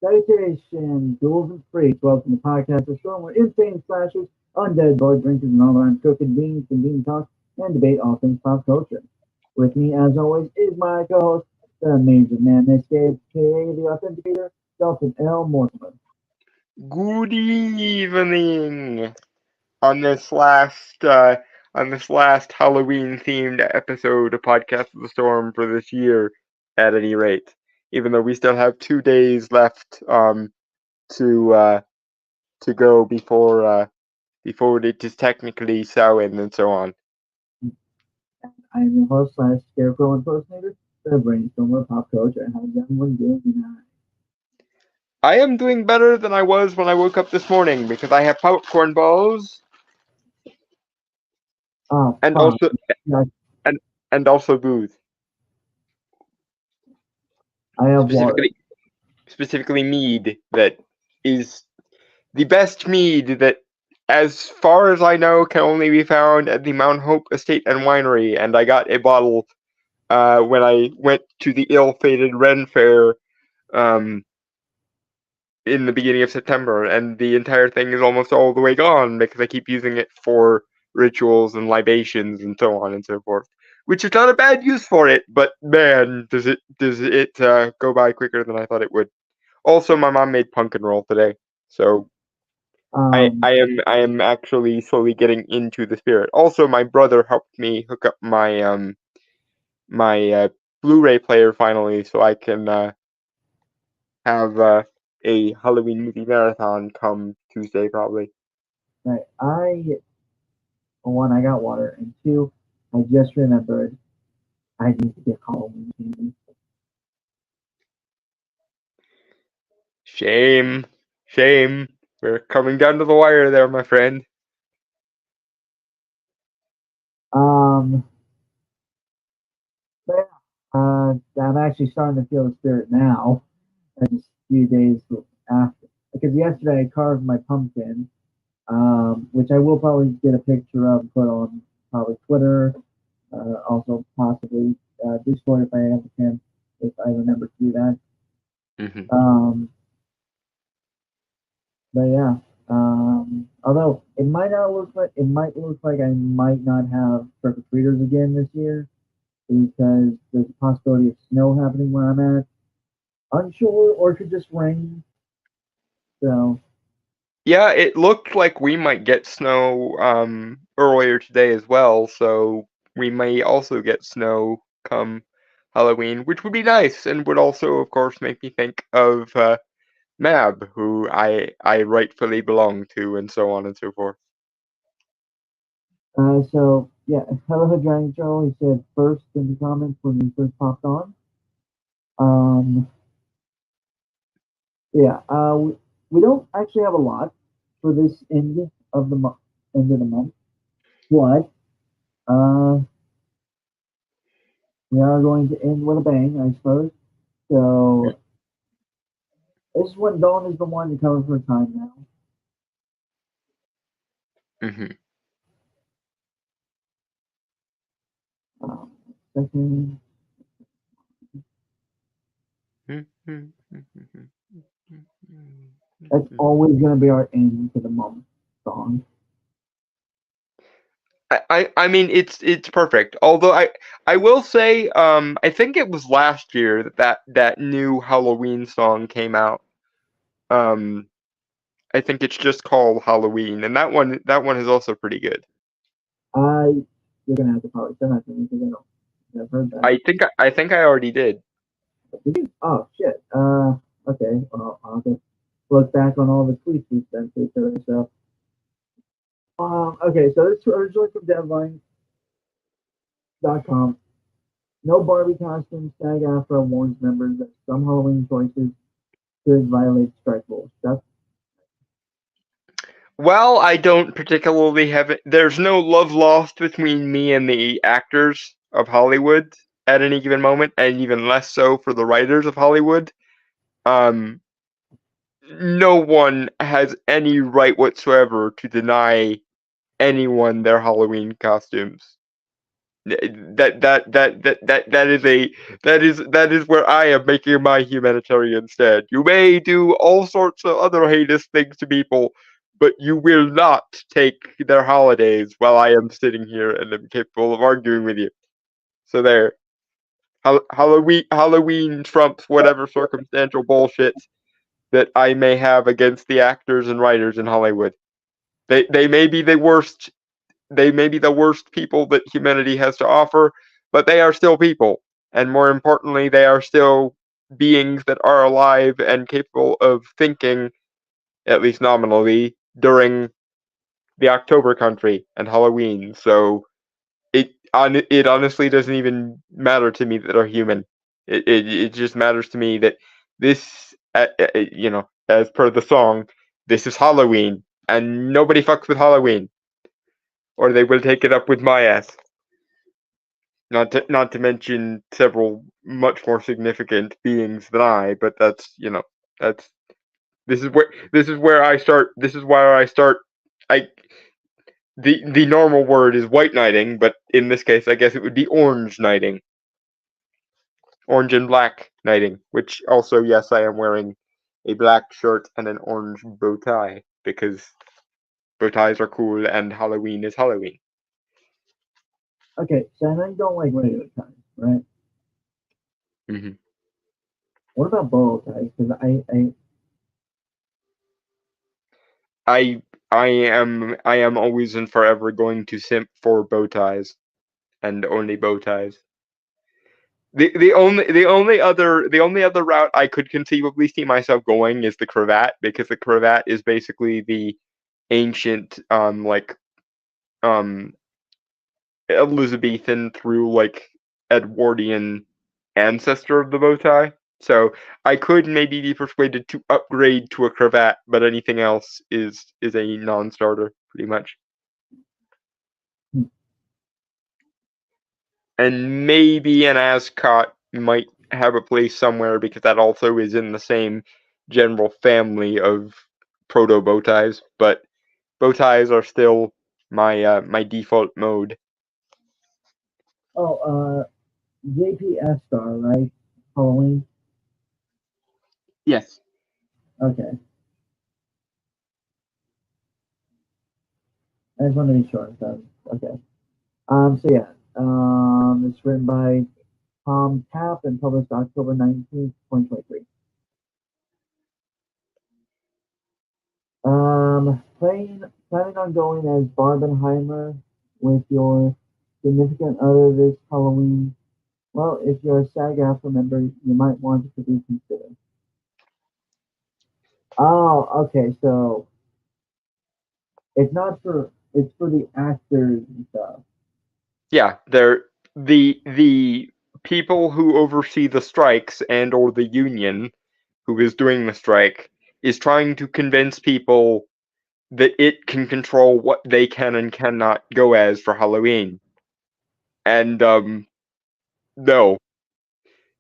Salutations, ghouls and freaks. Welcome to Podcast the Storm, where insane slashers, undead boy drinkers, and all around cooking beans, convene talk, and debate all things pop culture. With me, as always, is my co-host, the amazing man, Escape, aka the Authenticator, Dalton L. Mortimer. Good evening on this last Halloween themed episode of Podcast of the Storm for this year, at any rate. Even though we still have 2 days left to go before it is technically Samhain and so on. I am your host slash Scarecrow impersonator, the Brainstormer of Pop Culture. How's everyone doing tonight? I am doing better than I was when I woke up this morning because I have popcorn balls Oh, and fuck. also Yeah, and also booze. I have water. Specifically mead that is the best mead that, as far as I know, can only be found at the Mount Hope Estate and Winery. And I got a bottle when I went to the ill-fated Ren Fair in the beginning of September, and the entire thing is almost all the way gone because I keep using it for rituals and libations and so on and so forth. Which is not a bad use for it, but man, does it go by quicker than I thought it would. Also, my mom made pumpkin roll today, so I Um, I am actually slowly getting into the spirit. Also, my brother helped me hook up my Blu-ray player finally, so I can have a Halloween movie marathon come Tuesday probably. right. One, I got water, and two, I just remembered I need to get Halloween candy. Shame, shame. We're coming down to the wire there, my friend. Um, but I'm actually starting to feel the spirit now. Just a few days after, because yesterday I carved my pumpkin, which I will probably get a picture of and put on probably Twitter, also possibly Discord if I have a chance, if I remember to do that. Hmm. Um, but yeah, although it might look like I might not have trick or treaters again this year because there's a possibility of snow happening where I'm at. Unsure, or it could just rain. So, Yeah, it looked like we might get snow earlier today as well, so we may also get snow come Halloween, which would be nice and would also, of course, make me think of Mab, who I rightfully belong to, and so on and so forth. so yeah, hello, Dragon Joe. He said first in the comments when he first popped on. Um, yeah, we don't actually have a lot for this end of the month, but uh, we are going to end with a bang, I suppose. So this is when Dawn is the one to cover for time now. Mm-hmm. Second, that's always going to be our end to the month song. I mean it's perfect. Although I will say I think it was last year that new Halloween song came out. Um I think it's just called Halloween, and that one is also pretty good. I You're going to have to probably send that to me because I don't. I've heard that. I think I already did. Did you? Oh shit. Okay. Well, I'll have to look back on all the tweets we sent to each other. So, okay. So this is originally from Deadline.com. No Barbie costumes. SAG AFTRA warns members that some Halloween choices could violate strike rules. That's Well, I don't particularly have it. There's no love lost between me and the actors of Hollywood at any given moment, and even less so for the writers of Hollywood. Um, no one has any right whatsoever to deny anyone their Halloween costumes. That is where I am making my humanitarian stand. You may do all sorts of other heinous things to people, but you will not take their holidays while I am sitting here and am capable of arguing with you. So there. Halloween trumps whatever circumstantial bullshit that I may have against the actors and writers in Hollywood. They may be the worst. They may be the worst people that humanity has to offer, but they are still people, and more importantly, they are still beings that are alive and capable of thinking, at least nominally, during the October country and Halloween. So it honestly doesn't even matter to me that they're human. It just matters to me that this, as per the song, this is Halloween, and nobody fucks with Halloween, or they will take it up with my ass. Not to mention several much more significant beings than I, but that's this is where I start. This is where I start. I the normal word is white knighting, but in this case, I guess it would be orange knighting, orange and black knighting. Which also, yes, I am wearing a black shirt and an orange bow tie because bow ties are cool and Halloween is Halloween. okay. So I know you don't like regular ties, right? Hmm. What about bolo ties? Because I I am always and forever going to simp for bow ties and only bow ties. The only other route I could conceivably see myself going is the cravat, because the cravat is basically the ancient um Elizabethan through like Edwardian ancestor of the bow tie. So I could maybe be persuaded to upgrade to a cravat, but anything else is a non-starter pretty much. And maybe an ascot might have a place somewhere because that also is in the same general family of proto bow ties. But bow ties are still my default mode. oh, JPS star, right? Halloween. Yes. Okay. I just want to be sure. So, okay. So yeah. It's written by Tom Tapp and published October 19th, 2023. Planning on going as Barbenheimer with your significant other this Halloween. Well, if you're a SAG-AFTRA member, you might want to reconsider. Oh, okay. So it's for the actors and stuff. Yeah, they're the people who oversee the strikes and or the union who is doing the strike is trying to convince people that it can control what they can and cannot go as for Halloween. And no.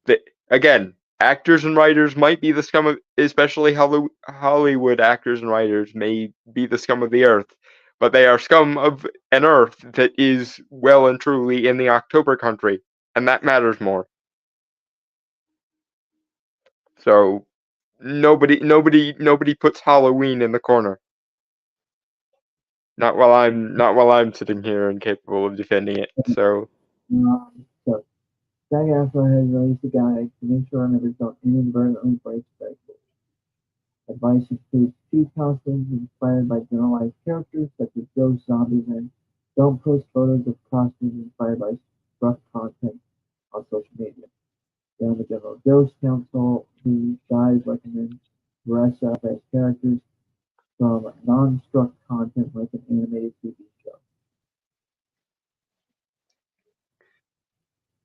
The, again, actors and writers might be the scum of, especially Hollywood actors and writers may be the scum of the earth, but they are scum of an earth that is well and truly in the October country, and that matters more. So nobody puts Halloween in the corner. Not while I'm sitting here and capable of defending it. So So SAG-AFTRA has released a guide to make sure members don't inadvertently break strike rules. Advice includes choose costumes inspired by generalized characters such as ghosts, zombies, and don't post photos of costumes inspired by rough content on social media. Then the General Ghost Council, whose guide recommends dress up as characters from non-struck content like an animated TV show.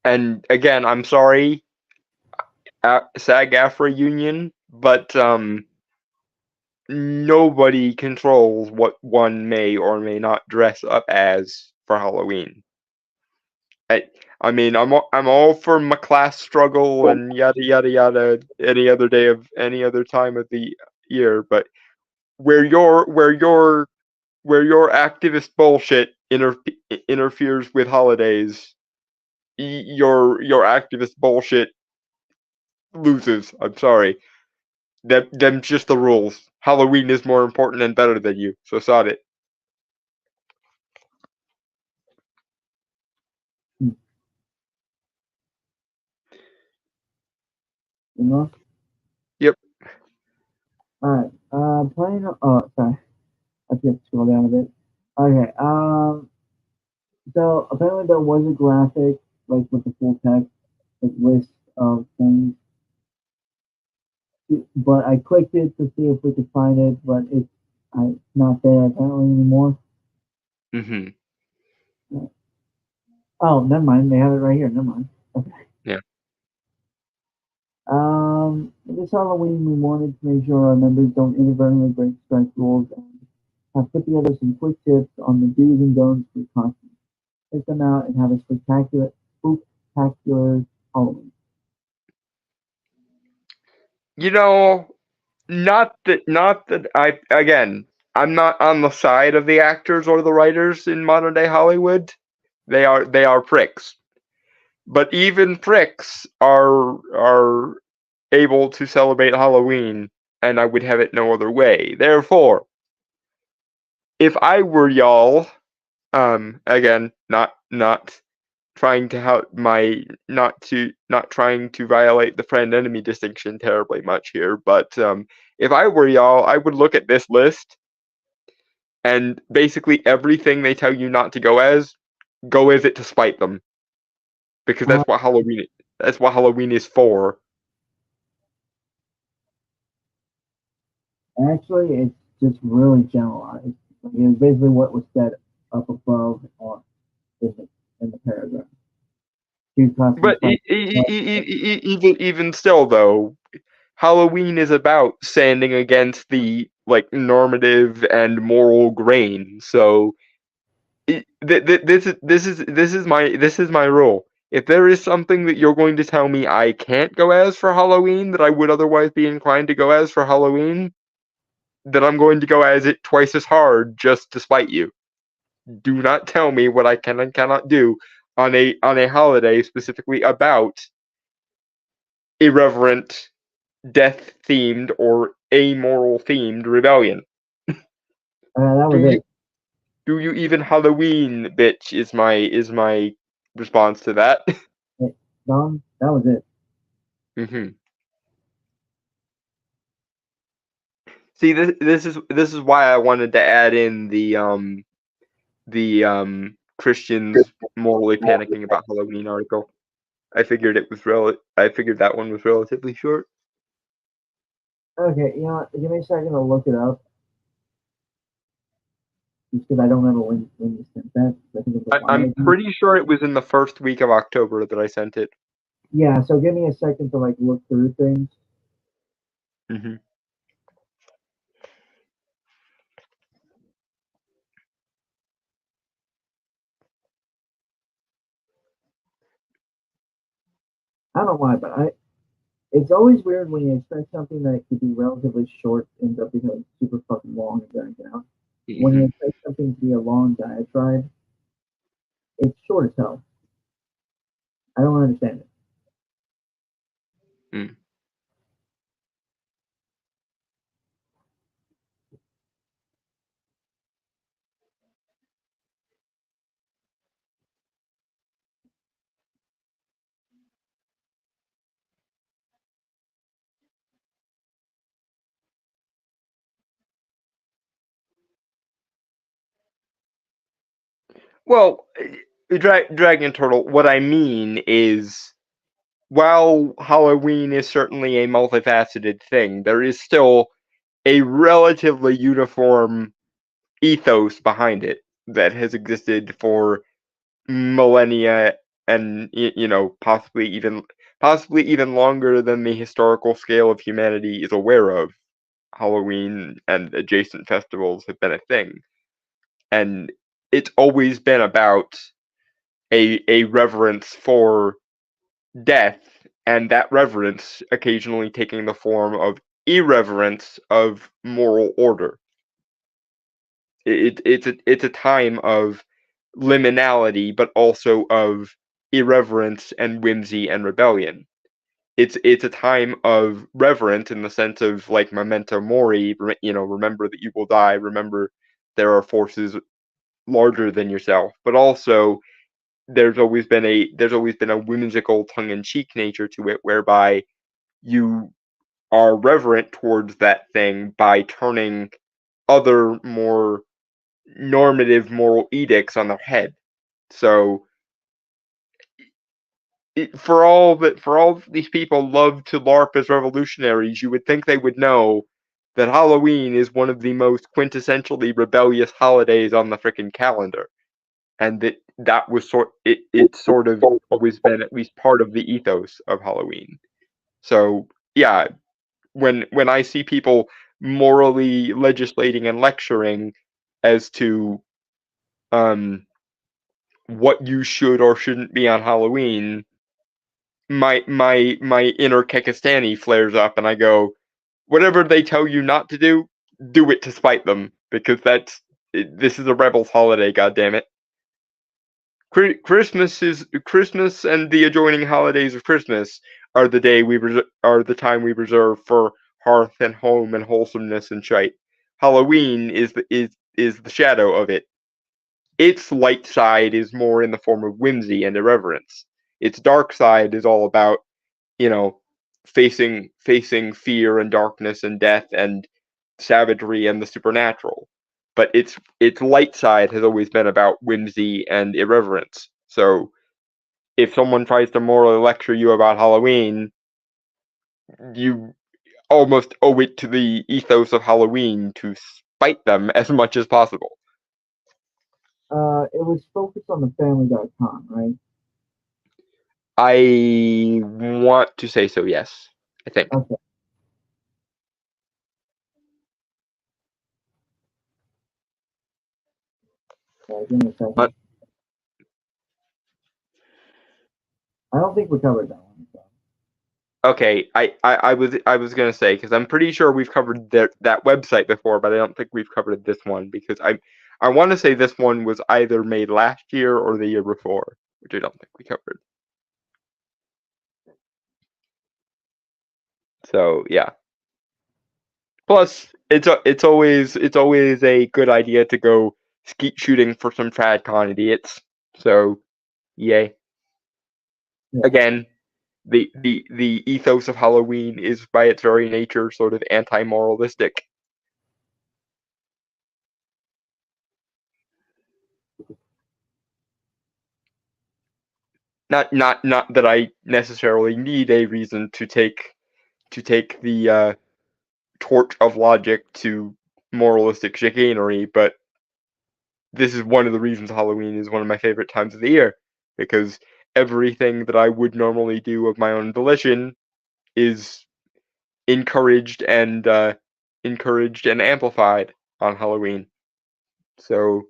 and again, I'm sorry, SAG-AFTRA union, but nobody controls what one may or may not dress up as for Halloween. I mean, I'm all for my class struggle and yada yada yada any other day of any other time of the year, but where your activist bullshit interferes with holidays, your activist bullshit loses. I'm sorry. Them's just the rules. Halloween is more important and better than you, so sod it. You know? Yep. Alright. Playing. Oh, sorry. I have to scroll down a bit. Okay. So apparently there was a graphic, like with the full text, like list of things. But I clicked it to see if we could find it, but it's not there apparently anymore. Mhm. Oh, never mind. They have it right here. Never mind. Okay. Yeah. This Halloween, we wanted to make sure our members don't inadvertently break strike rules and have put together some quick tips on the do's and don'ts for costumes. Check them out and have a spectacular Halloween. You know, not that I again, I'm not on the side of the actors or the writers in modern day Hollywood. They are pricks. But even pricks are able to celebrate Halloween, and I would have it no other way. Therefore, if I were y'all, again, not trying to help my not trying to violate the friend enemy distinction terribly much here, but if I were y'all, I would look at this list and basically everything they tell you not to go as it to spite them, because Uh, that's what Halloween is for. Actually, it's just really generalized. Like, it's basically what was said up above on in the paragraph. Choose costumes But even still, though, Halloween is about standing against the like normative and moral grain. So this is my rule. If there is something that you're going to tell me I can't go as for Halloween that I would otherwise be inclined to go as for Halloween, then I'm going to go as it twice as hard just to spite you. Do not tell me what I can and cannot do on a holiday specifically about irreverent death-themed or amoral-themed rebellion. That was Do you it. do you even Halloween, bitch? Is my response to that. Hey, Dom, that was it. hmm See, this is why I wanted to add in the Christians morally panicking about Halloween article. I figured I figured that one was relatively short. Okay, you know what? Give me a second to look it up. Just because I don't remember when you sent that. I think it's a while I'm ago. pretty sure it was in the first week of October that I sent it. Yeah, so give me a second to like look through things. hmm I don't know why, but it's always weird when you expect something that could be relatively short ends up becoming super fucking long and dragged out. When you hmm expect something to be a long diatribe, it's short as hell. I don't understand it. Mm. Well, Dragon Turtle. What I mean is, while Halloween is certainly a multifaceted thing, there is still a relatively uniform ethos behind it that has existed for millennia and possibly even longer than the historical scale of humanity is aware of. Halloween and adjacent festivals have been a thing, and it's always been about a reverence for death, and that reverence occasionally taking the form of irreverence of moral order. It's a time of liminality, but also of irreverence and whimsy and rebellion. It's a time of reverence in the sense of like memento mori, remember that you will die, remember there are forces larger than yourself, but also there's always been a whimsical tongue-in-cheek nature to it, whereby you are reverent towards that thing by turning other more normative moral edicts on their head. So for all these people love to LARP as revolutionaries, you would think they would know that Halloween is one of the most quintessentially rebellious holidays on the freaking calendar, and that was it's sort of always been at least part of the ethos of Halloween. So yeah, when I see people morally legislating and lecturing as to um what you should or shouldn't be on Halloween, my inner Kekistani flares up, and I go, whatever they tell you not to do it to spite them, because this is a rebel's holiday. God damn it! Christmas and the adjoining holidays of Christmas are the time we reserve for hearth and home and wholesomeness and shite. Halloween is the shadow of it. Its light side is more in the form of whimsy and irreverence. Its dark side is all about, you know, facing fear and darkness and death and savagery and the supernatural. But its light side has always been about whimsy and irreverence. So if someone tries to morally lecture you about Halloween, you almost owe it to the ethos of Halloween to spite them as much as possible. It was focused on the family.com, right? I want to say so, yes. I think. Okay. Give me a Uh, second. I don't think we covered that one. So. okay, I was gonna say, because I'm pretty sure we've covered that website before, but I don't think we've covered this one, because I want to say this one was either made last year or the year before, which I don't think we covered. So yeah. Plus, it's always a good idea to go skeet shooting for some TradCon idiots. So, yay. Yeah. Again, the ethos of Halloween is by its very nature sort of anti-moralistic. Not that I necessarily need a reason to take the torch of logic to moralistic chicanery, but this is one of the reasons Halloween is one of my favorite times of the year, because everything that I would normally do of my own volition is encouraged and amplified on Halloween. So,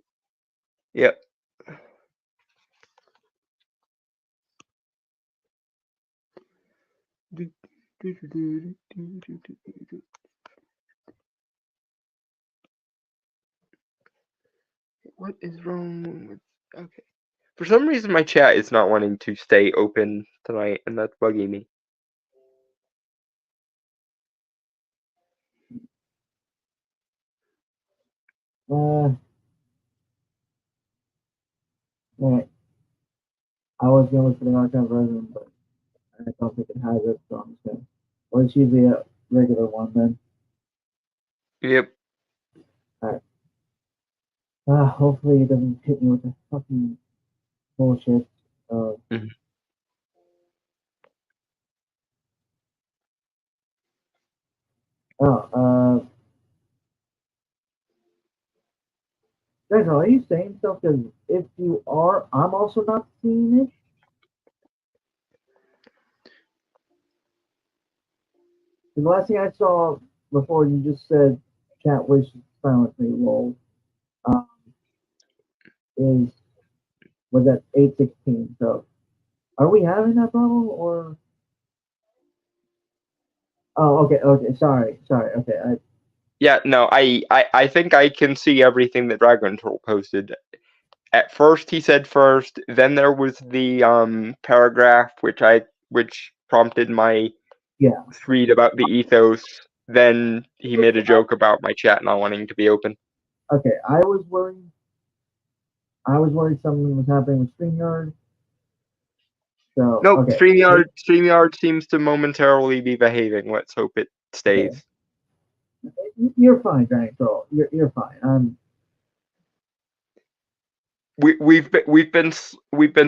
yeah. What is wrong with... Okay. For some reason, my chat is not wanting to stay open tonight, and that's bugging me. Alright. I was going to look for the archive version, but I don't think it has it, so I'm just going to. Well, it's usually a regular one then. Yep. Alright. Hopefully it doesn't hit me with the fucking bullshit of. Mm-hmm. Guys, are you saying stuff? Because if you are, I'm also not seeing it. The last thing I saw before you just said chat wish silently lol is was at 8:16. So are we having that problem or? Oh, okay. Sorry. Okay. Yeah, no, I think I can see everything that Dragon Troll posted. At first he said first, then there was the paragraph which prompted my read about the ethos. Then he made a joke about my chat not wanting to be open. Okay, I was worried something was happening with StreamYard. So Nope, okay. StreamYard seems to momentarily be behaving. Let's hope it stays. Okay. You're fine, Dragon Troll. You're fine. We've been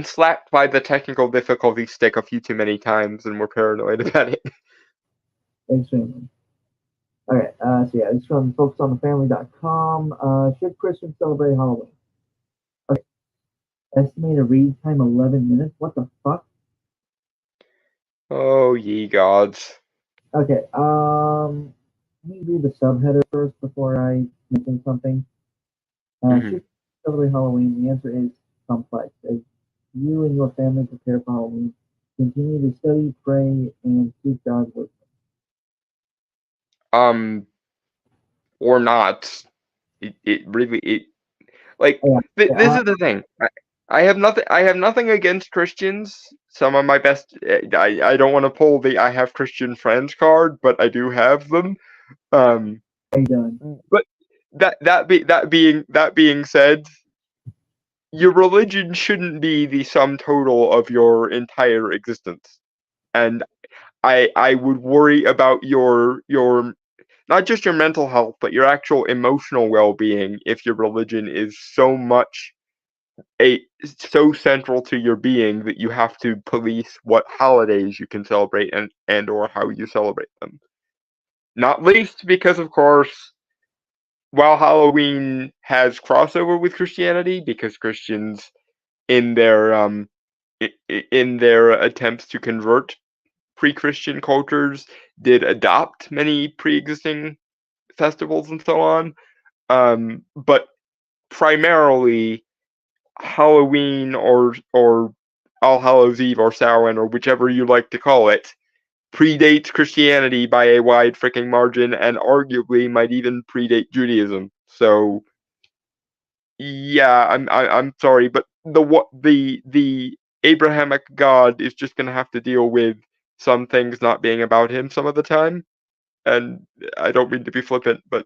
slapped by the technical difficulty stick a few too many times, and we're paranoid about it. Extremely. All right. So yeah, it's from folksonthefamily.com. Should Christians celebrate Halloween? Okay. Estimated read time 11 minutes. What the fuck? Oh ye gods. Okay. Let me read the subheader first before I mention something. Should celebrate Halloween? The answer is complex. As you and your family prepare for Halloween, continue to study, pray, and seek God's wisdom. Or not. It really like this is the thing. I have nothing against Christians. Some of my best. I don't want to pull the I have Christian friends card, but I do have them. But that being said, your religion shouldn't be the sum total of your entire existence, and I would worry about your not just your mental health, but your actual emotional well-being if your religion is so central to your being that you have to police what holidays you can celebrate and or how you celebrate them. Not least because, of course, while Halloween has crossover with Christianity, because Christians in their attempts to convert pre-Christian cultures did adopt many pre-existing festivals and so on. But primarily Halloween or All Hallows Eve or Samhain or whichever you like to call it predates Christianity by a wide freaking margin and arguably might even predate Judaism. So yeah, I'm sorry, but the Abrahamic God is just gonna have to deal with some things not being about him some of the time. And I don't mean to be flippant, but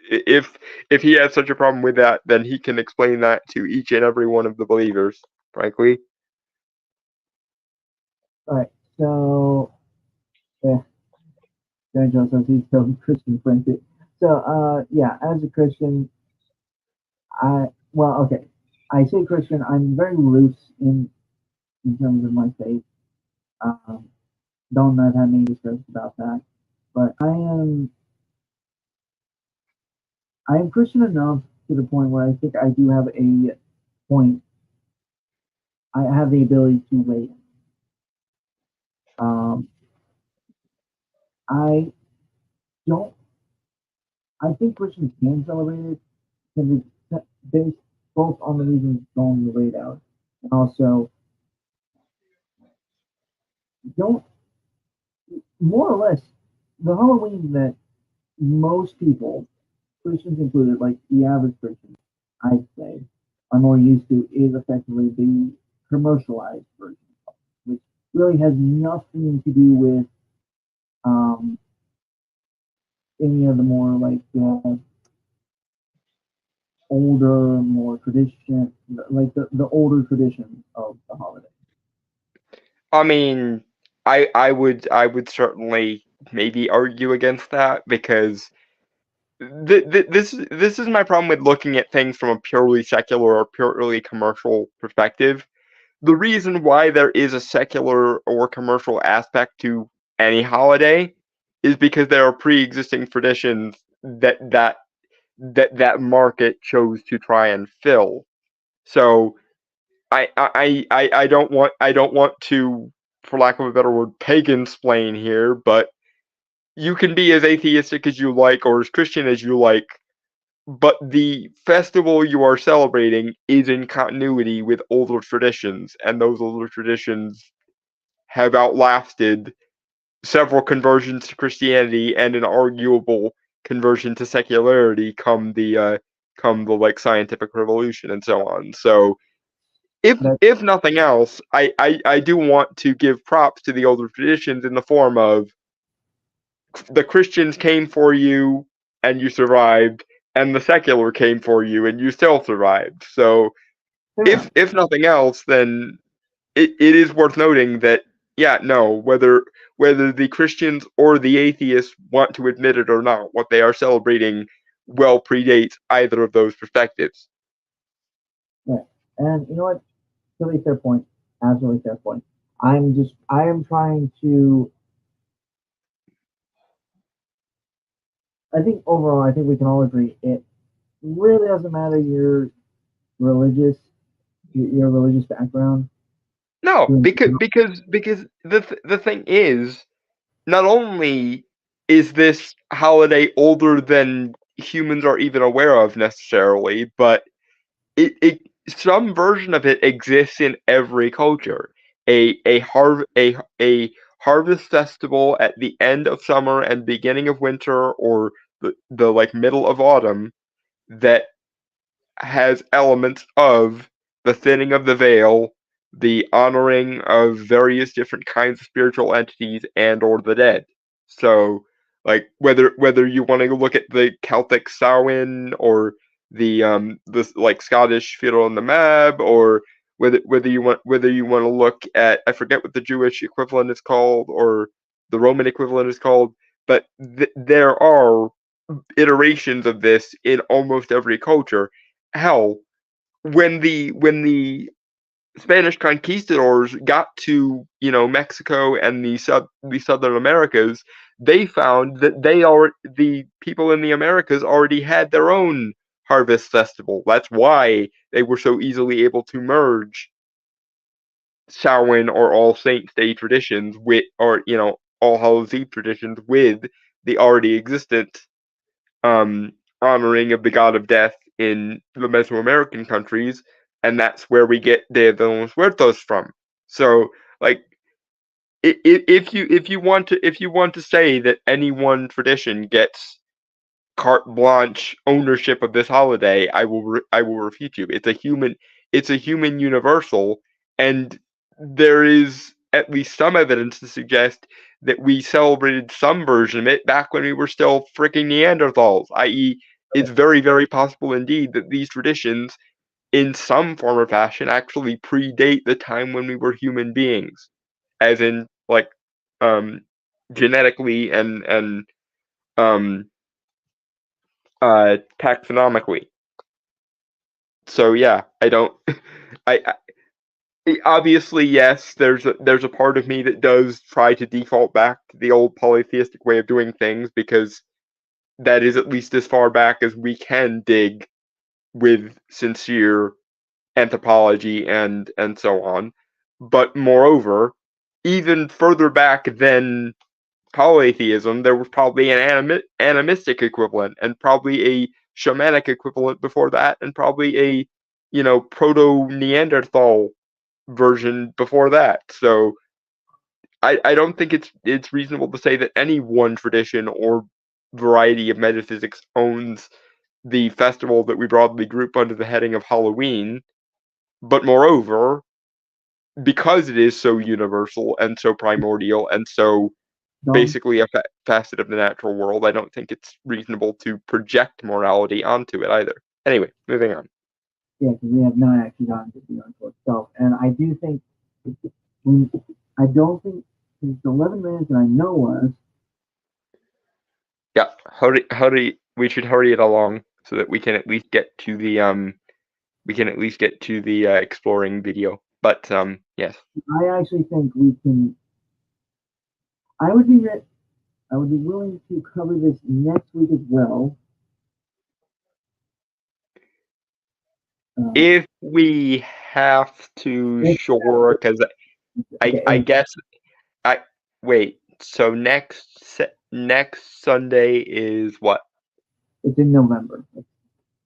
if he has such a problem with that, then he can explain that to each and every one of the believers, frankly. All right, so yeah, John Joe says he's still Christian friendship. So yeah, as a Christian, okay, I say Christian. I'm very loose in terms of my faith. Um, don't know how many discussions about that, but I am Christian enough to the point where I think I do have a point. I have the ability to weigh in. Um, I don't. I think Christians can celebrate it, can be based both on the reasons Dawn laid out, and also don't more or less the Halloween that most people, Christians included, like the average Christian, I'd say, are more used to is effectively the commercialized version, which really has nothing to do with um, any of the more like older, more tradition, like the older traditions of the holiday. I mean, I would certainly maybe argue against that because this is my problem with looking at things from a purely secular or purely commercial perspective. The reason why there is a secular or commercial aspect to any holiday is because there are pre-existing traditions that market chose to try and fill. So I don't want to, for lack of a better word, pagan splain here, but you can be as atheistic as you like or as Christian as you like, but the festival you are celebrating is in continuity with older traditions, and those older traditions have outlasted several conversions to Christianity and an arguable conversion to secularity come the like scientific revolution and so on. So if nothing else, I do want to give props to the older traditions in the form of the Christians came for you and you survived, and the secular came for you and you still survived. So Yeah. if nothing else, then it is worth noting that yeah, no, whether the Christians or the atheists want to admit it or not, what they are celebrating well predates either of those perspectives. Yeah. And you know what? Really fair point. Absolutely fair point. I am trying to, I think overall, I think we can all agree it really doesn't matter religious, your religious background. No, because the thing is, not only is this holiday older than humans are even aware of necessarily, but it some version of it exists in every culture. A harvest festival at the end of summer and beginning of winter, or the like middle of autumn, that has elements of the thinning of the veil, the honoring of various different kinds of spiritual entities and or the dead. So, like whether you want to look at the Celtic Samhain or the like Scottish Fíor na Màb, or whether you want to look at, I forget what the Jewish equivalent is called or the Roman equivalent is called, but there are iterations of this in almost every culture. Hell, when the Spanish conquistadors got to Mexico and the Southern Americas, they found that the people in the Americas already had their own harvest festival. That's why they were so easily able to merge Samhain or All Saints Day traditions with, or All Hallows Eve traditions with the already existent um, honoring of the god of death in the Mesoamerican countries, and that's where we get Dia de los Muertos from. So, like, if you want to say that any one tradition gets carte blanche ownership of this holiday, I will refute you. It's a human universal, and there is at least some evidence to suggest that we celebrated some version of it back when we were still freaking Neanderthals, i.e., it's very, very possible indeed that these traditions, in some form or fashion, actually predate the time when we were human beings, as in, like, genetically and um, taxonomically. So yeah, I don't. I obviously, yes, there's a part of me that does try to default back to the old polytheistic way of doing things because that is at least as far back as we can dig with sincere anthropology and so on. But moreover, even further back than polytheism, there was probably an animistic equivalent and probably a shamanic equivalent before that, and probably a proto Neanderthal version before that. So I don't think it's reasonable to say that any one tradition or variety of metaphysics owns the festival that we broadly group under the heading of Halloween. But moreover, because it is so universal and so primordial and so basically a facet of the natural world, I don't think it's reasonable to project morality onto it either. Anyway, moving on. Yeah, because we have not actually gotten to the article itself, and I do think I don't think it's 11 minutes, and I know us. Yeah, hurry. We should hurry it along so that we can at least get to the exploring video. But yes. I actually think we can. I would be willing to cover this next week as well. If we have to, sure, because I guess wait. So next Sunday is what? It's in November.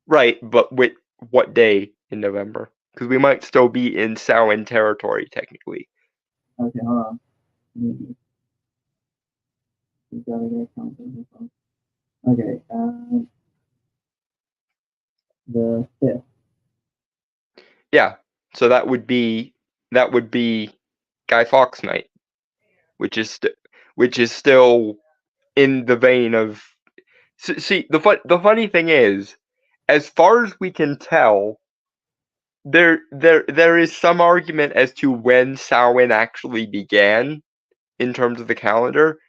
Right, but what day in November? Because we might still be in Samhain territory technically. Okay, hold on. Maybe. We gotta get something. Okay, the 5th. Yeah, so that would be Guy Fawkes night, which is still in the vein of. See, the funny thing is, as far as we can tell, there is some argument as to when Samhain actually began in terms of the calendar,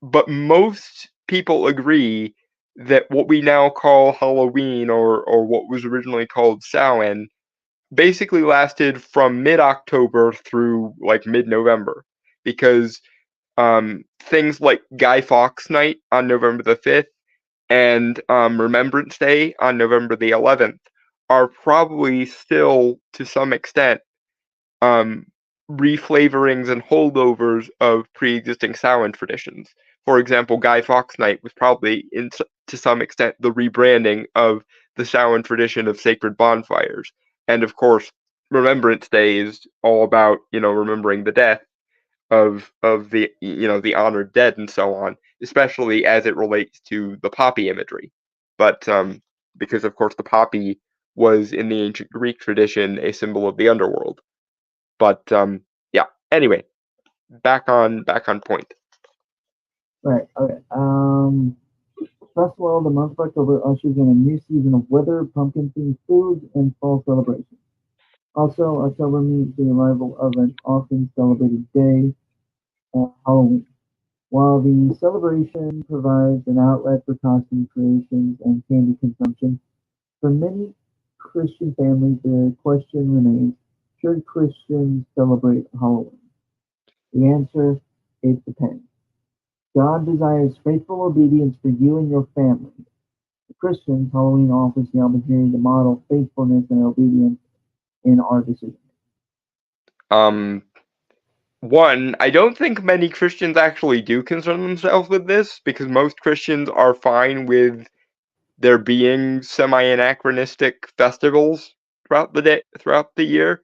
but most people agree that what we now call Halloween or what was originally called Samhain basically lasted from mid-October through like mid-November, because things like Guy Fawkes Night on November the 5th and Remembrance Day on November the 11th are probably still, to some extent, reflavorings and holdovers of pre-existing Samhain traditions. For example, Guy Fawkes Night was probably, to some extent, the rebranding of the Samhain tradition of sacred bonfires. And of course, Remembrance Day is all about, remembering the death of the the honored dead and so on, especially as it relates to the poppy imagery. But because of course the poppy was in the ancient Greek tradition a symbol of the underworld. But yeah. Anyway, back on point. Right. Okay. Festival of the month of October ushers in a new season of weather, pumpkin-themed foods, and fall celebrations. Also, October means the arrival of an often celebrated day, Halloween. While the celebration provides an outlet for costume creations and candy consumption, for many Christian families, the question remains, should Christians celebrate Halloween? The answer, it depends. God desires faithful obedience for you and your family. For Christians, Halloween offers the opportunity to model faithfulness and obedience in our decisions. One, I don't think many Christians actually do concern themselves with this, because most Christians are fine with there being semi-anachronistic festivals throughout the year.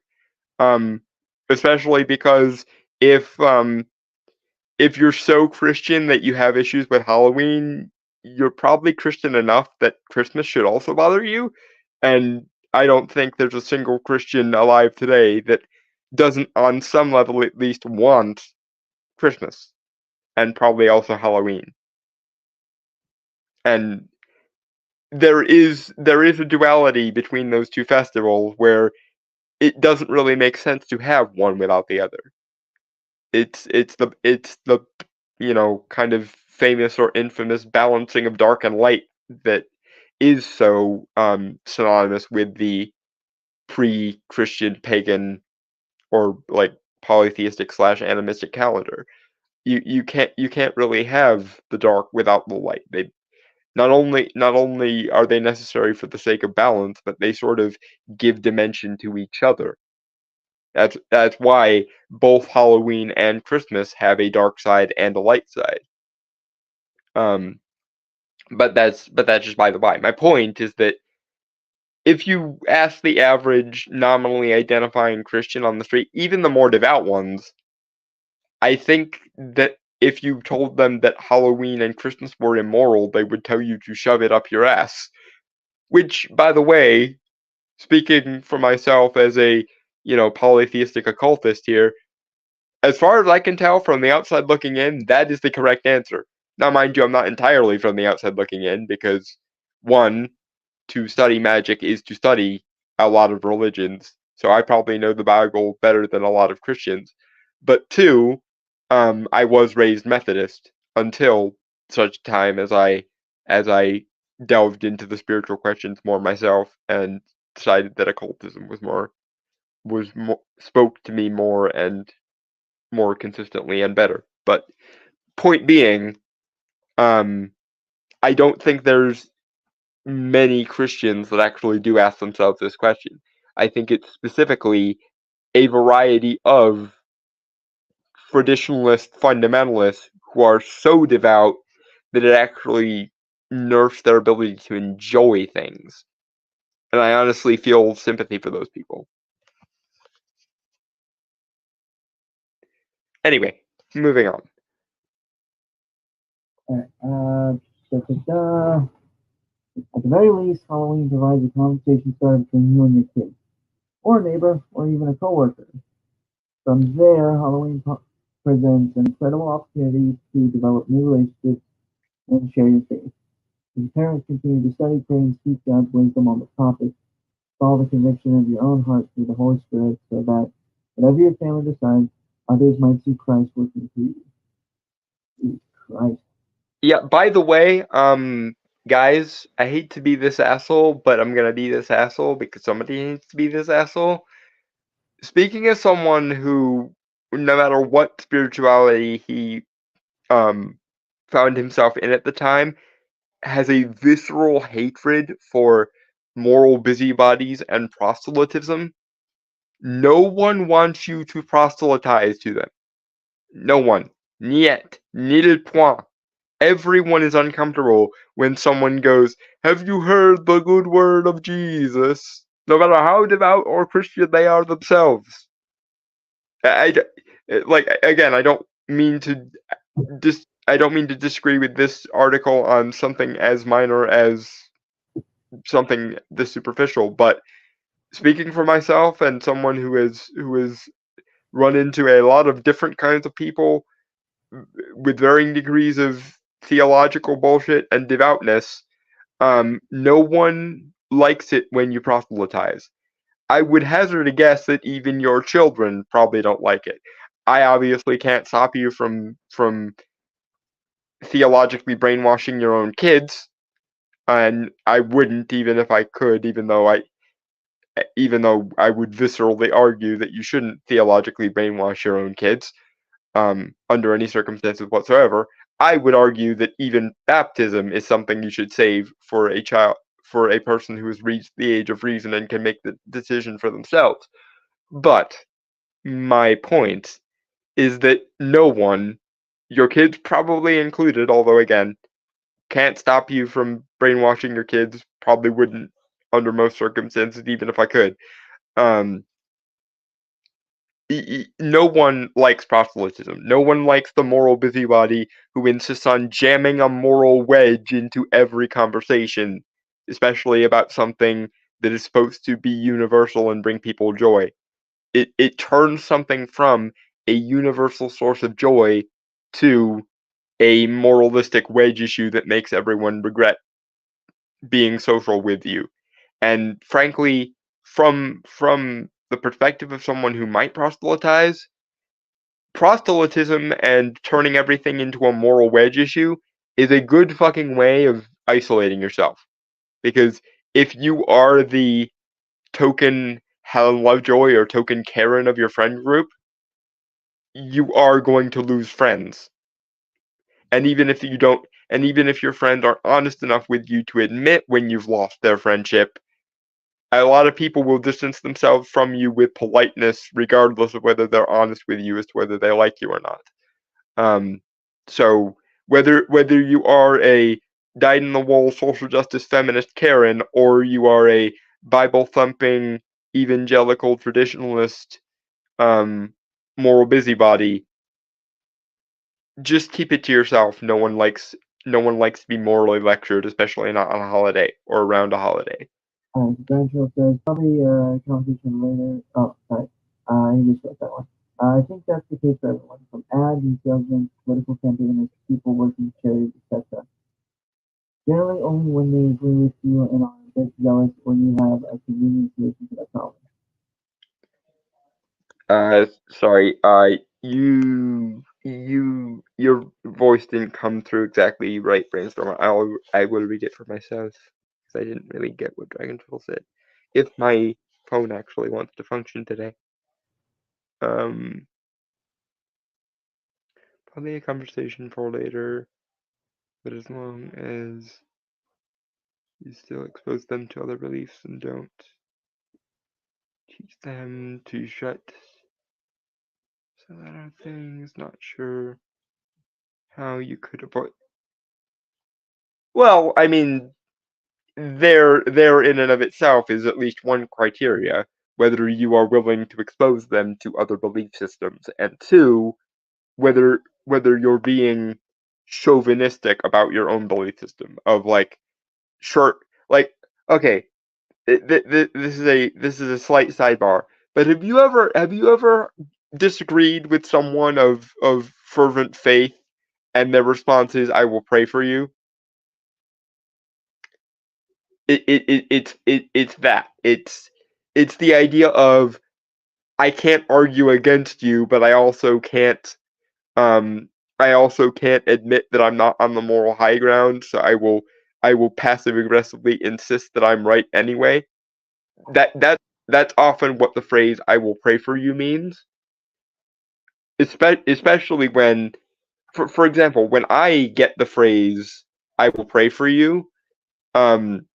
Especially because if you're so Christian that you have issues with Halloween, you're probably Christian enough that Christmas should also bother you. And I don't think there's a single Christian alive today that doesn't, on some level at least, want Christmas and probably also Halloween. And there is a duality between those two festivals where it doesn't really make sense to have one without the other. It's the kind of famous or infamous balancing of dark and light that is so synonymous with the pre-Christian pagan or like polytheistic / animistic calendar. You can't really have the dark without the light. They not only are they necessary for the sake of balance, but they sort of give dimension to each other. That's why both Halloween and Christmas have a dark side and a light side. But that's just by the by. My point is that if you ask the average nominally identifying Christian on the street, even the more devout ones, I think that if you told them that Halloween and Christmas were immoral, they would tell you to shove it up your ass. Which, by the way, speaking for myself as a, polytheistic occultist here, as far as I can tell from the outside looking in, that is the correct answer. Now, mind you, I'm not entirely from the outside looking in because, one, to study magic is to study a lot of religions, so I probably know the Bible better than a lot of Christians. But two, I was raised Methodist until such time as I delved into the spiritual questions more myself and decided that occultism spoke to me more and more consistently and better. But point being, I don't think there's many Christians that actually do ask themselves this question. I think it's specifically a variety of traditionalist fundamentalists who are so devout that it actually nerfs their ability to enjoy things. And I honestly feel sympathy for those people. Anyway, moving on. At the very least, Halloween provides a conversation starter between you and your kid, or a neighbor, or even a coworker. From there, Halloween presents an incredible opportunity to develop new relationships and share your faith. As parents continue to study, pray, and seek God's wisdom on the topic, follow the conviction of your own heart through the Holy Spirit so that whatever your family decides, others might see Christ working through you. Jesus Christ. Yeah, by the way, guys, I hate to be this asshole, but I'm gonna be this asshole because somebody needs to be this asshole. Speaking as someone who, no matter what spirituality he found himself in at the time, has a visceral hatred for moral busybodies and proselytism, no one wants you to proselytize to them. No one. Niet. Nil point. Everyone is uncomfortable when someone goes, "Have you heard the good word of Jesus?" No matter how devout or Christian they are themselves. Again, I don't mean to disagree with this article on something as minor as something this superficial, but speaking for myself and someone who has run into a lot of different kinds of people with varying degrees of theological bullshit and devoutness, no one likes it when you proselytize. I would hazard a guess that even your children probably don't like it. I obviously can't stop you from theologically brainwashing your own kids, and I wouldn't even if I could, even though I would viscerally argue that you shouldn't theologically brainwash your own kids under any circumstances whatsoever. I would argue that even baptism is something you should save for a person who has reached the age of reason and can make the decision for themselves. But my point is that no one, your kids probably included, although again, can't stop you from brainwashing your kids, probably wouldn't under most circumstances, even if I could. No one likes proselytism. No one likes the moral busybody who insists on jamming a moral wedge into every conversation, especially about something that is supposed to be universal and bring people joy. it turns something from a universal source of joy to a moralistic wedge issue that makes everyone regret being social with you. And frankly, from the perspective of someone who might proselytize, proselytism and turning everything into a moral wedge issue is a good fucking way of isolating yourself. Because if you are the token Helen Lovejoy or token Karen of your friend group, you are going to lose friends. And even if you don't, and even if your friends aren't honest enough with you to admit when you've lost their friendship, a lot of people will distance themselves from you with politeness, regardless of whether they're honest with you as to whether they like you or not. So whether you are a dyed-in-the-wool social justice feminist Karen or you are a Bible thumping evangelical traditionalist moral busybody, just keep it to yourself. No one likes to be morally lectured, especially not on a holiday or around a holiday. Grandchild says, probably a conversation later. Oh, sorry. He just wrote that one. I think that's the case for everyone, from ads and salesmen, political campaigners, people working charities, etc. Generally, only when they agree with you and are a bit jealous or you have a convenient solution to that problem. Sorry. Your voice didn't come through exactly right, Brainstormer. I will read it for myself because I didn't really get what Dragonfell said. If my phone actually wants to function today. Probably a conversation for later, but as long as you still expose them to other beliefs and don't teach them to shut so that our thing is not sure how you could avoid. Well, I mean, there in and of itself is at least one criteria, whether you are willing to expose them to other belief systems, and two, whether you're being chauvinistic about your own belief system of like, sure, like, okay, this is a slight sidebar, but have you ever disagreed with someone of fervent faith and their response is I will pray for you? It's that. It's the idea of I can't argue against you, but um I also can't admit that I'm not on the moral high ground, so I will passive aggressively insist that I'm right anyway. That's often what the phrase "I will pray for you" means. Especially when, for example, when I get the phrase "I will pray for you," um,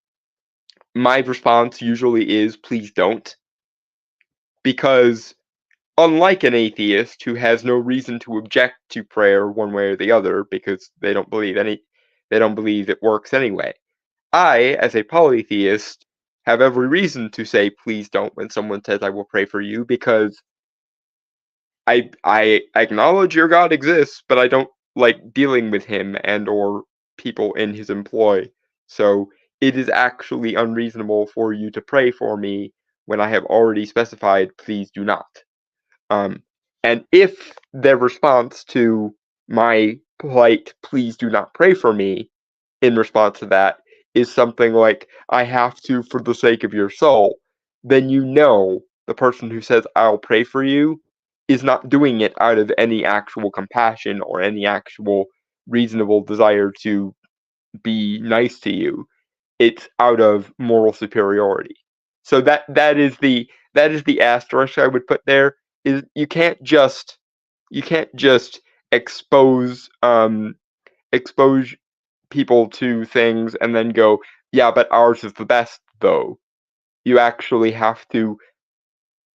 my response usually is "Please don't," because unlike an atheist who has no reason to object to prayer one way or the other because they don't believe it works anyway. I, as a polytheist, have every reason to say please don't when someone says I will pray for you because I acknowledge your God exists, but I don't like dealing with him and or people in his employ. So it is actually unreasonable for you to pray for me when I have already specified please do not. And if their response to my polite please do not pray for me in response to that is something like I have to for the sake of your soul, then you know the person who says I'll pray for you is not doing it out of any actual compassion or any actual reasonable desire to be nice to you. It's out of moral superiority. So that is the asterisk I would put there. Is you can't just expose expose people to things and then go, yeah, but ours is the best though. You actually have to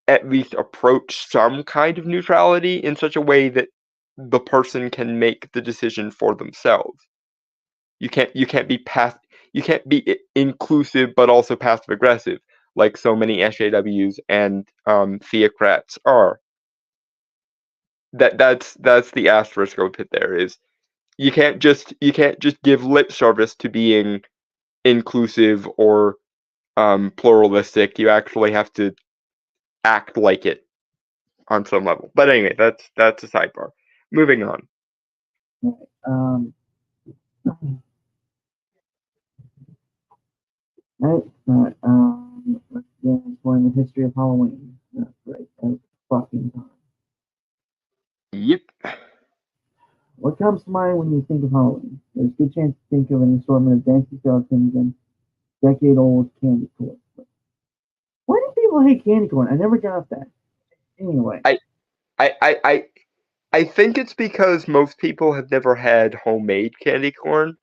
at least approach some kind of neutrality in such a way that the person can make the decision for themselves. You can't be inclusive but also passive aggressive like so many SJWs and theocrats are. That's the asterisk I would put there is you can't just give lip service to being inclusive or pluralistic. You actually have to act like it. on some level. But anyway, that's a sidebar. Moving on. Um, let's get into the history of Halloween. That's right. That's fucking time. Yep. What comes to mind when you think of Halloween? There's a good chance to think of an assortment of dancing skeletons and decade-old candy corn. Why do people hate candy corn? I never got that. Anyway. I think it's because most people have never had homemade candy corn,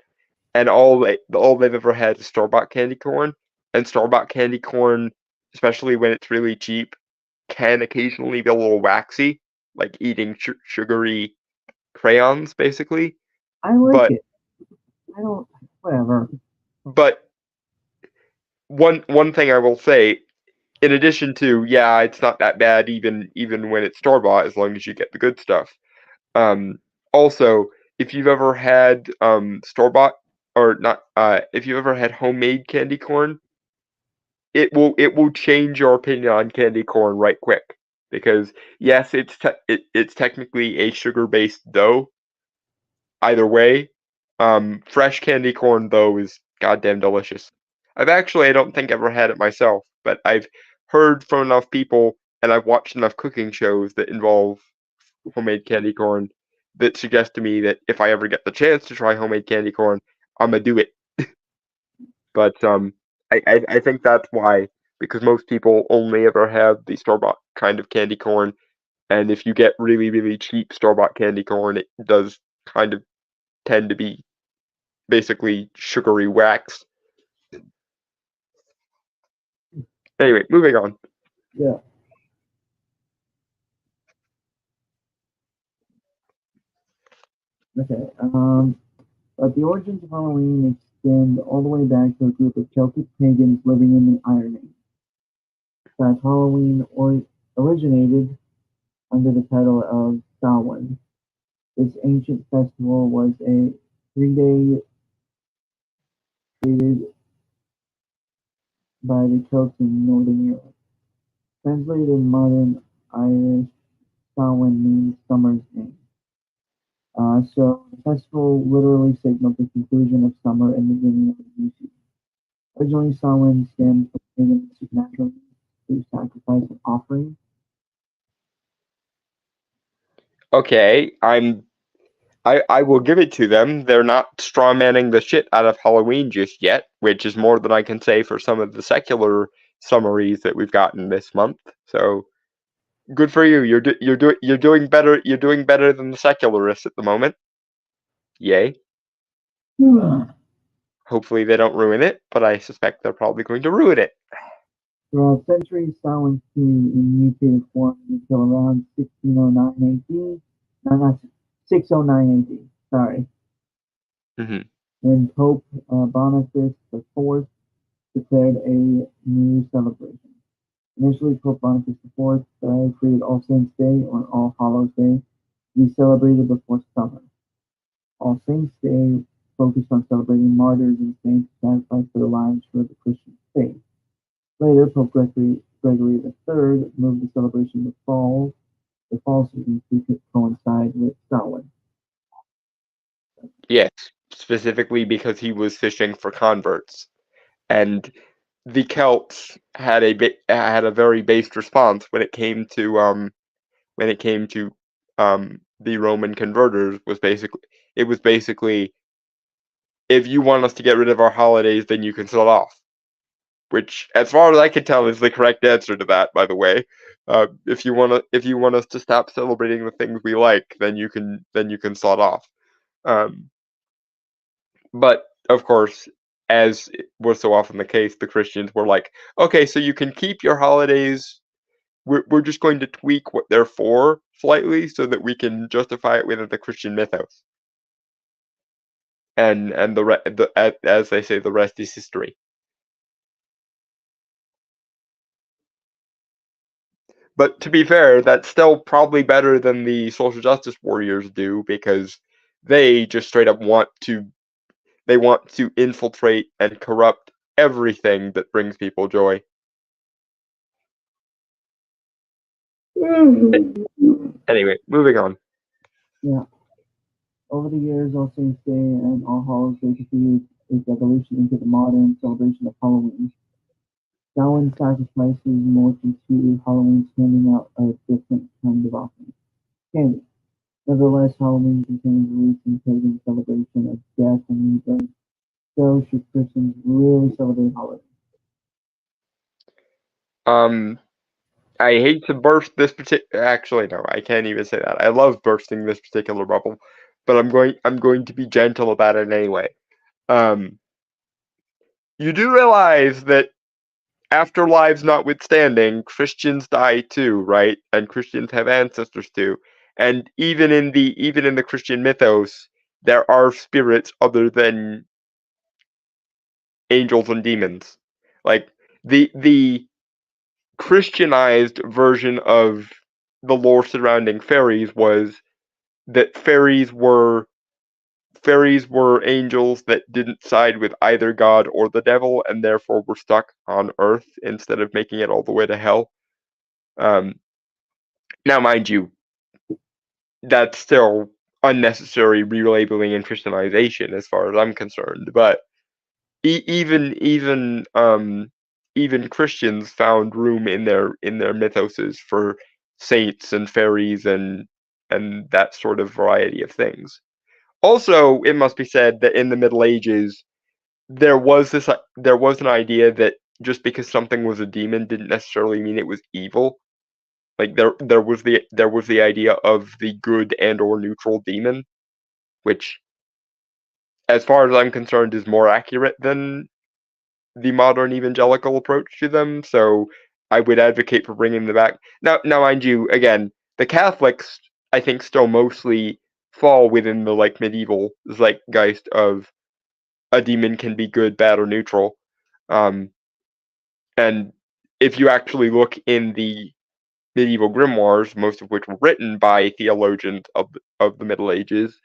and all they've ever had is store-bought candy corn, and store-bought candy corn, especially when it's really cheap, can occasionally be a little waxy, like eating sugary crayons, basically. I like it. I don't. Whatever. But one thing I will say, in addition to it's not that bad even when it's store-bought, as long as you get the good stuff. Also, if you've ever had store-bought or not, if you've ever had homemade candy corn, it will change your opinion on candy corn right quick, because yes, it's technically a sugar-based dough. Either way, fresh candy corn though is goddamn delicious. I don't think ever had it myself, but I've heard from enough people and I've watched enough cooking shows that involve homemade candy corn that suggest to me that if I ever get the chance to try homemade candy corn, I'm gonna do it. But I think that's why, because most people only ever have the store-bought kind of candy corn, and if you get really, really cheap store-bought candy corn, it does kind of tend to be basically sugary wax. Anyway, moving on. Yeah. Okay. But the origins of Halloween extend all the way back to a group of Celtic pagans living in the Iron Age. That Halloween originated under the title of Samhain. This ancient festival was a 3-day created by the Celts in Northern Europe. Translated in modern Irish, Samhain means summer's name. So the festival literally signaled the conclusion of summer and the beginning of a new season. Originally, Samhain stemmed from pagan supernatural to sacrifice and offering. Okay, I will give it to them. They're not strawmanning the shit out of Halloween just yet, which is more than I can say for some of the secular summaries that we've gotten this month. So good for you. You're doing better. You're doing better than the secularists at the moment. Yay. Hopefully they don't ruin it, but I suspect they're probably going to ruin it. Throughout centuries, Samhain came in mutated form until around 1609 AD. No, not 609 AD. Sorry. Mm-hmm. When Pope Boniface IV declared a new celebration. Initially, Pope Boniface IV created All Saints' Day or All Hallows' Day to be celebrated before summer. All Saints' Day focused on celebrating martyrs and saints who sacrificed their lives for the Christian faith. Later, Pope Gregory III moved the celebration to the fall season to coincide with Samhain. Yes, specifically because he was fishing for converts, and the Celts had a very based response when it came to the Roman converters. It was basically, if you want us to get rid of our holidays, then you can sell off. Which, as far as I can tell, is the correct answer to that. By the way, if you want us to stop celebrating the things we like, then you can sod off. But of course, as was so often the case, the Christians were like, okay, so you can keep your holidays. We're just going to tweak what they're for slightly so that we can justify it within the Christian mythos. And as they say, the rest is history. But to be fair, that's still probably better than the social justice warriors do, because they just straight up want to infiltrate and corrupt everything that brings people joy. Anyway, moving on. Yeah. Over the years, All Saints Day and All Hallows Day continued its evolution into the modern celebration of Halloween. Samhain sacrifices more to Halloween's handing out a different kind of offering, candy. Nevertheless, Halloween contains roots in pagan celebration of death and rebirth. So should Christians really celebrate Halloween? Um, I hate to burst this particular. Actually, no, I can't even say that. I love bursting this particular bubble, but I'm going to be gentle about it anyway. Um, you do realize that afterlives notwithstanding, Christians die too, right? And Christians have ancestors too. And even in the Christian mythos, there are spirits other than angels and demons. Like the Christianized version of the lore surrounding fairies was that fairies were angels that didn't side with either God or the devil and therefore were stuck on Earth instead of making it all the way to hell. Um, Now, mind you, that's still unnecessary relabeling and Christianization as far as I'm concerned. But even Christians found room in their mythoses for saints and fairies and that sort of variety of things. Also, it must be said that in the Middle Ages there was an idea that just because something was a demon didn't necessarily mean it was evil. Like there was the idea of the good and or neutral demon, which, as far as I'm concerned, is more accurate than the modern evangelical approach to them. So I would advocate for bringing them back. Now, mind you, again, the Catholics I think still mostly fall within the like medieval zeitgeist of a demon can be good, bad, or neutral. Um, and if you actually look in the medieval grimoires, most of which were written by theologians of the Middle Ages,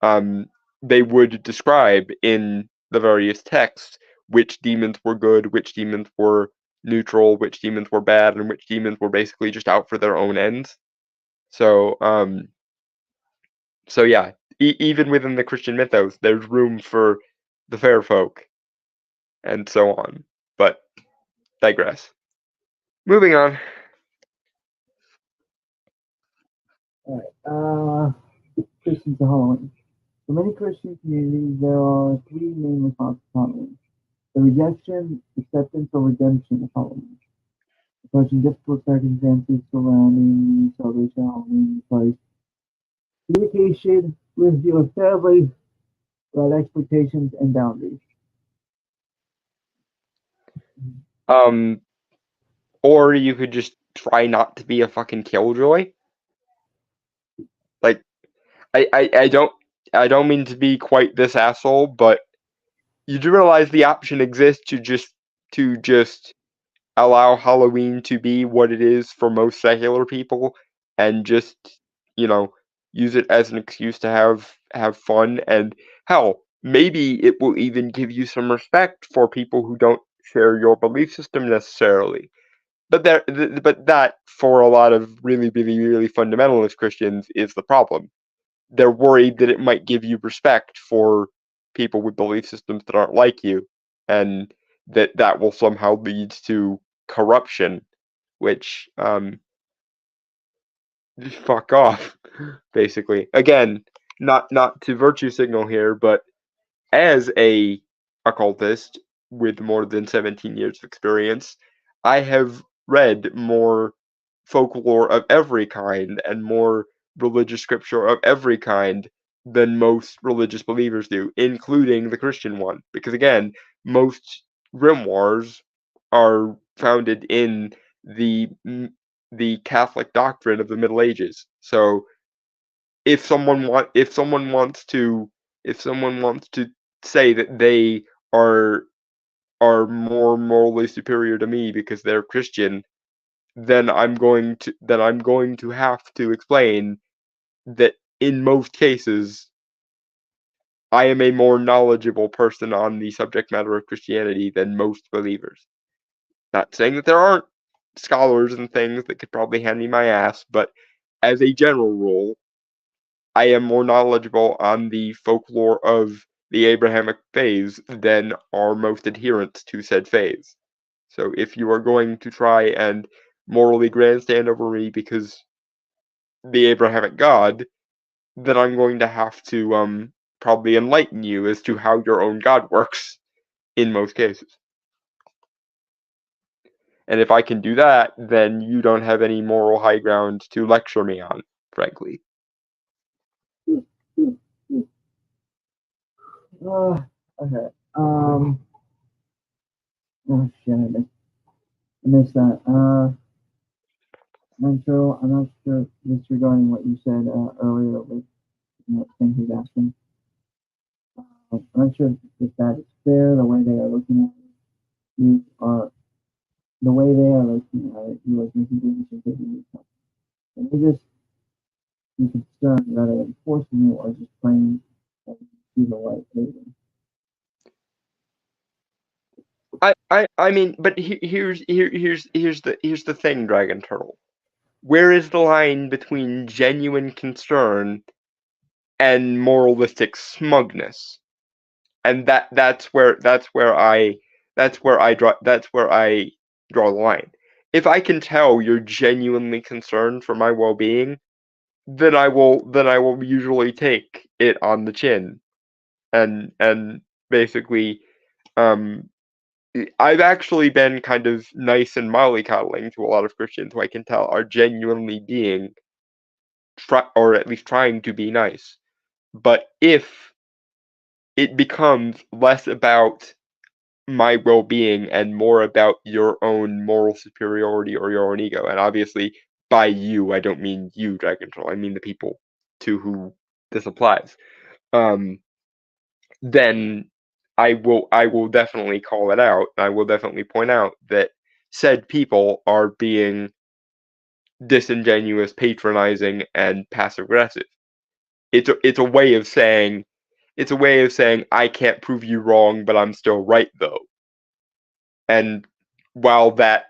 um, they would describe in the various texts which demons were good, which demons were neutral, which demons were bad, and which demons were basically just out for their own ends. So, so yeah, even within the Christian mythos, there's room for the fair folk and so on. But digress. Moving on. All right. Christians and Halloween. For many Christian communities, there are three main responses to Halloween: the rejection, acceptance, or redemption of Halloween. Approaching difficult circumstances surrounding the celebration of Halloween requires communication with your family about expectations and boundaries. Um, or you could just try not to be a fucking killjoy. Like, I don't mean to be quite this asshole, but you do realize the option exists to just allow Halloween to be what it is for most secular people, and just you know use it as an excuse to have fun, and hell, maybe it will even give you some respect for people who don't share your belief system necessarily. But that for a lot of really really really fundamentalist Christians is the problem. They're worried that it might give you respect for people with belief systems that aren't like you, and that will somehow lead to corruption, which fuck off, basically. Again, not to virtue signal here, but as a occultist with more than 17 years of experience, I have read more folklore of every kind and more religious scripture of every kind than most religious believers do, including the Christian one. Because again, most grimoires are founded in the Catholic doctrine of the Middle Ages. So if someone wants to say that they are are more morally superior to me because they're Christian, then I'm going to have to explain that in most cases I am a more knowledgeable person on the subject matter of Christianity than most believers. Not saying that there aren't scholars and things that could probably hand me my ass, but as a general rule, I am more knowledgeable on the folklore of the Abrahamic phase than are most adherents to said phase. So if you are going to try and morally grandstand over me because the Abrahamic God, then I'm going to have to probably enlighten you as to how your own God works in most cases. And if I can do that, then you don't have any moral high ground to lecture me on, frankly. Okay. Oh shit, I missed that. I'm not sure disregarding what you said earlier with things he's asking. I'm not sure if that is fair. The way they are looking at it, you are the way they are looking at it. You are making decisions that you need. And they just be concerned rather than forcing you or just playing to the right reason. I mean, but here's the thing, Dragon Turtle. Where is the line between genuine concern and moralistic smugness? And that's where I draw the line. If I can tell you're genuinely concerned for my well-being, then I will usually take it on the chin, and basically, I've actually been kind of nice and mollycoddling to a lot of Christians who I can tell are genuinely being, or at least trying to be nice. But if it becomes less about my well-being and more about your own moral superiority or your own ego, and obviously by you I don't mean you, Dragon Troll, I mean the people to who this applies, then I will definitely call it out. I will definitely point out that said people are being disingenuous, patronizing, and passive aggressive. It's a way of saying I can't prove you wrong, but I'm still right though. And while that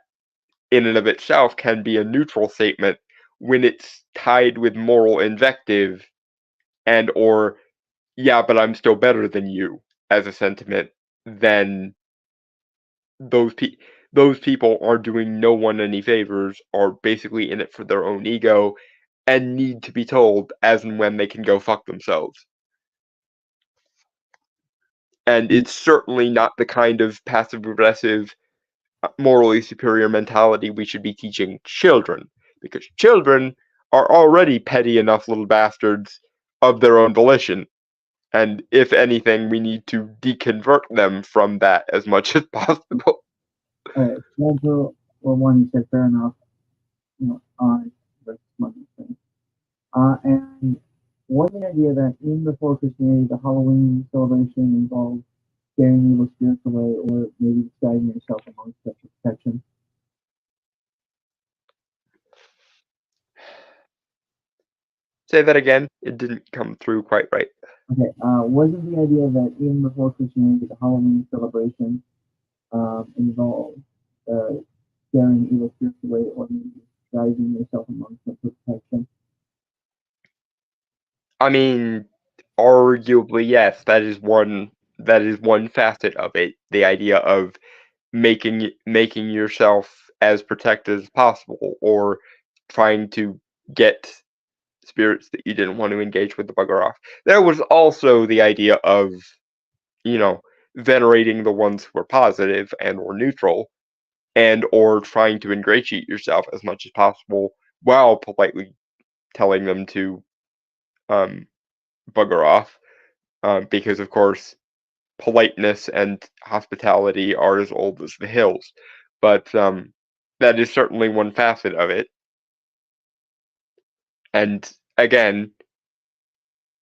in and of itself can be a neutral statement, when it's tied with moral invective and or yeah, but I'm still better than you as a sentiment, then those people are doing no one any favors, are basically in it for their own ego, and need to be told as and when they can go fuck themselves. And it's certainly not the kind of passive aggressive, morally superior mentality we should be teaching children, because children are already petty enough little bastards of their own volition. And if anything, we need to deconvert them from that as much as possible. Alright, so one you said fair enough, on the money thing. And was the idea that in before Christianity, the Halloween celebration involved scaring evil spirits away, or maybe disguising yourself amongst such protection? Say that again. It didn't come through quite right. Okay, wasn't the idea that even before Christianity, the Halloween celebration involved scaring evil spirits away, or maybe disguising yourself amongst such protection? I mean, arguably, yes. That is one facet of it. The idea of making yourself as protected as possible, or trying to get spirits that you didn't want to engage with to bugger off. There was also the idea of, venerating the ones who were positive and were neutral, and or trying to ingratiate yourself as much as possible while politely telling them to bugger off, because of course politeness and hospitality are as old as the hills. But that is certainly one facet of it. And again,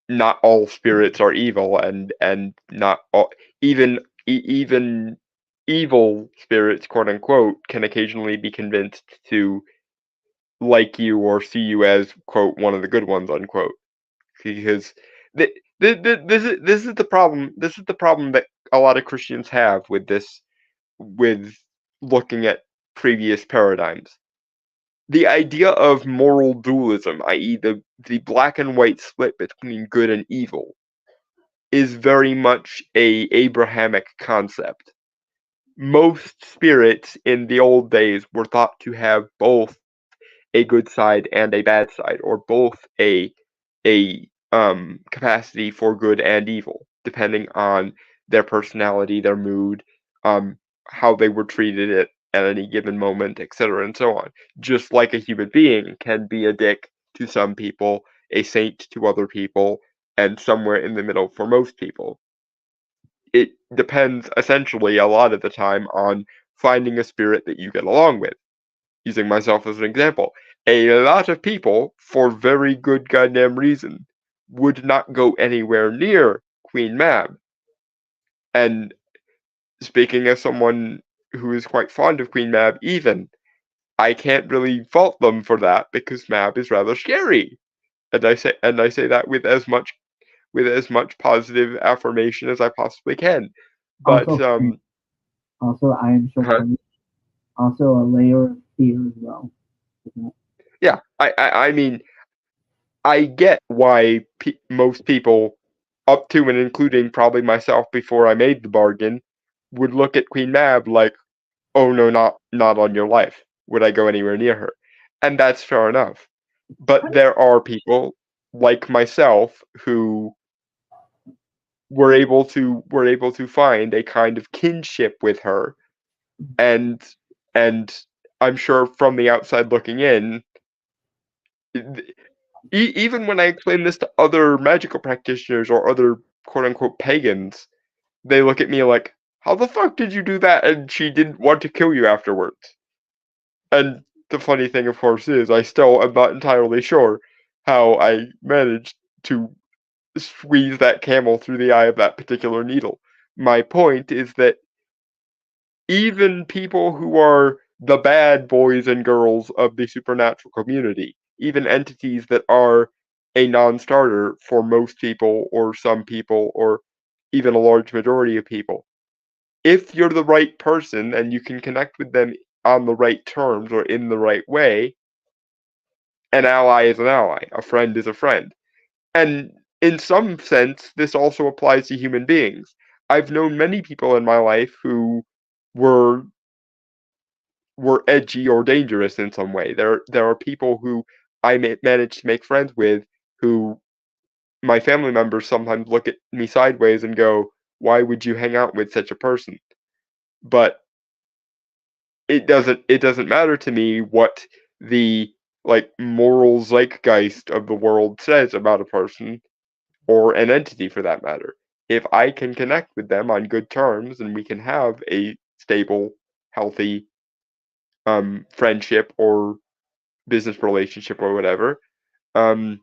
not all spirits are evil, and not all, even evil spirits, quote unquote, can occasionally be convinced to like you or see you as, quote, one of the good ones, unquote. Because this is the problem. This is the problem that a lot of Christians have with this, with looking at previous paradigms. The idea of moral dualism, i.e., the black and white split between good and evil, is very much a Abrahamic concept. Most spirits in the old days were thought to have both a good side and a bad side, or both a capacity for good and evil, depending on their personality, their mood, how they were treated at any given moment, etc., and so on. Just like a human being can be a dick to some people, a saint to other people, and somewhere in the middle for most people. It depends essentially a lot of the time on finding a spirit that you get along with. Using myself as an example, a lot of people, for very good goddamn reason, would not go anywhere near Queen Mab. And speaking as someone who is quite fond of Queen Mab, even, I can't really fault them for that because Mab is rather scary. And I say that with as much positive affirmation as I possibly can. But Also, also, I am sure huh? also a layer of fear as well. Yeah, I mean, I get why most people, up to and including probably myself before I made the bargain, would look at Queen Mab like, "Oh no, not on your life. Would I go anywhere near her?" And that's fair enough. But there are people like myself who were able to find a kind of kinship with her, and and I'm sure from the outside looking in, even when I explain this to other magical practitioners or other quote unquote pagans, they look at me like, "How the fuck did you do that?" And she didn't want to kill you afterwards. And the funny thing, of course, is I still am not entirely sure how I managed to squeeze that camel through the eye of that particular needle. My point is that even people who are the bad boys and girls of the supernatural community, even entities that are a non starter for most people or some people or even a large majority of people, if you're the right person and you can connect with them on the right terms or in the right way, an ally is an ally, a friend is a friend. And in some sense, this also applies to human beings. I've known many people in my life who were were edgy or dangerous in some way. There are people who I managed to make friends with who my family members sometimes look at me sideways and go, "Why would you hang out with such a person?" But it doesn't matter to me what the like moral zeitgeist of the world says about a person or an entity for that matter. If I can connect with them on good terms and we can have a stable, healthy friendship or business relationship or whatever, um,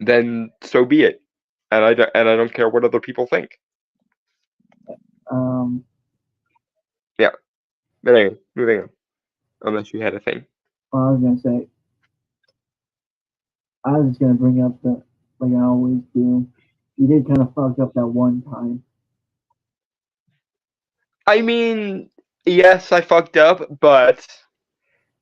then so be it. And I don't care what other people think. Um, Yeah. But anyway, moving on. Unless you had a thing. well, I was gonna say, I was just gonna bring up the like I always do. You did kind of fuck up that one time. I mean, yes, I fucked up, but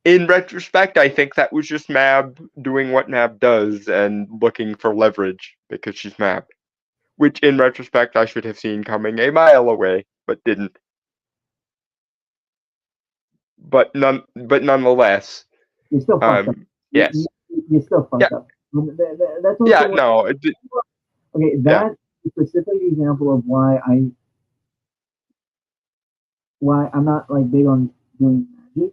in retrospect, I think that was just Mab doing what Mab does and looking for leverage because she's Mab. Which, in retrospect, I should have seen coming a mile away, but didn't. But nonetheless, You still fucked up. yes, You still yeah, fucked up. That's yeah, also what. no, Okay, yeah, that's a specific example of why I'm not like big on doing magic.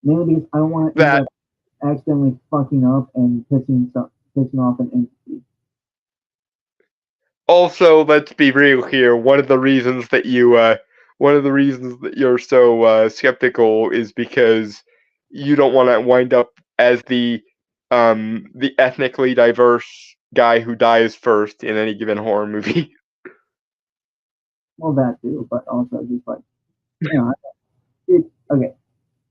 Mainly because I don't want to end that. up accidentally fucking up and pissing off an entity. Also, let's be real here. One of the reasons that you're so skeptical is because you don't want to wind up as the ethnically diverse guy who dies first in any given horror movie. Well, that too, but also just like you know, okay.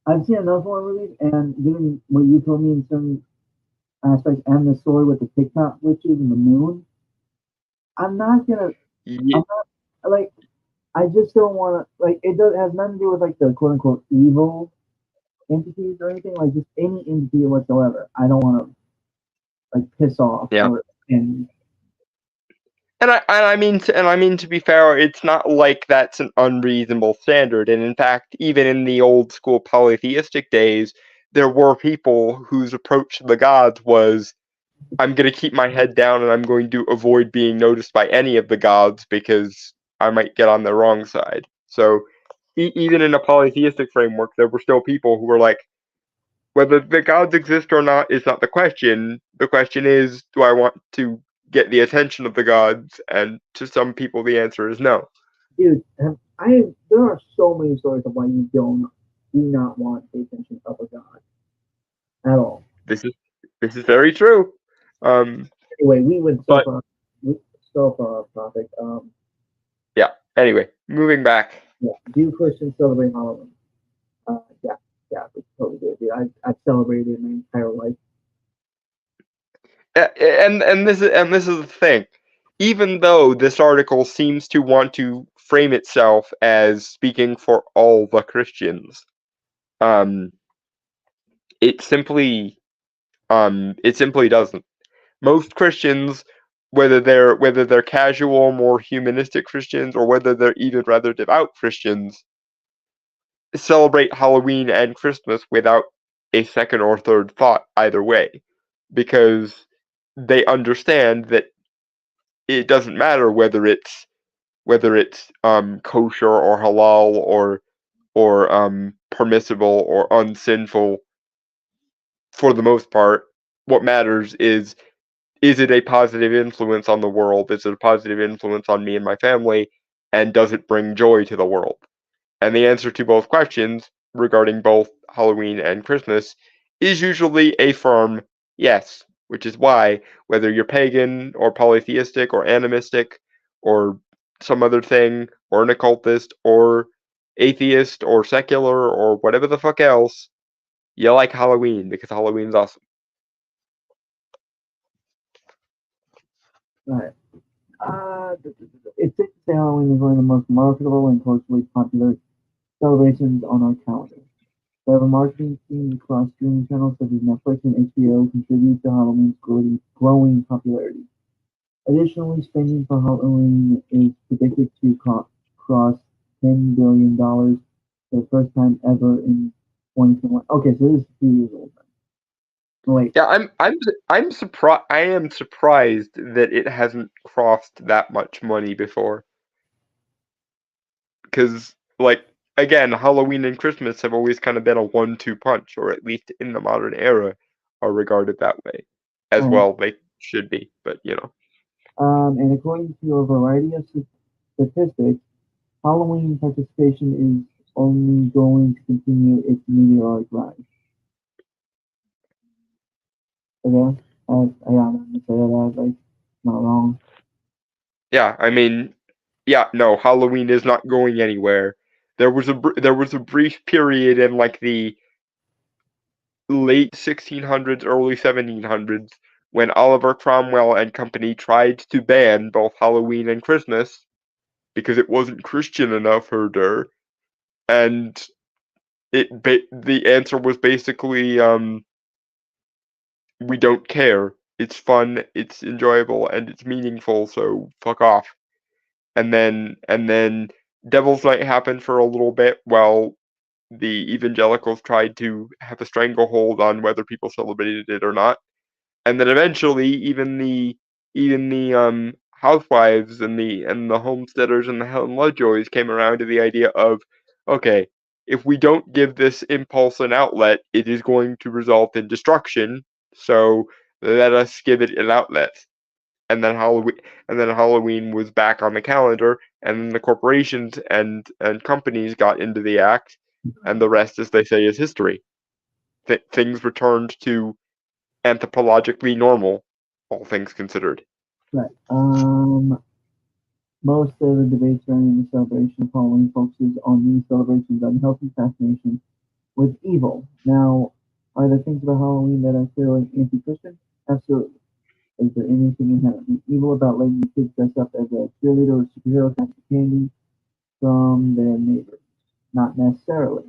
I've seen enough horror movies, and given what you told me in certain aspects, and the story with the TikTok witches and the moon, I'm not gonna. Ye- I'm not like. I just don't want to like it. Does has nothing to do with like the quote unquote evil entities or anything. Like just any entity whatsoever. I don't want to like piss off Yeah. or and And I mean to be fair, it's not like that's an unreasonable standard. And in fact, even in the old school polytheistic days, there were people whose approach to the gods was, I'm going to keep my head down and I'm going to avoid being noticed by any of the gods because I might get on the wrong side. So even in a polytheistic framework, there were still people who were like, whether the gods exist or not is not the question. The question is, do I want to get the attention of the gods? And to some people, the answer is no. dude, I there are so many stories of why you do not want the attention of a god at all. This is this is very true. Um, Anyway, we went so but far, so far off topic. yeah. Anyway, moving back. Yeah. Do Christians celebrate Halloween? Yeah, yeah, we totally do, dude. I've celebrated it my entire life. And this is the thing. Even though this article seems to want to frame itself as speaking for all the Christians, um, it simply it simply doesn't. Most Christians, whether they're casual, more humanistic Christians, or whether they're even rather devout Christians, celebrate Halloween and Christmas without a second or third thought either way, because they understand that it doesn't matter whether it's kosher or halal or permissible or unsinful. For the most part, what matters is it a positive influence on the world? Is it a positive influence on me and my family? And does it bring joy to the world? And the answer to both questions regarding both Halloween and Christmas is usually a firm yes, which is why, whether you're pagan or polytheistic or animistic or some other thing, or an occultist or atheist or secular or whatever the fuck else, you like Halloween because Halloween's awesome. Right. It's safe to say Halloween is one of the most marketable and culturally popular celebrations on our calendar. However, marketing schemes across streaming channels such as Netflix and HBO contribute to Halloween's growing popularity. Additionally, spending for Halloween is predicted to cross $10 billion for the first time ever in 2021. Okay, so this is a few years old. Wait, Yeah, I'm surprised. I am surprised that it hasn't crossed that much money before. Because, like, again, Halloween and Christmas have always kind of been a 1-2 punch, or at least in the modern era, are regarded that way. As alright. well, they should be, but you know. And according to a variety of statistics, Halloween participation is only going to continue its meteoric rise. Okay, I gotta say that, like, not wrong. Yeah, I mean, yeah, no, Halloween is not going anywhere. There was a brief period in like the late 1600s, early 1700s, when Oliver Cromwell and company tried to ban both Halloween and Christmas because it wasn't Christian enough, herder. And the answer was basically, we don't care. It's fun, it's enjoyable, and it's meaningful. So fuck off. And then Devil's Night happened for a little bit while the evangelicals tried to have a stranglehold on whether people celebrated it or not. And then eventually, even the housewives and the homesteaders and the Helen Lovejoys came around to the idea of, okay, if we don't give this impulse an outlet, it is going to result in destruction. So let us give it an outlet. And then Halloween was back on the calendar, and then the corporations and companies got into the act, and the rest, as they say, is history. Things returned to anthropologically normal, all things considered. Right. Most of the debate surrounding the celebration of Halloween focuses on these celebrations' unhealthy fascination with evil. Now, are there things about Halloween that are clearly anti-Christian? Absolutely. Is there anything inherently evil about letting your kids dress up as a cheerleader or superhero, catch candy? from their neighbors. Not necessarily.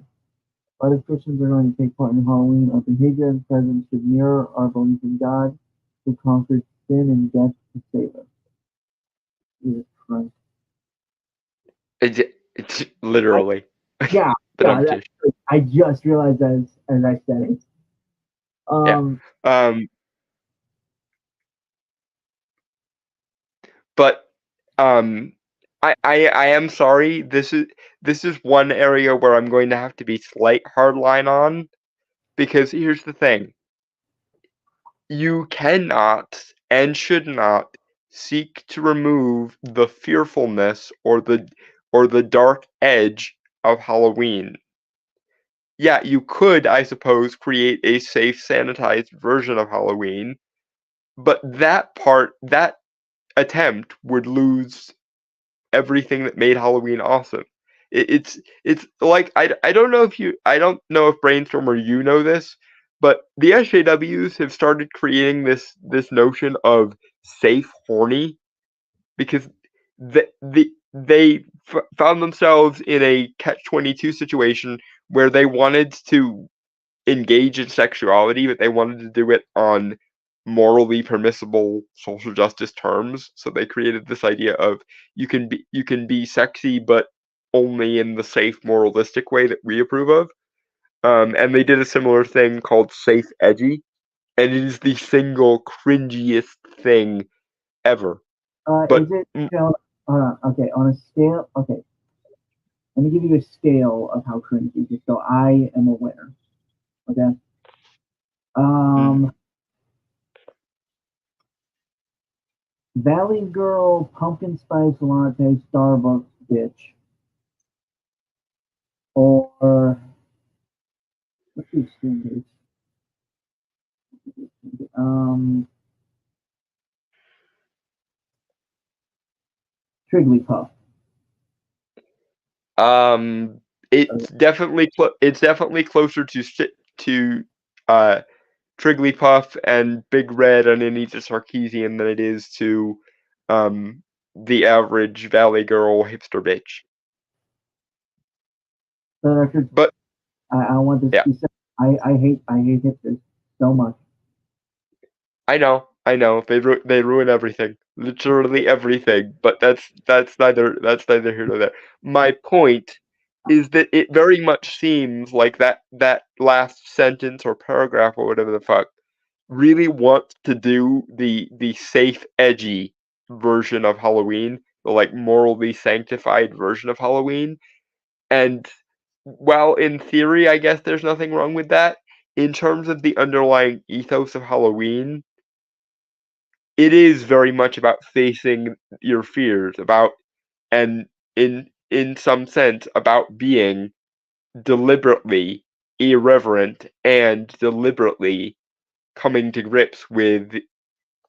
But if Christians are going to take part in Halloween, our behavior and presence should mirror our belief in God who conquered sin and death to save us. Jesus Christ. It's literally. Yeah, But yeah. I just realized as I said it. Yeah. But I am sorry. This is one area where I'm going to have to be slight hardline on, because here's the thing: you cannot and should not seek to remove the fearfulness or the dark edge of Halloween. Yeah, you could, I suppose, create a safe, sanitized version of Halloween, but that attempt would lose everything that made Halloween awesome. It's like I don't know if Brainstorm or you know this, but the SJWs have started creating this notion of safe horny, because they found themselves in a catch-22 situation where they wanted to engage in sexuality, but they wanted to do it on morally permissible social justice terms. So they created this idea of you can be sexy, but only in the safe, moralistic way that we approve of. And they did a similar thing called safe edgy, and it is the single cringiest thing ever. Is But it okay on a scale? Okay, let me give you a scale of how cringy it is, so I am a winner. Okay. mm, Um, Valley Girl, pumpkin spice latte, Starbucks bitch, or what's the extreme case? Um, Trigglypuff. um, Uh, it's definitely closer to uh Trigglypuff and Big Red and Anita Sarkeesian than it is to um, the average Valley Girl hipster bitch. for the record, But I want this yeah, to be said. I hate hipsters so much. I know, they ruin everything, literally everything. But that's neither here nor there. My point is that it very much seems like that last sentence or paragraph or whatever the fuck really wants to do the safe, edgy version of Halloween, the like morally sanctified version of Halloween. And while in theory, I guess there's nothing wrong with that, in terms of the underlying ethos of Halloween, it is very much about facing your fears, about and in some sense about being deliberately irreverent and deliberately coming to grips with,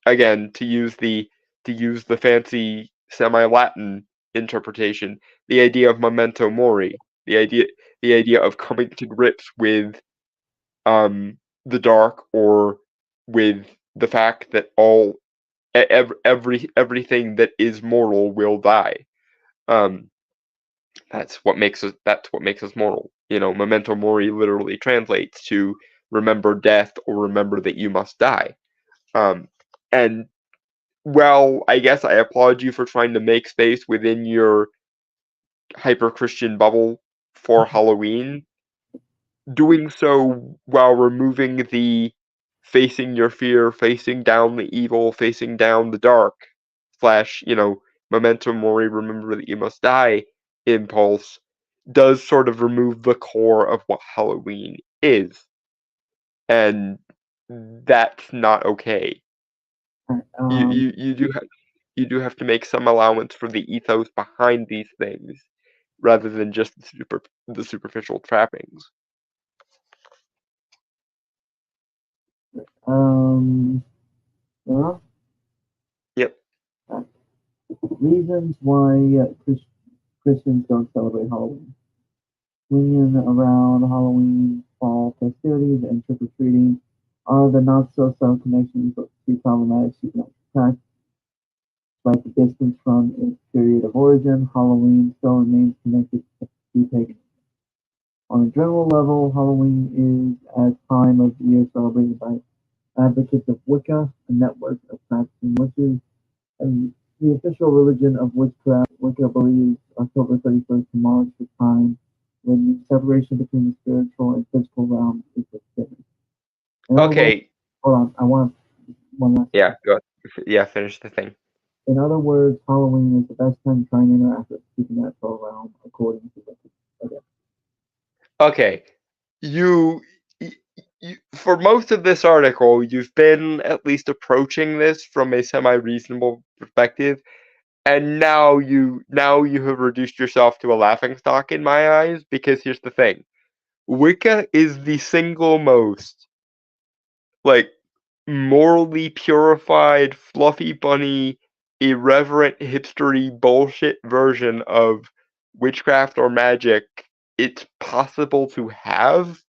again, to use the fancy semi-Latin interpretation, the idea of memento mori, the idea the idea of coming to grips with um the dark, or with the fact that everything that is mortal will die. Um that's what makes us mortal. Memento mori literally translates to remember death, or remember that you must die. And well, I guess I applaud you for trying to make space within your hyper Christian bubble for Halloween. Doing so while removing the facing your fear, facing down the evil, facing down the dark, slash, memento mori, remember that you must die impulse, does sort of remove the core of what Halloween is. And that's not okay. You, Um, you, you do have you do have to make some allowance for the ethos behind these things, rather than just the superficial trappings. um, well, Yep. reasons why Christians don't celebrate Halloween. Swinging around Halloween, fall festivities, and trick or treating are the not so subtle connections but too problematic supernatural practice. Despite the distance from its period of origin, Halloween still remains connected to paganism. On a general level, Halloween is a time of the year celebrated by advocates of Wicca, a network of practicing witches, and the official religion of witchcraft. Wicca believes October 31st marks the time when the separation between the spiritual and physical realm is finished. Okay. Hold on, I want one last. Yeah, go. Yeah, finish the thing. In other words, Halloween is the best time to try and interact with the supernatural realm, according to Wicca. Okay, you, for most of this article, you've been at least approaching this from a semi-reasonable perspective, and now you have reduced yourself to a laughingstock in my eyes, because here's the thing. Wicca is the single most, like, morally purified, fluffy bunny, irreverent, hipstery bullshit version of witchcraft or magic it's possible to have.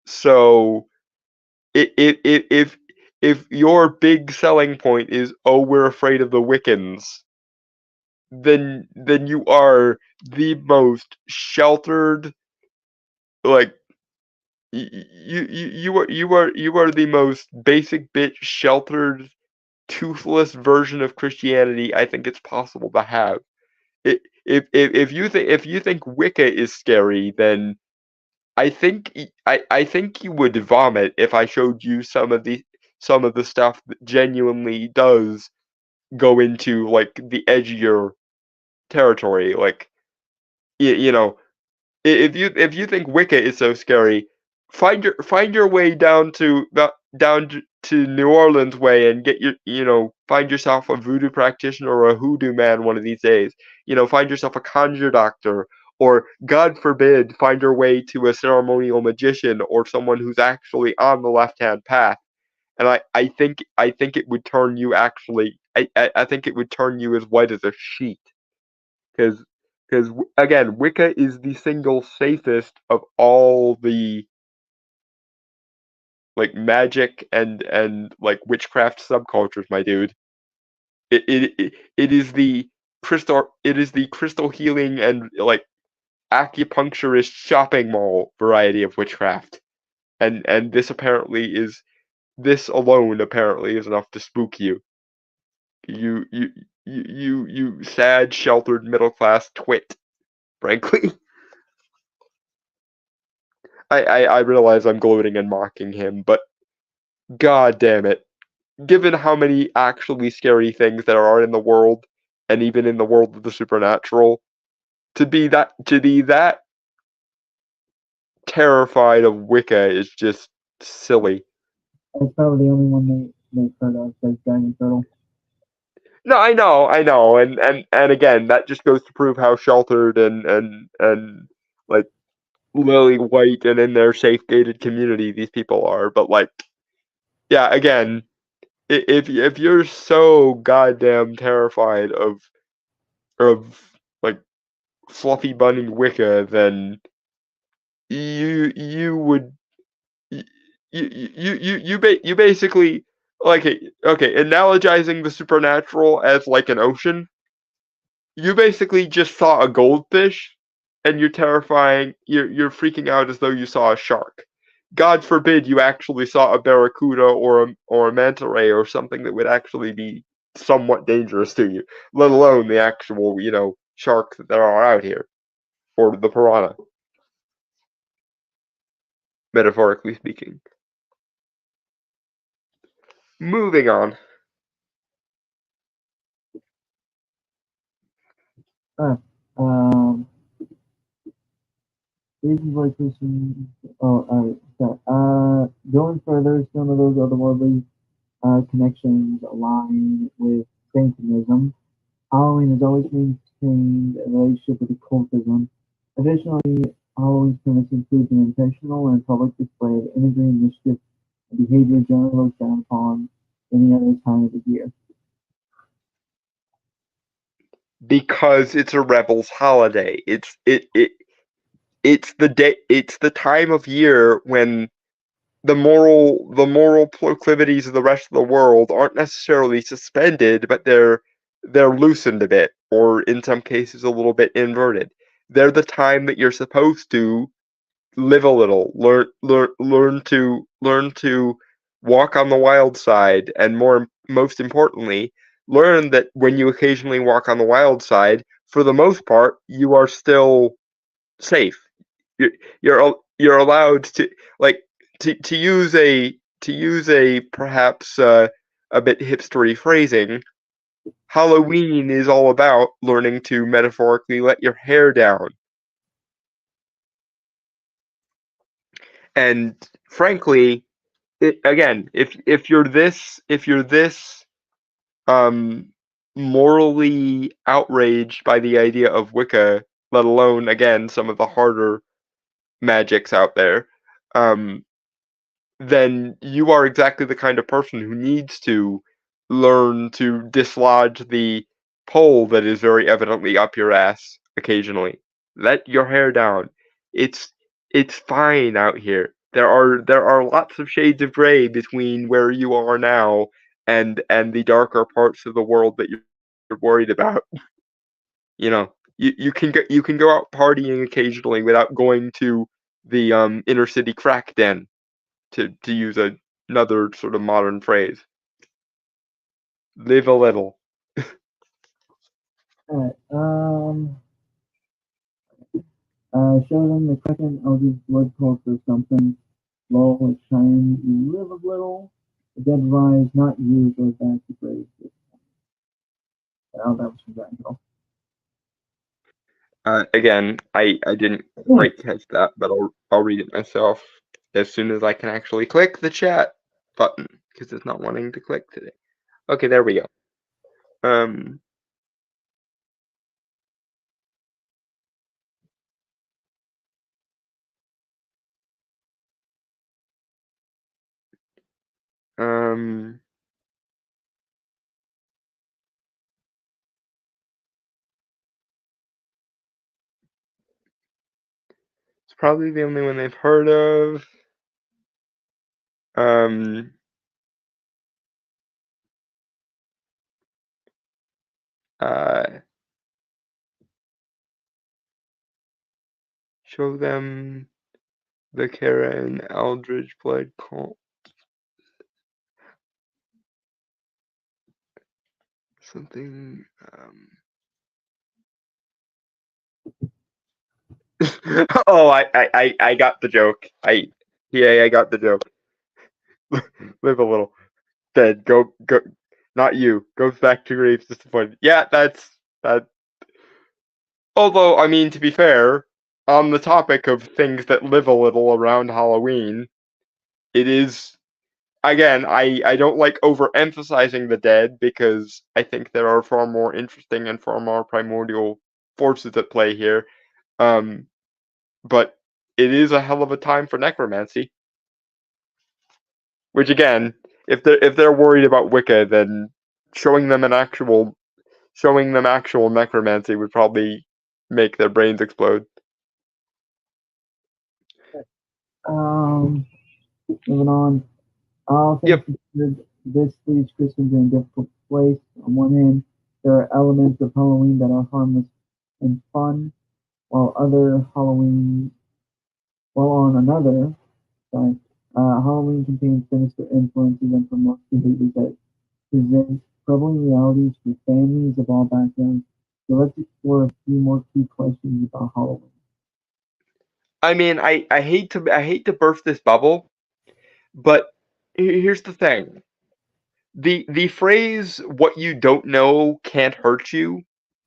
So if your big selling point is, oh, we're afraid of the Wiccans, then you are the most sheltered, like, you are the most basic bitch, sheltered, toothless version of Christianity I think it's possible to have. If you think Wicca is scary, then I think I think you would vomit if I showed you some of the stuff that genuinely does go into, like, the edgier territory. Like, you know, if you think Wicca is so scary, find your way to New Orleans way and get find yourself a voodoo practitioner or a hoodoo man one of these days. Find yourself a conjure doctor, or God forbid, find your way to a ceremonial magician or someone who's actually on the left-hand path. And I think it would turn you I think it would turn you as white as a sheet. Because again, Wicca is the single safest of all the, like, magic and like witchcraft subcultures, my dude. It is the crystal healing and, like, acupuncturist shopping mall variety of witchcraft. And this alone apparently is enough to spook you. You sad, sheltered, middle class twit, frankly. I realize I'm gloating and mocking him, but god damn it. Given how many actually scary things there are in the world, and even in the world of the supernatural, to be that terrified of Wicca is just silly. That's probably the only one they've heard of, says Dragon Turtle. No, I know, and again, that just goes to prove how sheltered and like, lily white and in their safe gated community these people are. But, like, yeah, again, if you're so goddamn terrified of like fluffy bunny Wicca, then you would you basically, like, okay, analogizing the supernatural as like an ocean. You basically just saw a goldfish, and you're freaking out as though you saw a shark. God forbid you actually saw a barracuda or a manta ray or something that would actually be somewhat dangerous to you, let alone the actual, sharks that there are out here, or the piranha, metaphorically speaking. Moving on. Reasons why Christians. Oh, alright. Going further, some of those otherworldly connections align with Satanism. Halloween has always maintained a relationship with occultism. Additionally, Halloween's premise includes an intentional and public display of imagery and mischief and behavior generally looked down upon any other time of the year. Because it's a rebel's holiday. It's the day. It's the time of year when the moral proclivities of the rest of the world aren't necessarily suspended, but they're they're loosened a bit, or in some cases a little bit inverted. They're the time that you're supposed to live a little, learn to walk on the wild side, and most importantly, learn that when you occasionally walk on the wild side, for the most part, you are still safe. You're you're allowed to, like, to use a perhaps a bit hipstery phrasing. Halloween is all about learning to metaphorically let your hair down. And frankly, again, if you're this um morally outraged by the idea of Wicca, let alone again some of the harder magics out there, um, then you are exactly the kind of person who needs to learn to dislodge the pole that is very evidently up your ass occasionally. Let your hair down. It's it's fine out here. There are lots of shades of gray between where you are now and the darker parts of the world that you're worried about. You know, you can go out partying occasionally without going to the inner city crack den, to use another sort of modern phrase. Live a little. Alright, show them the second of these blood cults or something. Lol, it's shine, you live a little. The dead rise, not you, goes back to grave. Oh, that was from Dragon Ball. Again, I didn't quite catch that, but I'll read it myself as soon as I can actually click the chat button, because it's not wanting to click today. Okay, there we go. Um, um, it's probably the only one they've heard of. Um, uh, show them the Karen Eldridge blood cult. Something. Oh, I got the joke. I got the joke. Live a little. Dead. Go. Not you. Goes back to graves disappointed. Yeah, that's that. Although, I mean, to be fair, on the topic of things that live a little around Halloween, it is, again, I don't like overemphasizing the dead, because I think there are far more interesting and far more primordial forces at play here. But it is a hell of a time for necromancy. Which, again, if they're worried about Wicca, then showing them actual necromancy would probably make their brains explode. Moving on. All things Yep. considered, this leaves Christians in a difficult place. On one hand, there are elements of Halloween that are harmless and fun, while on another side, Halloween contains sinister influences and promotes behaviors that present troubling realities for families of all backgrounds. So let's explore a few more key questions about Halloween. I mean, I hate to burst this bubble, but here's the thing. The phrase "what you don't know can't hurt you"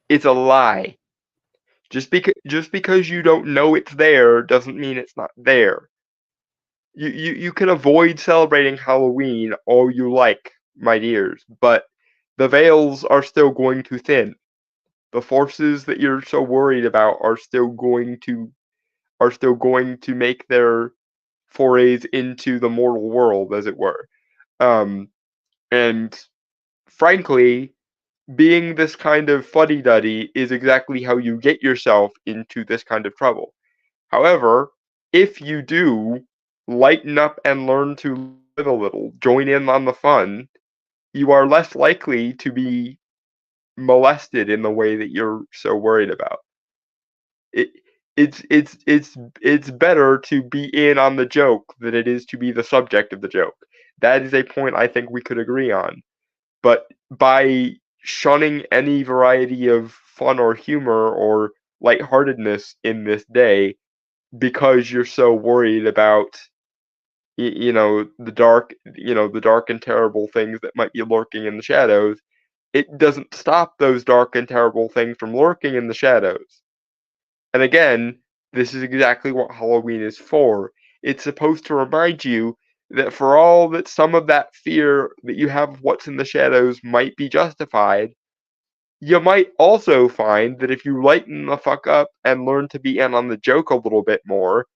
is a lie. Just because you don't know it's there doesn't mean it's not there. You can avoid celebrating Halloween all you like, my dears, but the veils are still going to thin. The forces that you're so worried about are still going to make their forays into the mortal world, as it were. And frankly, being this kind of fuddy-duddy is exactly how you get yourself into this kind of trouble. However, if you do lighten up and learn to live a little, join in on the fun, you are less likely to be molested in the way that you're so worried about. It it's better to be in on the joke than it is to be the subject of the joke. That is a point I think we could agree on. But by shunning any variety of fun or humor or lightheartedness in this day because you're so worried about the dark and terrible things that might be lurking in the shadows, it doesn't stop those dark and terrible things from lurking in the shadows. And again, this is exactly what Halloween is for. It's supposed to remind you that for all that some of that fear that you have of what's in the shadows might be justified, you might also find that if you lighten the fuck up and learn to be in on the joke a little bit more,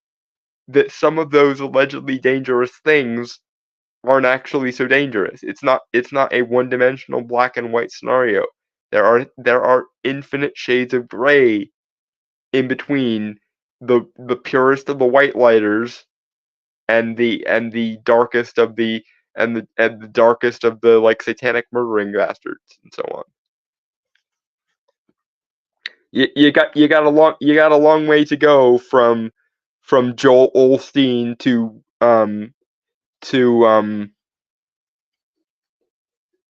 that some of those allegedly dangerous things aren't actually so dangerous. It's not a one-dimensional black and white scenario. There are infinite shades of gray in between the purest of the white lighters and the darkest of the darkest of the satanic murdering bastards and so on. You got a long way to go from Joel Osteen to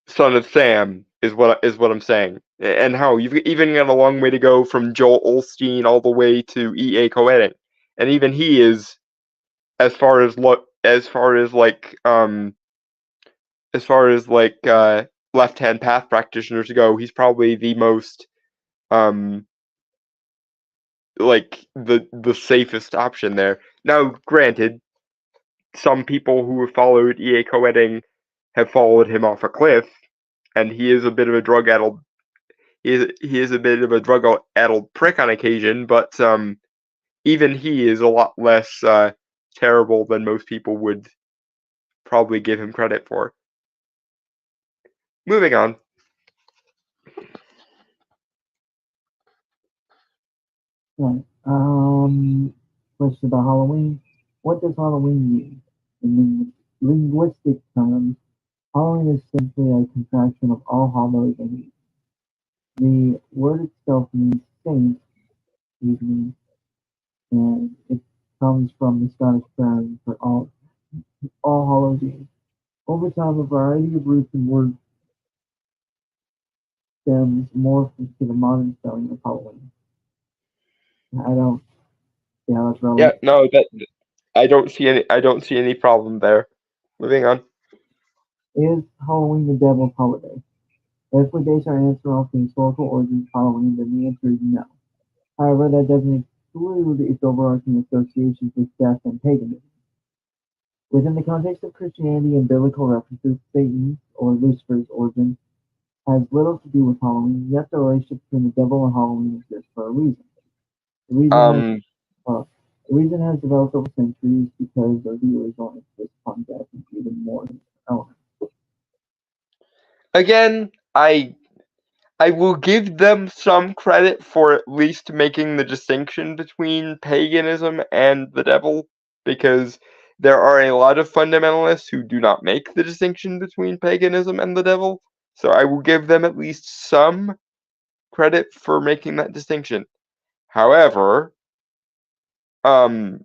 Son of Sam is what I'm saying. And how you've even got a long way to go from Joel Osteen all the way to E.A. Koetting. And even he is, as far as left hand path practitioners go, he's probably the most the safest option there. Now, granted, some people who have followed E.A. Koetting have followed him off a cliff, and he is a bit of a drug-addled prick on occasion, but even he is a lot less terrible than most people would probably give him credit for. Moving on. Right. Question about Halloween. What does Halloween mean? In linguistic terms, Halloween is simply a contraction of All Hallows and Eve. The word itself means saint, evening, and it comes from the Scottish term for All Hallows Eve. Over time, a variety of roots and word stems morphed into the modern spelling of Halloween. I don't see how that's Yeah, relevant. no, that I don't see any problem there. Moving on. Is Halloween the devil's holiday? If we base our answer off the historical origins of Halloween, then the answer is no. However, that doesn't exclude its overarching associations with death and paganism. Within the context of Christianity and biblical references, Satan's or Lucifer's origin has little to do with Halloween, yet the relationship between the devil and Halloween exists for a reason. The reason has, Um, uh, the reason has developed over centuries because of the original emphasis upon death and even more elements. again, I will give them some credit for at least making the distinction between paganism and the devil, because there are a lot of fundamentalists who do not make the distinction between paganism and the devil. So I will give them at least some credit for making that distinction. However, um,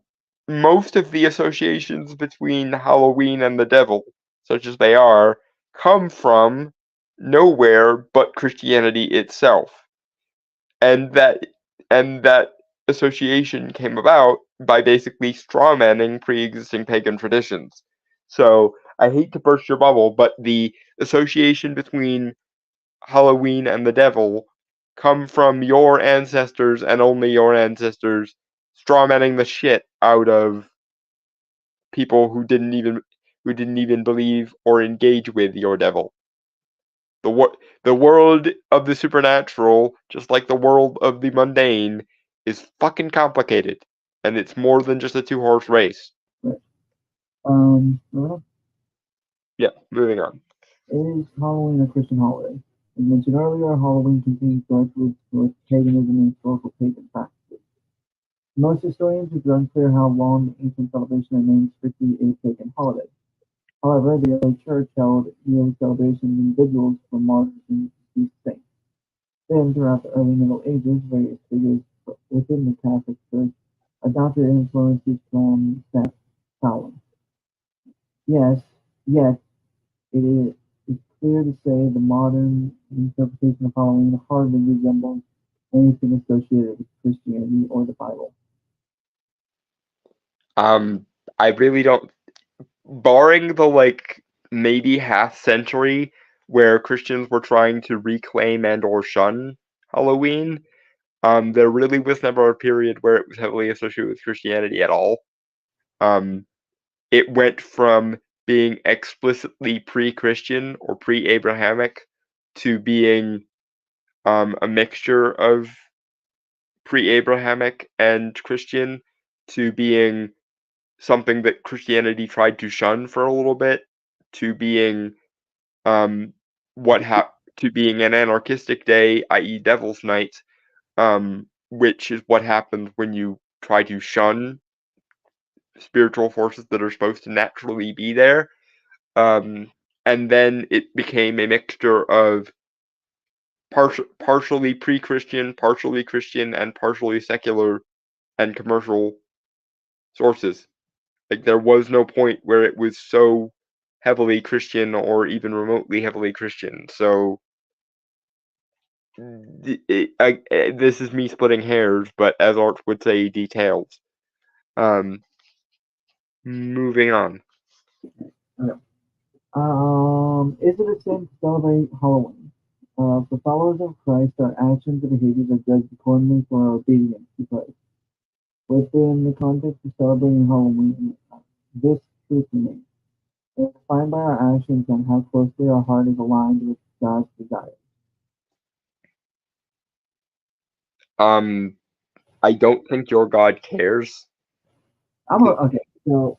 most of the associations between Halloween and the devil, such as they are, come from nowhere but Christianity itself. And that association came about by basically strawmanning pre-existing pagan traditions. So I hate to burst your bubble, but the association between Halloween and the devil come from your ancestors and only your ancestors strawmanning the shit out of people who didn't even believe or engage with your devil. The world of the supernatural, just like the world of the mundane, is fucking complicated, and it's more than just a two-horse race. Right. Well, Yeah, moving on. is Halloween a Christian holiday? As mentioned earlier, Halloween contains direct roots with paganism and historical pagan practices. Most historians, it's unclear how long the ancient celebration remained strictly a pagan holiday. However, the early church held yearly celebrations of individuals for martyrs and deceased saints. Then, throughout the early Middle Ages, various figures within the Catholic Church adopted influences from that Fowling. Yes, yet it is it's clear to say the modern interpretation of Halloween hardly resembles anything associated with Christianity or the Bible. I really don't, barring the maybe half century where Christians were trying to reclaim and or shun Halloween. There really was never a period where it was heavily associated with Christianity at all. It went from being explicitly pre-Christian or pre-Abrahamic to being a mixture of pre-Abrahamic and Christian to being something that Christianity tried to shun for a little bit to being um, to being an anarchistic day, i.e., Devil's Night, which is what happens when you try to shun spiritual forces that are supposed to naturally be there. And then it became a mixture of partially pre-Christian, partially Christian, and partially secular and commercial sources. Like there was no point where it was so heavily Christian or even remotely heavily Christian. So this is me splitting hairs, but as Art would say, details. Moving on. Okay. Is it a sin to celebrate Halloween? For followers of Christ, our actions and behaviors are judged accordingly for our obedience to Christ. Within the context of celebrating Halloween, this truth remains. It's defined by our actions and how closely our heart is aligned with God's desires. I don't think your God cares. Okay. So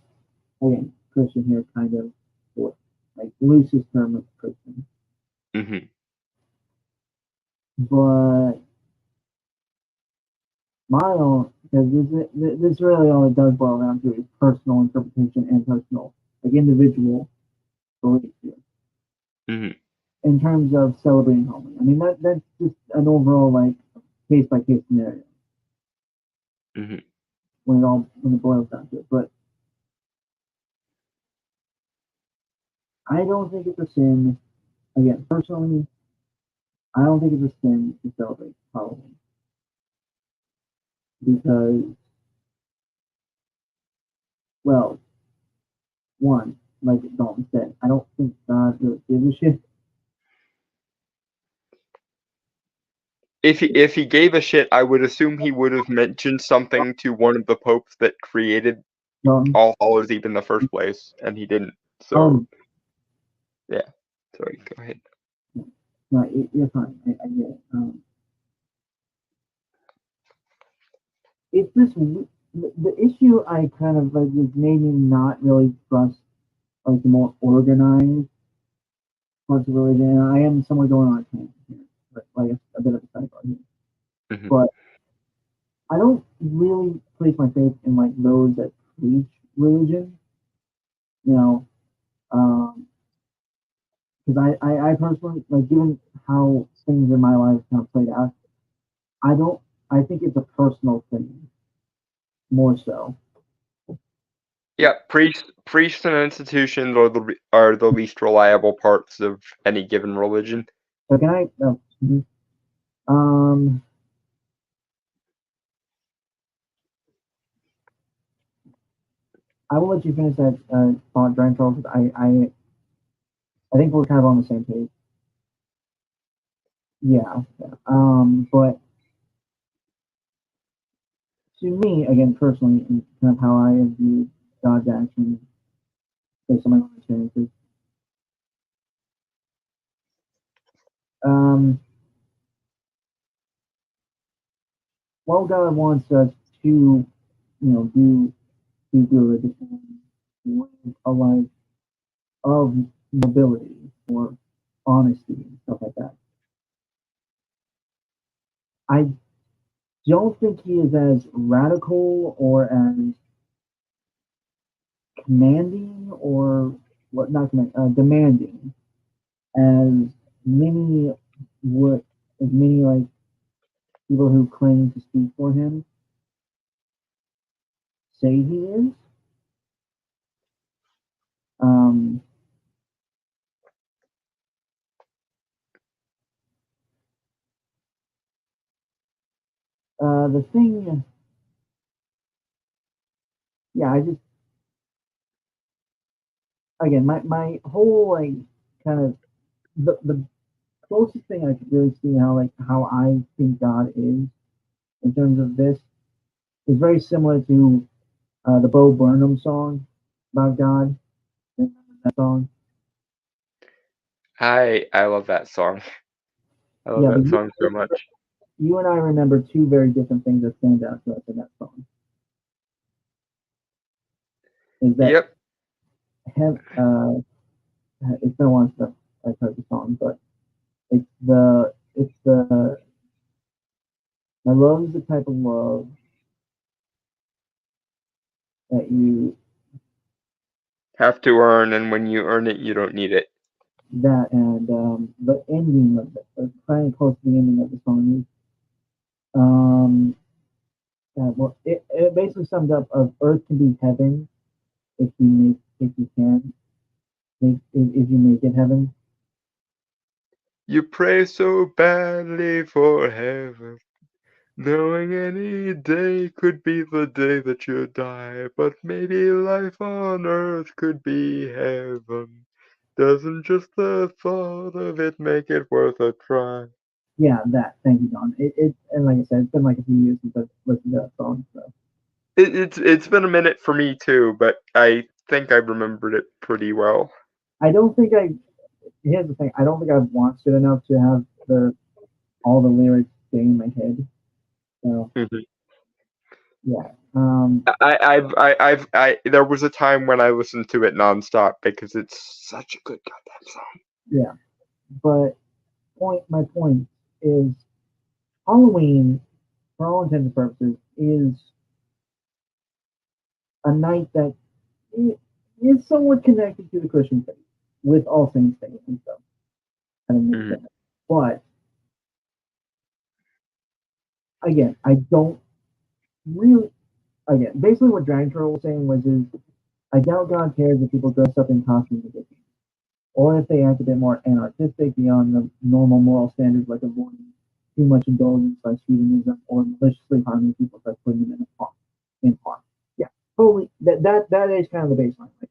again, Christian here, kind of what like loosest term of Christian, Mm-hmm. but my own because this really all it does boil down to is personal interpretation and personal like individual belief here. Mm-hmm. In terms of celebrating Halloween. I mean that's just an overall like case by case scenario Mm-hmm. when it boils down to it. But I don't think it's a sin. Again, personally, I don't think it's a sin to celebrate Halloween because, well, one, like Dalton said, I don't think God really gives a shit. If he gave a shit, I would assume he would have mentioned something to one of the popes that created Dalton, All Hallows Eve in the first place, and he didn't. So yeah. Sorry, go ahead. no, you're fine. I get it. It's just the issue I kind of like is maybe not really trust like the more organized parts of religion. And I am somewhat going on a tangent here, but like a bit of a sidebar here. Mm-hmm. But I don't really place my faith in like those that preach religion, you know, because I personally like given how things in my life kind of played out, I don't I think it's a personal thing more so. Yeah, priests and institutions are the least reliable parts of any given religion. So can I? Um, I will let you finish that thought, Brian Charles. I think we're kind of on the same page. Yeah. But to me, again, personally, and kind of how I view God's actions based on my own experiences. Um, while God wants us to, do good and live a life of nobility or honesty and stuff like that, I don't think he is as radical or as commanding or what not command, demanding as many would as many like people who claim to speak for him say he is. Um, the thing, yeah, I just again my whole like kind of the closest thing I could really see how I think God is in terms of this is very similar to the Bo Burnham song about God. That song, I love that song. I love yeah, but that song so much. you and I remember two very different things that stand out to us in that song. Is that Yep. it's been a while since I've heard the song, but it's the my love is the type of love that you Have to earn, and when you earn it, you don't need it. that and the ending of it, kind of close to the ending of the song is well it basically sums up of earth can be heaven if you can make if you make it heaven. You pray so badly for heaven, knowing any day could be the day that you die, but maybe life on earth could be heaven. Doesn't just the thought of it make it worth a try? Yeah, that. Thank you, John. It and like I said, it's been like a few years since I've listened to that song. So It's been a minute for me too, but I think I remembered it pretty well. I don't think I. Here's the thing. I don't think I've watched it enough to have the all the lyrics stay in my head. So Mhm. yeah. There was a time when I listened to it nonstop because it's such a good goddamn song. Yeah. But my point is Halloween, for all intents and purposes, is a night that is somewhat connected to the Christian faith, with All Saints Day and stuff. I don't make Mhm. sense. But again, I don't really. Again, basically what Dragon Turtle was saying is I doubt God cares if people dress up in costumes and get candy, or if they act a bit more anarchistic beyond the normal moral standards, like avoiding too much indulgence by hedonism or maliciously harming people by putting them in harm. Yeah, totally. That is kind of the baseline. Like,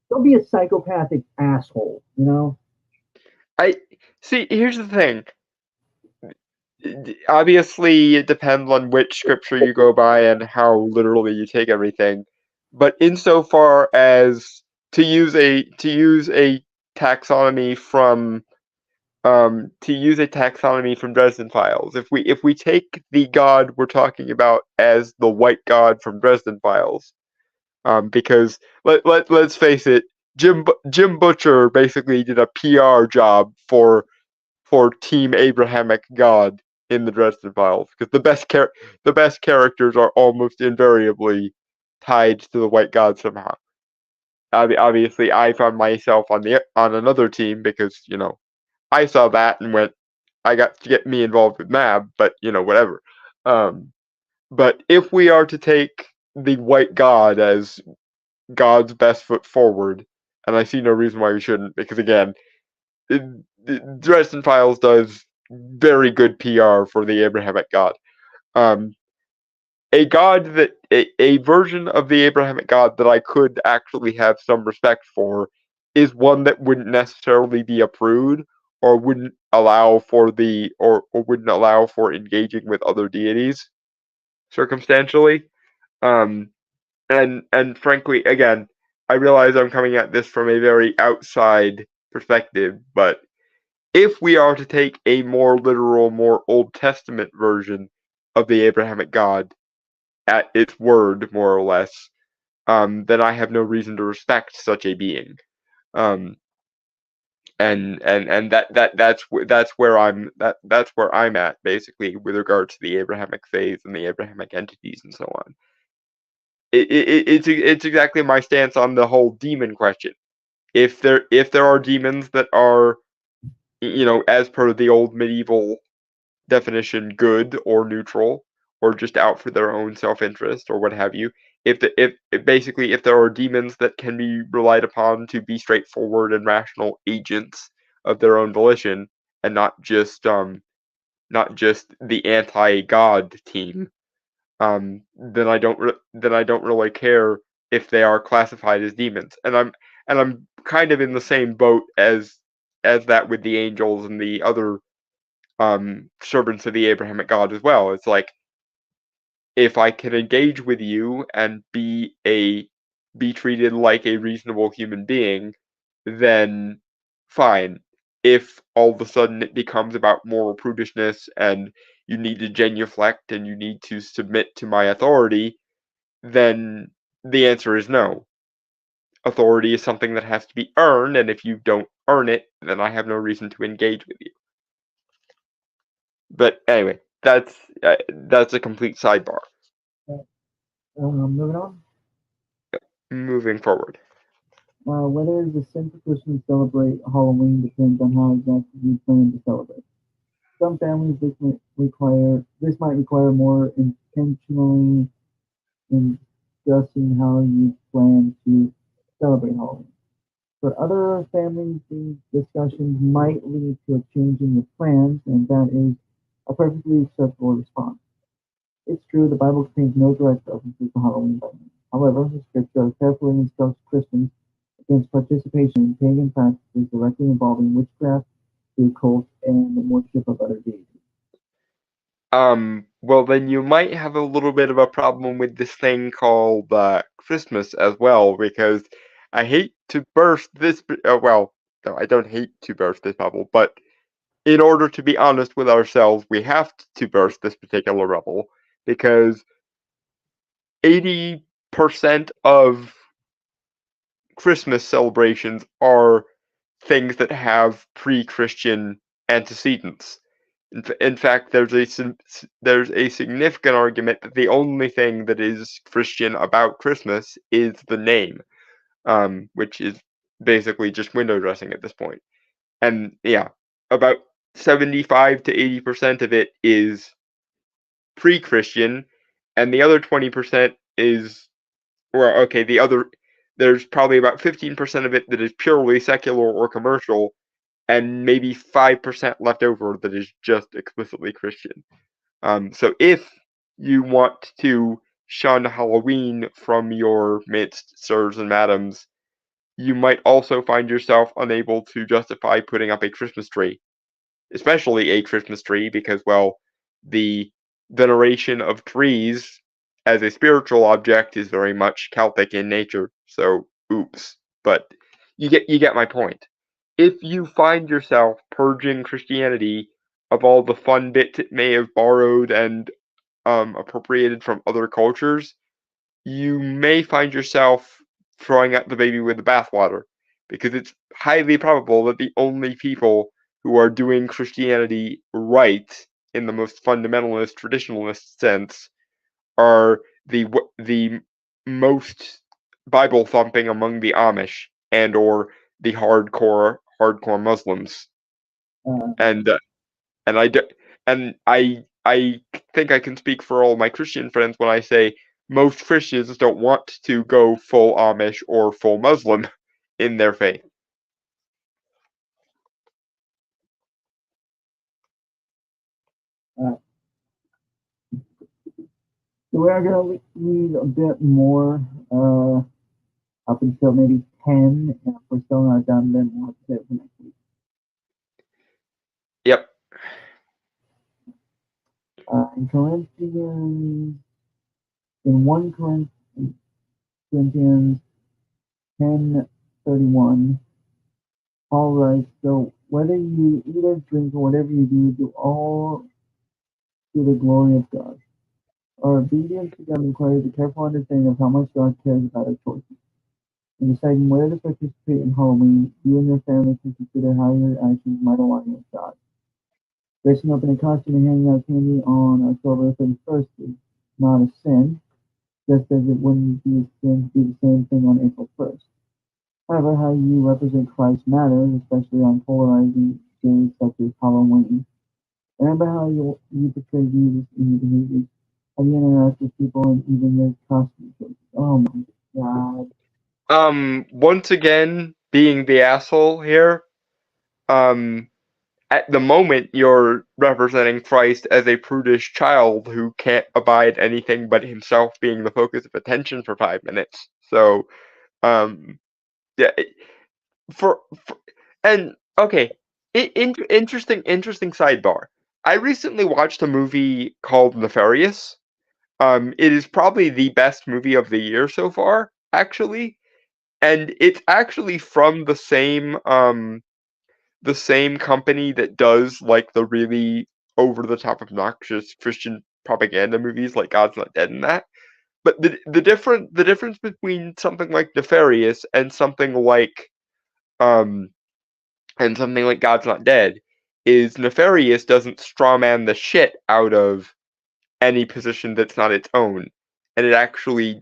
don't be a psychopathic asshole. You know. I see. Here's the thing. Obviously, it depends on which scripture you go by and how literally you take everything. But insofar as to use a taxonomy from Dresden Files, if we take the God we're talking about as the white God from Dresden Files, because let's face it, Jim Butcher basically did a PR job for Team Abrahamic God in the Dresden Files, because the best characters are almost invariably tied to the white God somehow. Obviously, I found myself on another team because I saw that and went, I got to get me involved with Mab, but whatever. Um, but if we are to take the white God as God's best foot forward, and I see no reason why we shouldn't, because again, Dresden Files does very good PR for the Abrahamic God. Um, a version of the Abrahamic God that I could actually have some respect for is one that wouldn't necessarily be a prude, or wouldn't allow for or wouldn't allow for engaging with other deities circumstantially. Um, and frankly, again, I realize I'm coming at this from a very outside perspective, but if we are to take a more literal, more Old Testament version of the Abrahamic God at its word, more or less, then I have no reason to respect such a being. Um, and that's where I'm at, basically, with regard to the Abrahamic faith and the Abrahamic entities and so on. It's exactly my stance on the whole demon question. If there are demons that are as per the old medieval definition, good or neutral, or just out for their own self-interest or what have you. If there are demons that can be relied upon to be straightforward and rational agents of their own volition, and not just the anti-god team, then I don't really care if they are classified as demons. And I'm kind of in the same boat as that with the angels and the other servants of the Abrahamic God as well. It's like, if I can engage with you and be treated like a reasonable human being, then fine. If all of a sudden it becomes about moral prudishness and you need to genuflect and you need to submit to my authority, then the answer is no. Authority is something that has to be earned, and if you don't earn it, then I have no reason to engage with you. But anyway, that's a complete sidebar. Moving on. Moving forward. Whether it is a sin for Christians to celebrate Halloween depends on how exactly you plan to celebrate. Some families this might require more intentionally in discussing how you plan to celebrate Halloween. For other families, these discussions might lead to a change in your plans, and that is a perfectly acceptable response. It's true the Bible contains no direct references to Halloween by name. However, the scripture carefully instructs Christians against participation in pagan practices directly involving witchcraft, the occult, and the worship of other deities. Well, then you might have a little bit of a problem with this thing called Christmas as well, because I hate to burst this. Well, no, I don't hate to burst this bubble, but in order to be honest with ourselves, we have to burst this particular bubble, because 80% of Christmas celebrations are things that have pre-Christian antecedents. In fact, there's a significant argument that the only thing that is Christian about Christmas is the name, which is basically just window dressing at this point. And yeah, about 75 to 80% of it is pre-Christian, and the other 20% is, well, okay, there's probably about 15% of it that is purely secular or commercial, and maybe 5% left over that is just explicitly Christian. So if you want to shun Halloween from your midst, sirs and madams, you might also find yourself unable to justify putting up a Christmas tree, especially a Christmas tree, because, well, the veneration of trees as a spiritual object is very much Celtic in nature. So, oops. But you get my point. If you find yourself purging Christianity of all the fun bits it may have borrowed and appropriated from other cultures, you may find yourself throwing out the baby with the bathwater, because it's highly probable that the only people who are doing Christianity right in the most fundamentalist, traditionalist sense are the most Bible thumping among the Amish and or the hardcore Muslims. Uh, And and I do, and I think I can speak for all my Christian friends when I say most Christians don't want to go full Amish or full Muslim in their faith. uh, so we are going to read a bit more up until maybe 10, and if we're still not done, then we'll have to say it for next week. Yep. In Corinthians, in 1 Corinthians 10:31, Paul writes, so whether you eat or drink or whatever you do all to the glory of God. Our obedience to God requires a careful understanding of how much God cares about our choices. In deciding whether to participate in Halloween, you and your family can consider how your actions might align with God. Dressing up in a costume and handing out candy on October 31st is not a sin, just as it wouldn't be a sin to do the same thing on April 1st. However, how you represent Christ matters, especially on polarizing days such as Halloween. Remember how you portrayed Jesus in the movies? How you interact with people and even their costume choices. Oh my god. Once again, being the asshole here, um, at the moment you're representing Christ as a prudish child who can't abide anything but himself being the focus of attention for 5 minutes. So, um, yeah, for and okay, interesting sidebar. I recently watched a movie called Nefarious. It is probably the best movie of the year so far, actually, and it's actually from the same company that does like the really over the top obnoxious Christian propaganda movies like God's Not Dead and that. But the difference between something like Nefarious um and something like God's Not Dead is Nefarious doesn't strawman the shit out of any position that's not its own, and it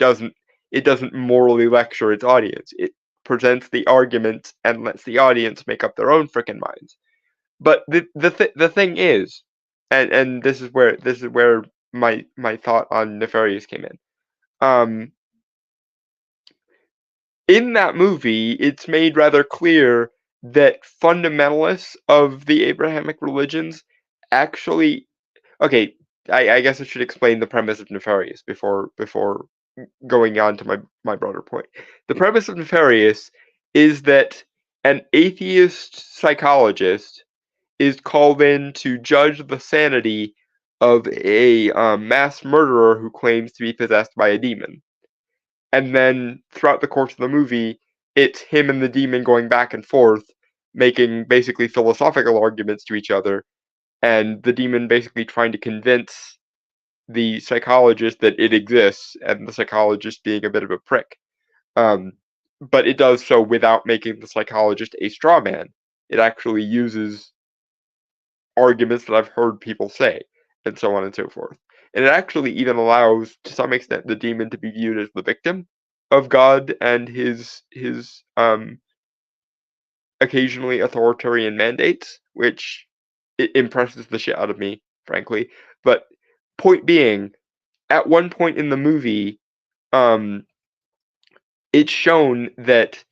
doesn't morally lecture its audience. It presents the arguments and lets the audience make up their own frickin' minds. But the thing is, and this is where my thought on Nefarious came in. In that movie, it's made rather clear that fundamentalists of the Abrahamic religions actually okay. I guess I should explain the premise of Nefarious before going on to my broader point. The premise of Nefarious is that an atheist psychologist is called in to judge the sanity of a mass murderer who claims to be possessed by a demon. And then throughout the course of the movie, it's him and the demon going back and forth, making basically philosophical arguments to each other, and the demon basically trying to convince the psychologist that it exists, and the psychologist being a bit of a prick. Um, but it does so without making the psychologist a straw man. It actually uses arguments that I've heard people say, and so on and so forth. And it actually even allows, to some extent, the demon to be viewed as the victim of God and his occasionally authoritarian mandates, which it impresses the shit out of me, frankly. But point being, at one point in the movie, um, it's shown that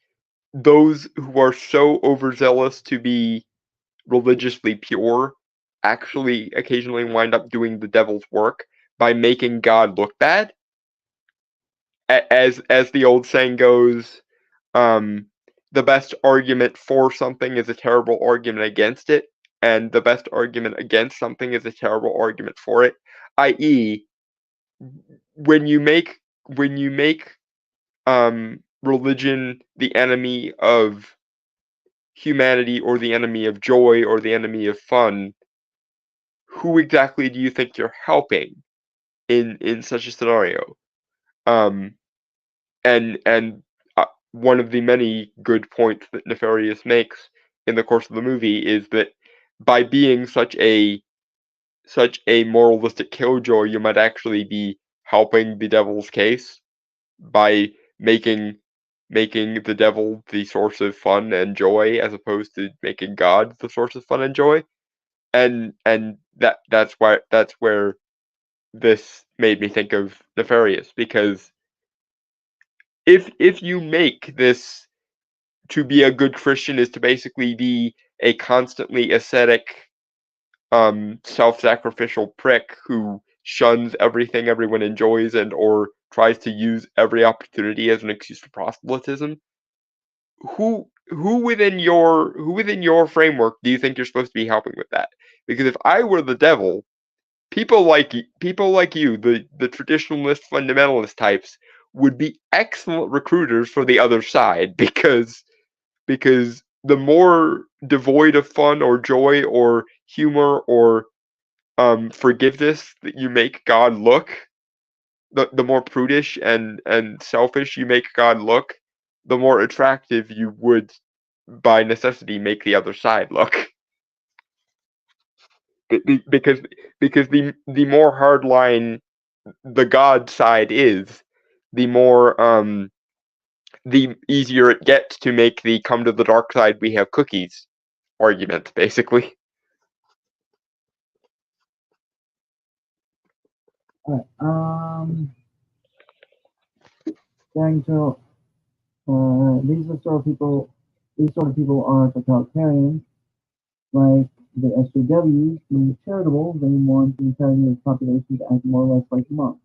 those who are so overzealous to be religiously pure actually occasionally wind up doing the devil's work by making God look bad. As the old saying goes, um, the best argument for something is a terrible argument against it, and the best argument against something is a terrible argument for it. I.e., when you make religion the enemy of humanity or the enemy of joy or the enemy of fun, who exactly do you think you're helping in such a scenario? Um, and one of the many good points that Nefarious makes in the course of the movie is that by being such a moralistic killjoy, you might actually be helping the devil's case by making the devil the source of fun and joy as opposed to making God the source of fun and joy. And that's where this made me think of Nefarious, because if you make this to be a good Christian is to basically be a constantly ascetic, self-sacrificial prick who shuns everything everyone enjoys and or tries to use every opportunity as an excuse for proselytism, who within your framework do you think you're supposed to be helping with that? Because if I were the devil, people like you, the traditionalist fundamentalist types, would be excellent recruiters for the other side, because the more devoid of fun or joy or humor or forgiveness that you make God look, the more prudish and selfish you make God look, the more attractive you would by necessity make the other side look. Because the more hardline the God side is, the more the easier it gets to make the come to the dark side, we have cookies argument, basically. Alright, going to, these sort of people are totalitarians, like the SJWs, the charitable, they want the entirety of the population to act more or less like monks.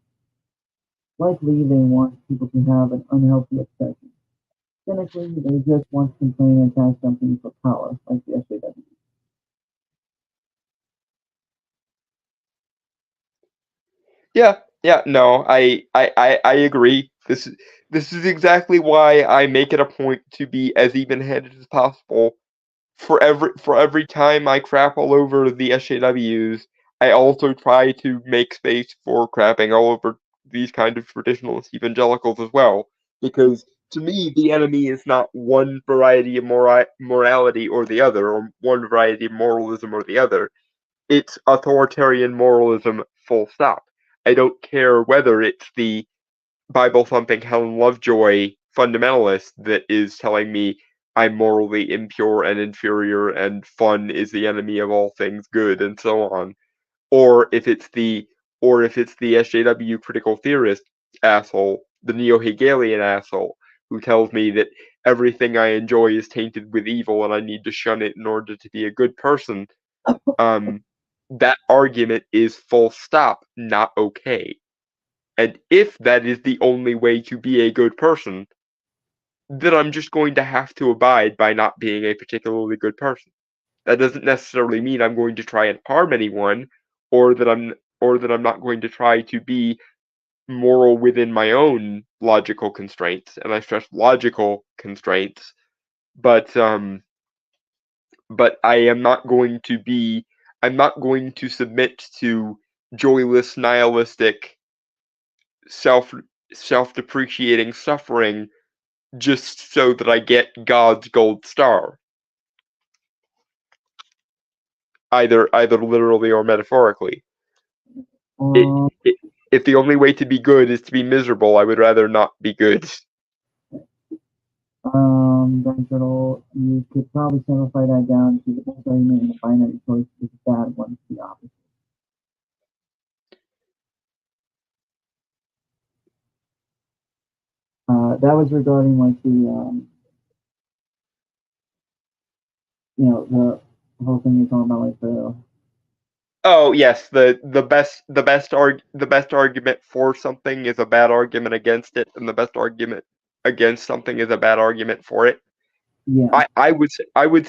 Likely, they want people to have an unhealthy obsession. Cynically, they just want to complain and attack something for power, like the SJWs. Yeah, no, I agree. This is exactly why I make it a point to be as even-handed as possible. For every time I crap all over the SJWs, I also try to make space for crapping all over these kind of traditionalist evangelicals as well. Because to me, the enemy is not one variety of morality or the other, or one variety of moralism or the other. It's authoritarian moralism, full stop. I don't care whether it's the Bible thumping Helen Lovejoy fundamentalist that is telling me I'm morally impure and inferior and fun is the enemy of all things good and so on. Or if it's the SJW critical theorist asshole, the neo-Hegelian asshole, who tells me that everything I enjoy is tainted with evil and I need to shun it in order to be a good person. That argument is full stop not okay. And if that is the only way to be a good person, then I'm just going to have to abide by not being a particularly good person. That doesn't necessarily mean I'm going to try and harm anyone, or that I'm not going to try to be moral within my own logical constraints, and I stress logical constraints. But I am not going to be. I'm not going to submit to joyless, nihilistic, self self-depreciating suffering just so that I get God's gold star, either literally or metaphorically. It, Um, it, if the only way to be good is to be miserable, I would rather not be good. then you could probably simplify that down to the best argument in a binary choice is a bad one, the opposite. That was regarding like the whole thing you're talking about, like the Oh yes, the best argument for something is a bad argument against it, and the best argument against something is a bad argument for it. yeah. I would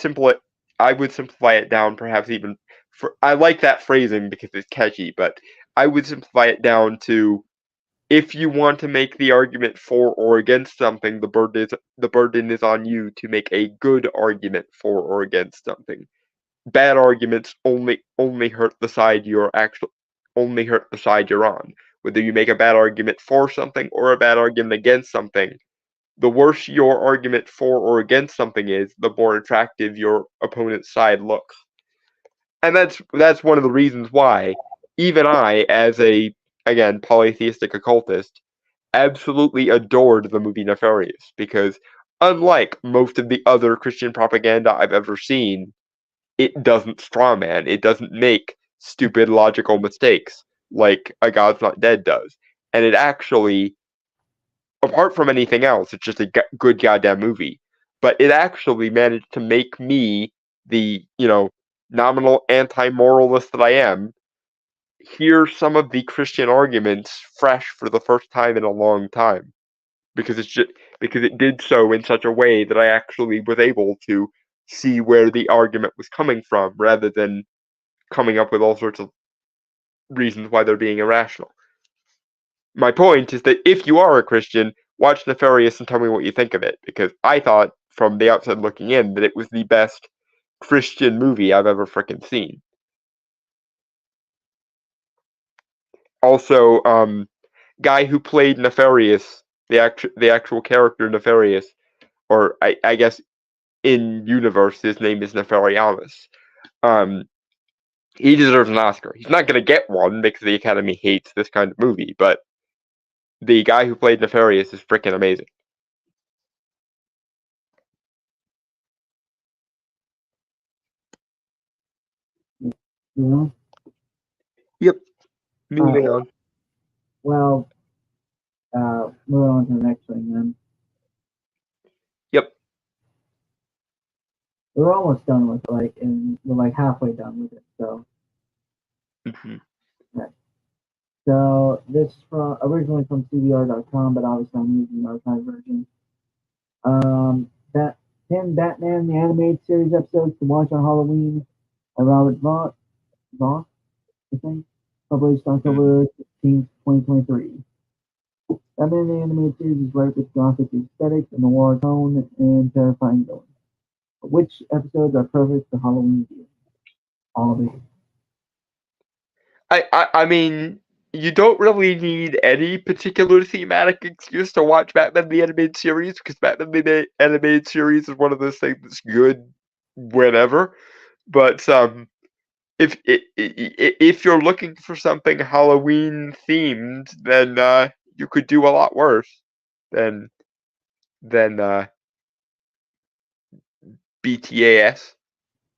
simplify it down, perhaps even for I like that phrasing because it's catchy, but I would simplify it down to if you want to make the argument for or against something, the burden is on you to make a good argument for or against something. Bad arguments only hurt the side you're on. Whether you make a bad argument for something or a bad argument against something, the worse your argument for or against something is, the more attractive your opponent's side looks. And that's one of the reasons why even I, as a again polytheistic occultist, absolutely adored the movie Nefarious because unlike most of the other Christian propaganda I've ever seen, it doesn't strawman. It doesn't make stupid logical mistakes like A God's Not Dead does. And it actually, apart from anything else, it's just a good goddamn movie. But it actually managed to make me, the, nominal anti-moralist that I am, hear some of the Christian arguments fresh for the first time in a long time. Because it did so in such a way that I actually was able to see where the argument was coming from rather than coming up with all sorts of reasons why they're being irrational. My point is that if you are a Christian, watch Nefarious and tell me what you think of it, because I thought from the outside looking in that it was the best Christian movie I've ever frickin' seen. Also, guy who played Nefarious, the actual character Nefarious, or I guess in universe his name is Nefarianus. He deserves an Oscar. He's not gonna get one because the Academy hates this kind of movie, but the guy who played Nefarious is freaking amazing. You know? Yep. Moving on. Well, moving on to the next thing then. Yep. We're almost done with it, and we're like halfway done with it. So, Mhm. yeah. So this is originally from CBR.com, but obviously I'm using the archive version. That 10 Batman the animated series episodes to watch on Halloween by Robert Vaughn, I think, published October 16th, 2023. Batman the animated series is ripe with gothic aesthetics, a noir tone, and terrifying villains. Which episodes are perfect for Halloween viewing? All of it. I mean, you don't really need any particular thematic excuse to watch Batman the Animated Series, because Batman the Animated Series is one of those things that's good whenever. But if you're looking for something Halloween themed, then you could do a lot worse than than BTAS.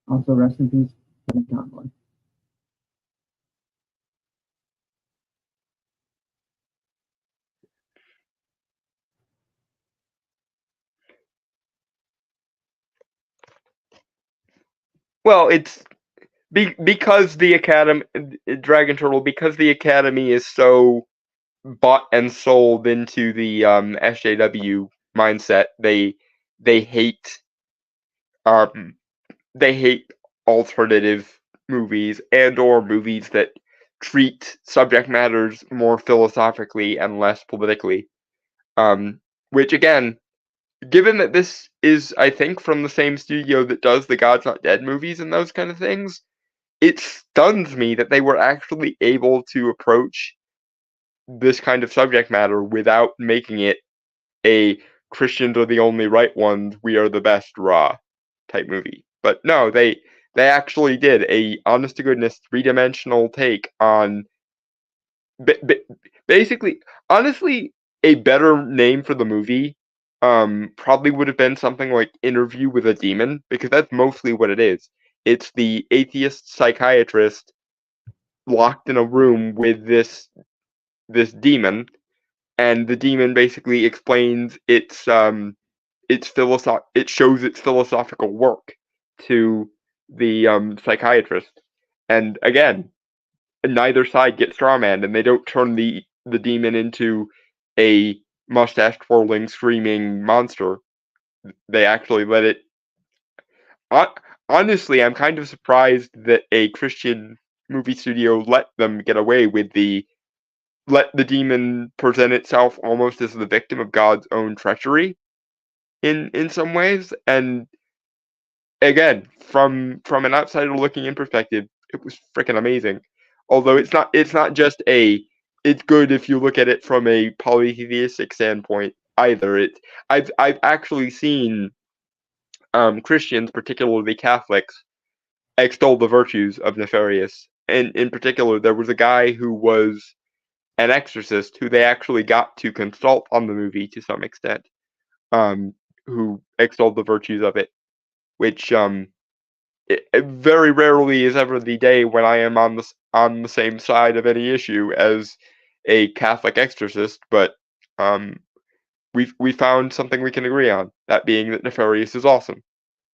Also, rest in peace, Kevin Conroy. Well, it's because the Academy, Dragon Turtle, because the Academy is so bought and sold into the SJW mindset. They hate um they hate alternative movies and or movies that treat subject matters more philosophically and less politically. Which again, given that this is, I think, from the same studio that does the God's Not Dead movies and those kind of things, it stuns me that they were actually able to approach this kind of subject matter without making it a Christians are the only right ones, we are the best raw type movie. But no, they actually did a honest to goodness 3-dimensional take on basically, honestly, a better name for the movie probably would have been something like Interview with a Demon, because that's mostly what it is. It's the atheist psychiatrist locked in a room with this demon, and the demon basically explains it shows its philosophical work to the psychiatrist. And again, neither side gets strawmanned, and they don't turn the demon into a mustache twirling screaming monster. They actually let it. hon- Honestly, I'm kind of surprised that a Christian movie studio let them get away with the let the demon present itself almost as the victim of God's own treachery in some ways. And again, from an outsider looking in perspective, it was freaking amazing. Although it's not just a it's good if you look at it from a polytheistic standpoint either. I've actually seen Christians, particularly Catholics, extol the virtues of Nefarious. And in particular, there was a guy who was an exorcist who they actually got to consult on the movie to some extent, um, who extolled the virtues of it, which it very rarely is ever the day when I am on the same side of any issue as a Catholic exorcist, but um, we found something we can agree on. That being that Nefarious is awesome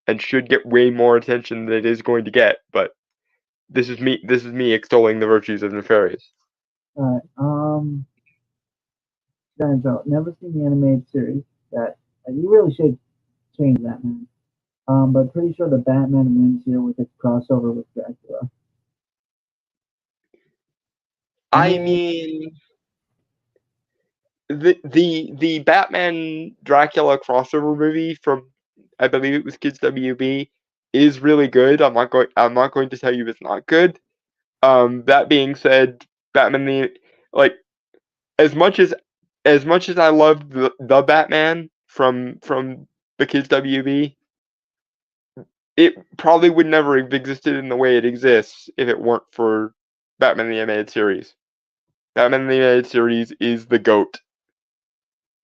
and should get way more attention than it is going to get. But this is me extolling the virtues of Nefarious. Alright, Giant Joe, never seen the animated series. That you really should change that, man. But pretty sure the Batman wins here with its crossover with Dracula. I mean, the Batman Dracula crossover movie from, I believe it was Kids WB, is really good. I'm not going to tell you it's not good. That being said, Batman the like as much as I love the Batman from the Kids WB, it probably would never have existed in the way it exists if it weren't for Batman the Animated Series. Batman the Animated Series is the goat,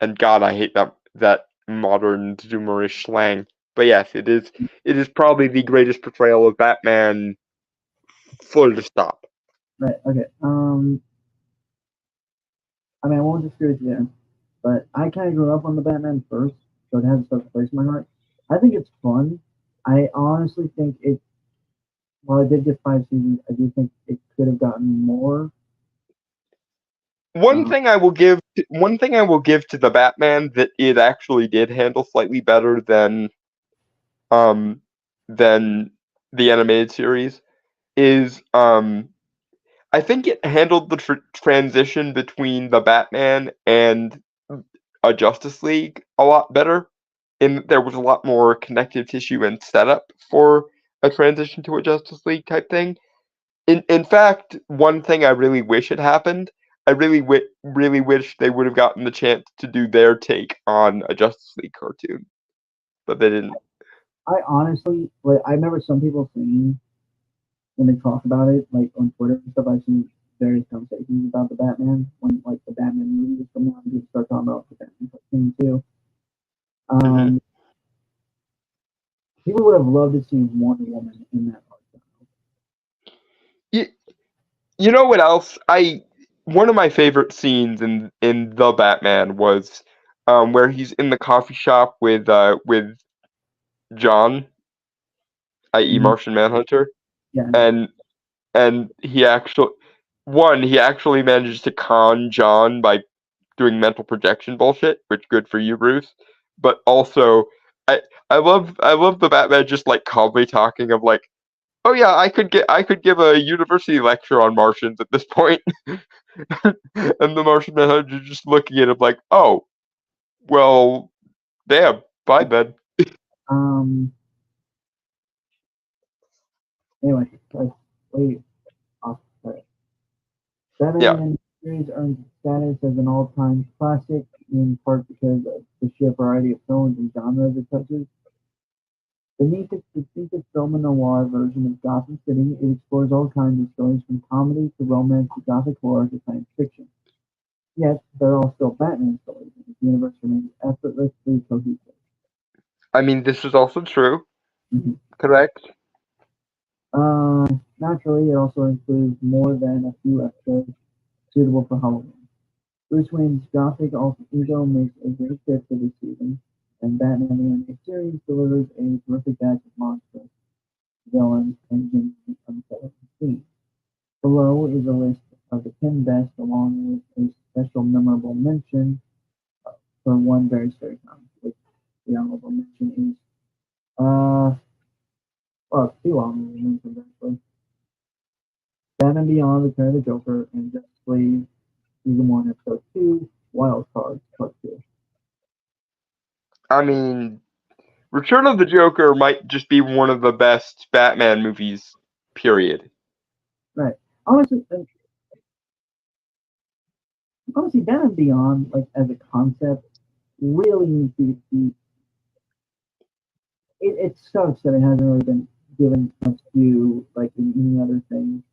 and God, I hate that modern Zoomerish slang. But yes, it is probably the greatest portrayal of Batman full stop. Right. Okay. I mean, I won't disagree with you there, but I kind of grew up on the Batman first, so it has a special place in my heart. I think it's fun. I honestly think it. While it did get 5 seasons, I do think it could have gotten more. One Um, thing I will give to the Batman that it actually did handle slightly better um than the animated series is I think it handled the transition between the Batman and a Justice League a lot better. And there was a lot more connective tissue and setup for a transition to a Justice League type thing. In fact, one thing I really wish had happened, I really wish they would have gotten the chance to do their take on a Justice League cartoon, but they didn't. I honestly, like, I remember some people saying when they talk about it, like on Twitter and stuff. I've seen various conversations about the Batman when like the Batman movie was coming out, and people start talking about the Batman cartoon too. Hmm. Um, People would have loved to see Wonder Woman in that part. You, you know what else? I One of my favorite scenes in the Batman was where he's in the coffee shop with John, i.e. Mhm. Martian Manhunter, Yeah, and he actually manages to con John by doing mental projection bullshit, which good for you, Bruce. But also, I I love the Batman just like calmly talking of like, oh yeah, I could give a university lecture on Martians at this point, and the Martian Manhunter just looking at him like, oh well, damn, bye Ben. um, anyway, let's leave off. Batman Yeah, the series earns its status as an all-time classic, in part because of the sheer variety of tones and genres it touches. Beneath its distinctive film and noir version of Gotham City, it explores all kinds of stories from comedy to romance to gothic horror to science fiction. Yet, they're all still Batman stories, and the universe remains effortlessly cohesive. I mean this is also true, Mhm. correct? Naturally, it also includes more than a few episodes suitable for Halloween. Bruce Wayne's gothic alter ego makes a great fit for this season, and Batman the Animated Series delivers a terrific batch of monsters, villains, and genuinely unsettling scenes. Below is a list of the 10 best, along with a special memorable mention for one very scary comic, which the honorable mention is, well, two honorable mentions actually. Batman Beyond, Return of the Joker, and Justice League Season 1, Episode 2, Wild Cards, Part 2. I mean, Return of the Joker might just be one of the best Batman movies, period. Right. Honestly, honestly, Batman Beyond, like as a concept, really needs to be. It sucks that it hasn't really been given much due, like in any other thing.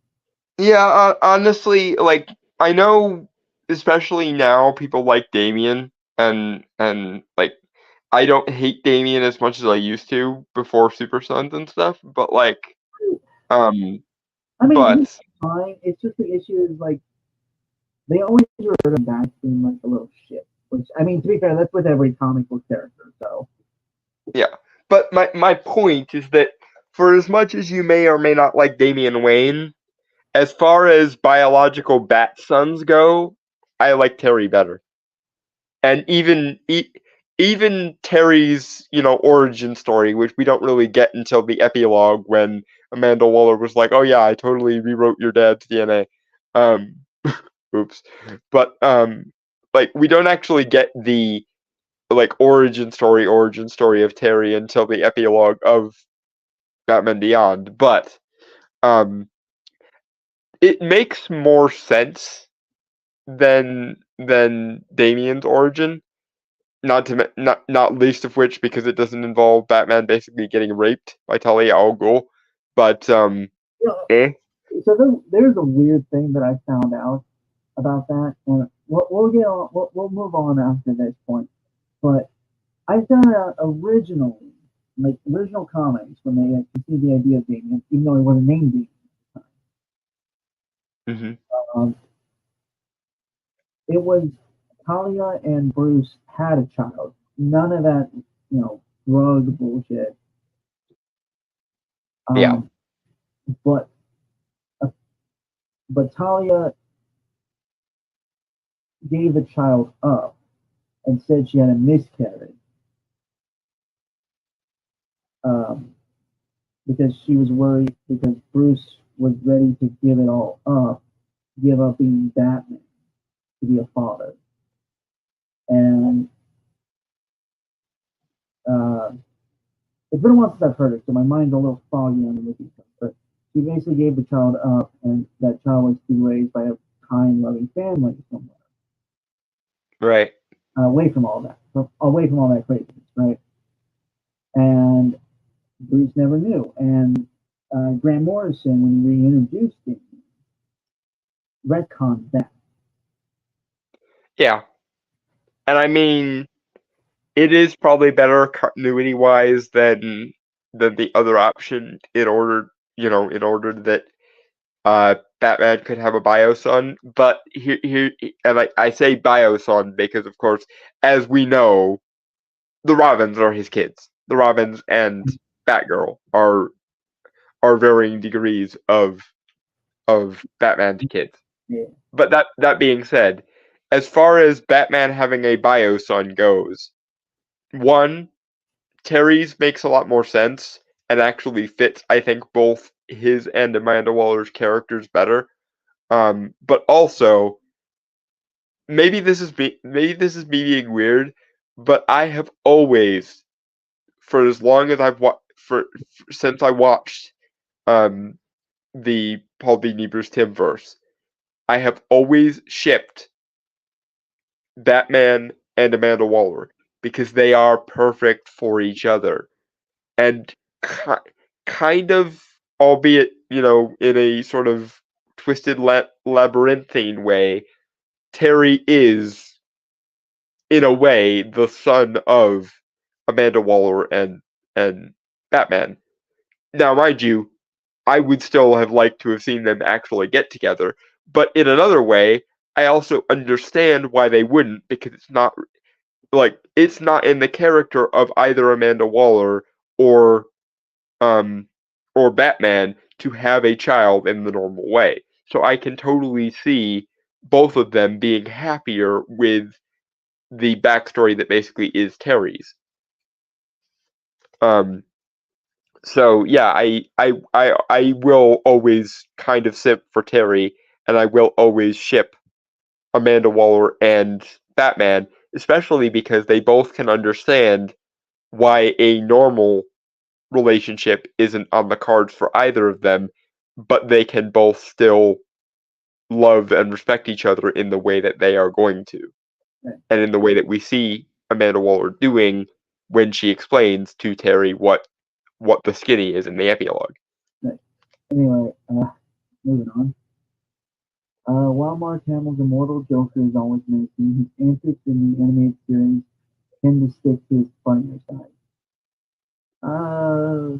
Yeah, honestly, like I know, especially now, people like Damien, and like I don't hate Damien as much as I used to before Super Sons and stuff, but um, I mean, he's but fine. It's just the issue is like they always revert him back being like a little shit. Which I mean, to be fair, that's with every comic book character. So yeah, but my point is that for as much as you may or may not like Damian Wayne, as far as biological bat sons go, I like Terry better. And even Terry's origin story, which we don't really get until the epilogue when Amanda Waller was like, "Oh yeah, I totally rewrote your dad's DNA." Um, oops, but like we don't actually get the like origin story of Terry until the epilogue of Batman Beyond. But um, it makes more sense than Damien's origin. Not least of which because it doesn't involve Batman basically getting raped by Talia al Ghul. But you know, eh. so there's a weird thing that I found out about that, and we'll get on. We'll move on after this point. But I found out originally, like original comics, when they conceived the idea of Damien, even though he wasn't named Damien. Hmm. Um, it was Talia and Bruce had a child. None of that, drug bullshit. Yeah. Um, but uh, but Talia gave the child up and said she had a miscarriage um, because she was worried because Bruce was ready to give it all up, give up being Batman to be a father, and uh, it's been a while since I've heard it, so my mind's a little foggy on the movie stuff. But she basically gave the child up, and that child was to be raised by a kind, loving family somewhere, Right. away from all that, so away from all that craziness, right? And Bruce never knew. And Grant Morrison, when he reintroduced him, retconned that. Yeah. And I mean, it is probably better continuity wise than the other option in order that Batman could have a bio son. But here and I say bio son because of course, as we know, the Robins are his kids. The Robins and Batgirl are varying degrees of Batman's kids. Yeah. But that being said, as far as Batman having a bio son goes, one, Terry's makes a lot more sense and actually fits, I think, both his and Amanda Waller's characters better. But also, maybe this is me being weird, but I have always, for as long as for since I watched um the Paul Dini Bruce Timm verse, I have always shipped Batman and Amanda Waller because they are perfect for each other. And ki- kind of, albeit, in a sort of twisted labyrinthine way, Terry is, in a way, the son of Amanda Waller and Batman. Now, mind you, I would still have liked to have seen them actually get together, but in another way, I also understand why they wouldn't because it's not in the character of either Amanda Waller or um or Batman to have a child in the normal way. So I can totally see both of them being happier with the backstory that basically is Terry's. Um so yeah, I will always kind of simp for Terry and I will always ship Amanda Waller and Batman, especially because they both can understand why a normal relationship isn't on the cards for either of them, but they can both still love and respect each other in the way that they are going to, Right. and in the way that we see Amanda Waller doing when she explains to Terry what the skinny is in the epilogue. Right. Anyway, moving on. While Mark Hamill's immortal Joker is always menacing, his antics in the animated series tend to stick to his funnier side. Uh,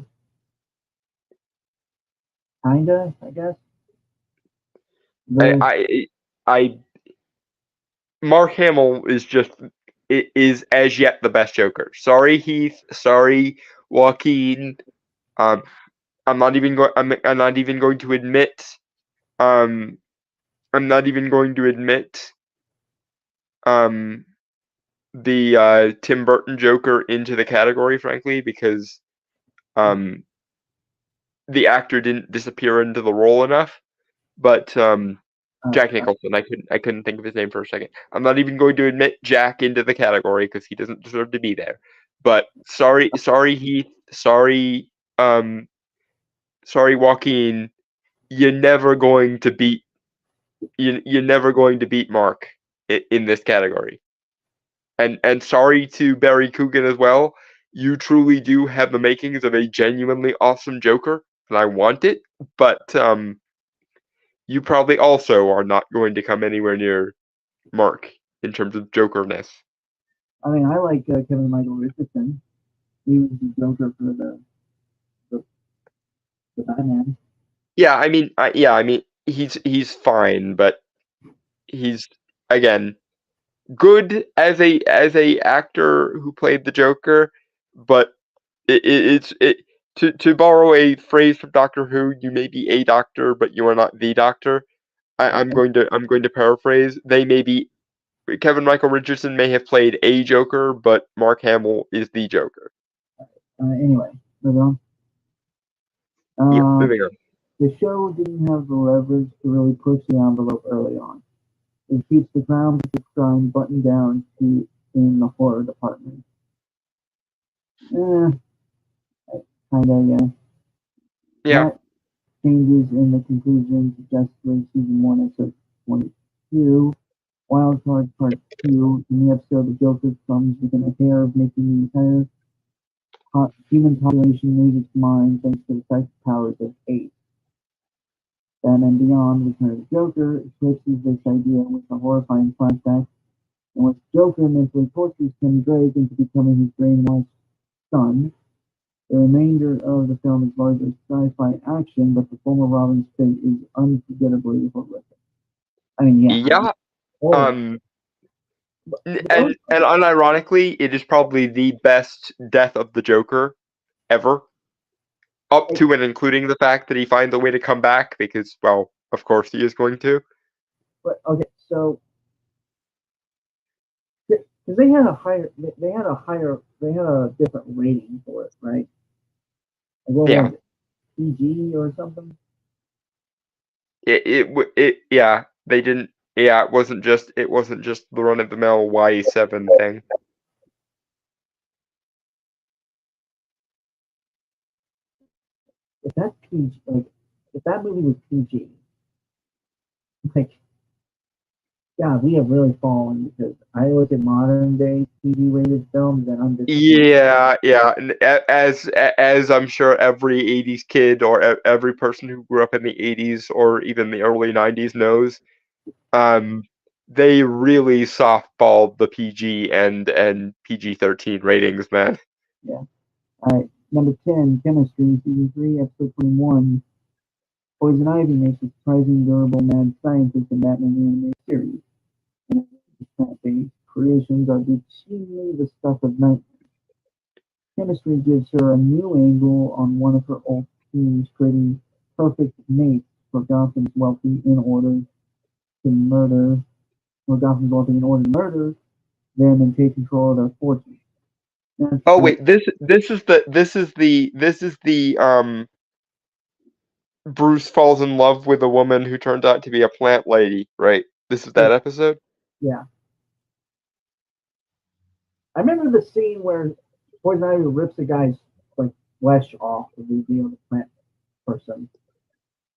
kinda, I guess. I There's I, I Mark Hamill is as yet the best Joker. Sorry, Heath. Sorry, Joaquin. Um, I'm not even going to admit. Um, I'm not even going to admit. Um, the Tim Burton Joker into the category, frankly, because um, the actor didn't disappear into the role enough. But uh, Jack Nicholson, I couldn't think of his name for a second. I'm not even going to admit Jack into the category because he doesn't deserve to be there. But sorry Heath, um, sorry Joaquin. You're never going to beat you're never going to beat Mark in this category. And sorry to Barry Coogan as well. You truly do have the makings of a genuinely awesome Joker, and I want it. But you probably also are not going to come anywhere near Mark in terms of Jokerness. I mean, I like Kevin Michael Richardson. He was the Joker for the Batman. Yeah, I mean, he's fine, but he's again good as a actor who played the Joker, but it's to borrow a phrase from Doctor Who, you may be a doctor, but you are not the doctor. I'm going to paraphrase. They may be Kevin Michael Richardson may have played a Joker, but Mark Hamill is the Joker. Anyway, moving Yeah, on. moving on. The show didn't have the leverage to really push the envelope early on. It keeps the ground grind buttoned down to in the horror department. Kinda, yeah. Yeah. That changes in the conclusion suggestively season 1 episode 22. Wildcard Part 2. In the episode, the Joker comes within a hair of making the entire human population lose its mind thanks to the psychic powers of Ace. Batman Beyond, Return of the Joker, eclipses this idea with a horrifying flashback in which Joker mentally tortures Tim Drake into becoming his brainwashed son. The remainder of the film is largely sci-fi action, but the former Robin's fate is unforgettably horrific. I mean, yeah. Yeah. Horrible. And unironically, it is probably the best death of the Joker ever. Up to and including the fact that he finds a way to come back, because, well, of course he is going to. But okay, so because they had a different rating for it, right? Like, Yeah. was it? PG or something? Yeah, they didn't. Yeah, it wasn't just the run of the mill Y7 thing. If that's PG, like if that movie was PG, like yeah, we have really fallen because I look at modern day PG rated films and I'm just Yeah. And as I'm sure every '80s kid or every person who grew up in the '80s or even the early '90s knows, they really softballed the PG and PG-13 ratings, man. yeah. All right, number 10, Chemistry, season 3, episode 21. Poison Ivy makes a surprising, durable mad scientist in Batman the Animated Series. And plant-based creations are routinely the stuff of nightmares. Chemistry gives her a new angle on one of her old teams, creating perfect mates for Gotham's wealthy in order to murder, or Gotham's wealthy in order to murder them and take control of their fortune. Oh wait, this is the Bruce falls in love with a woman who turns out to be a plant lady, right? This is that episode? Yeah. I remember the scene where Poison Ivy rips a guy's like flesh off to reveal the plant person.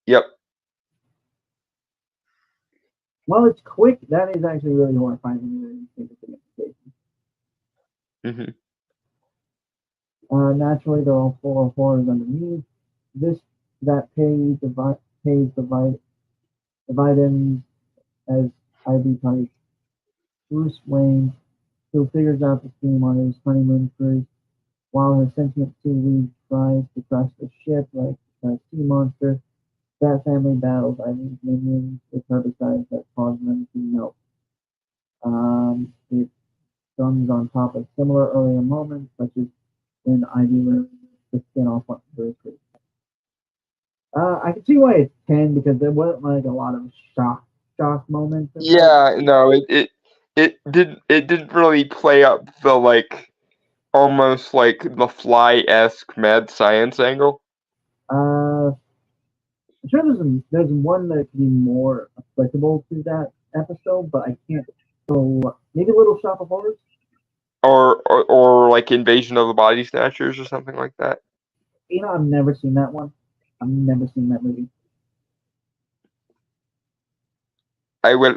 Yep. Well, it's quick. That is actually really horrifying when you really think of the implications. Naturally, there are four horrors underneath. This that pays the Videns as Ivy type. Bruce Wayne, who figures out the scheme on his honeymoon cruise, while her sentient seaweed tries to crush the ship like a sea monster. That family battles Ivy's minions with herbicides that cause them to melt. It comes on top of similar earlier moments, such as when Ivy rips the skin off Bruce. I can see why it's 10 because there wasn't like a lot of shock moments. Yeah, no, it didn't really play up the like almost like the Fly-esque mad science angle. I'm sure there's one that could be more applicable to that episode, but I can't. So maybe Little Shop of Horrors. Or like Invasion of the Body Snatchers or something like that. You know, I've never seen that one. I've never seen that movie. I will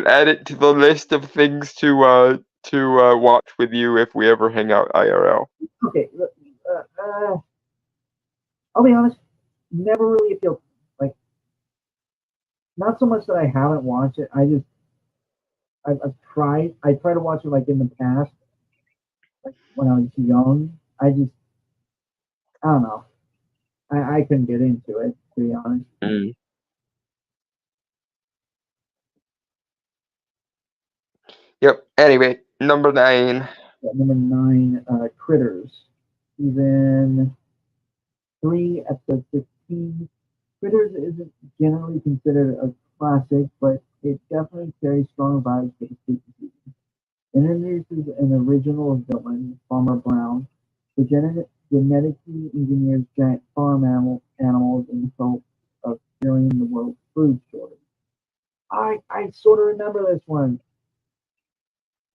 add it to the list of things to watch with you if we ever hang out IRL. Okay, I'll be honest. Never really feel like not so much that I haven't watched it. I've tried. I tried to watch it like in the past, like when I was young. I don't know. I couldn't get into it to be honest. Yep. Anyway, number 9. Number 9, Critters. Season 3, episode 15. Critters isn't generally considered a classic, but it definitely carries strong vibes for the sequel. It introduces an original villain, Farmer Brown, who genetically engineers giant farm animals in the hope of curing the world's food shortage. I sort of remember this one.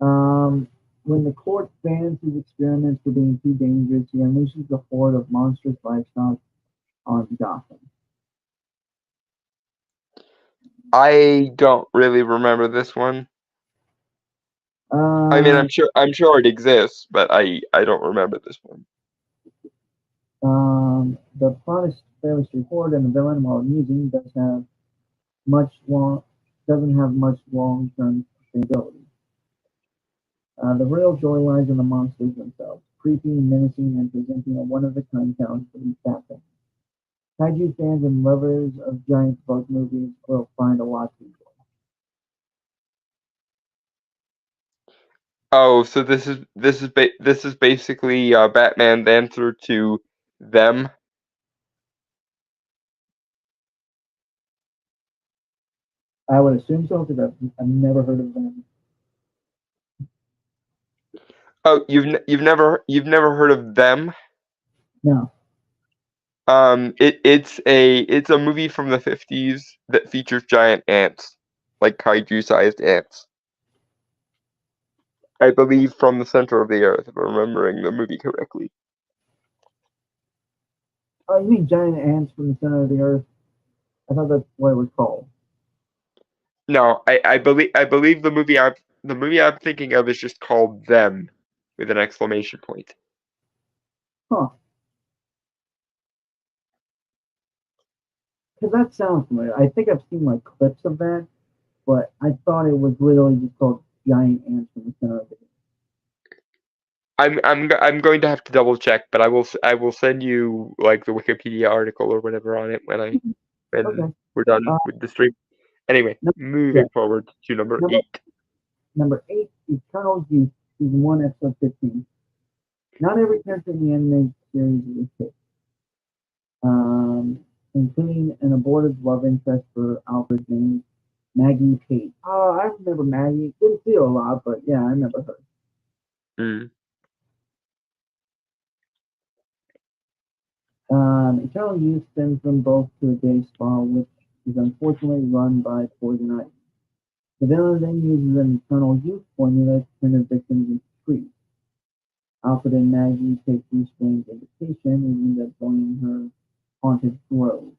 Um, when the court bans his experiments for being too dangerous, he unleashes a horde of monstrous livestock on Gotham. I don't really remember this one. I mean, Uh, I'm sure it exists, but I don't remember this one. the plot is fairly straightforward, and the villain, while amusing, doesn't have much long-term sustainability. The real joy lies in the monsters themselves, creepy, menacing, and presenting a one-of-a-kind challenge for each Batman. Kaiju fans and lovers of giant bug movies will find a lot to enjoy. Oh, so this is basically Batman's answer to them. I would assume so because I've never heard of them. Oh, you've never heard of them? No. It's a movie from the 50s that features giant ants, like kaiju-sized ants. I believe from the center of the earth, if I'm remembering the movie correctly. Oh, you mean giant ants from the center of the earth? I thought that's what it was called. No, I believe the movie I'm thinking of is just called Them, with an exclamation point. Huh. Because that sounds familiar. I think I've seen like clips of that, but I thought it was literally just called giant ants from the center of the earth. I'm going to have to double check, but I will send you like the Wikipedia article or whatever on it when Okay. we're done Uh, with the stream. Anyway, no, yeah. moving forward to number Number 8. number 8, Eternal Youth, season 1, episode 15. Not every character in the anime series is a hit, including an aborted love interest for Alfred James, Maggie Tate. Oh, I remember Maggie. Didn't see her a lot, but yeah, I remember her. Mm. Eternal Youth sends them both to a day spa, which is unfortunately run by Poison Ivy. The villain then uses an Eternal Youth formula to turn their victims into trees. Alfred and Maggie take Bruce Wayne's invitation and end up joining her haunted grove.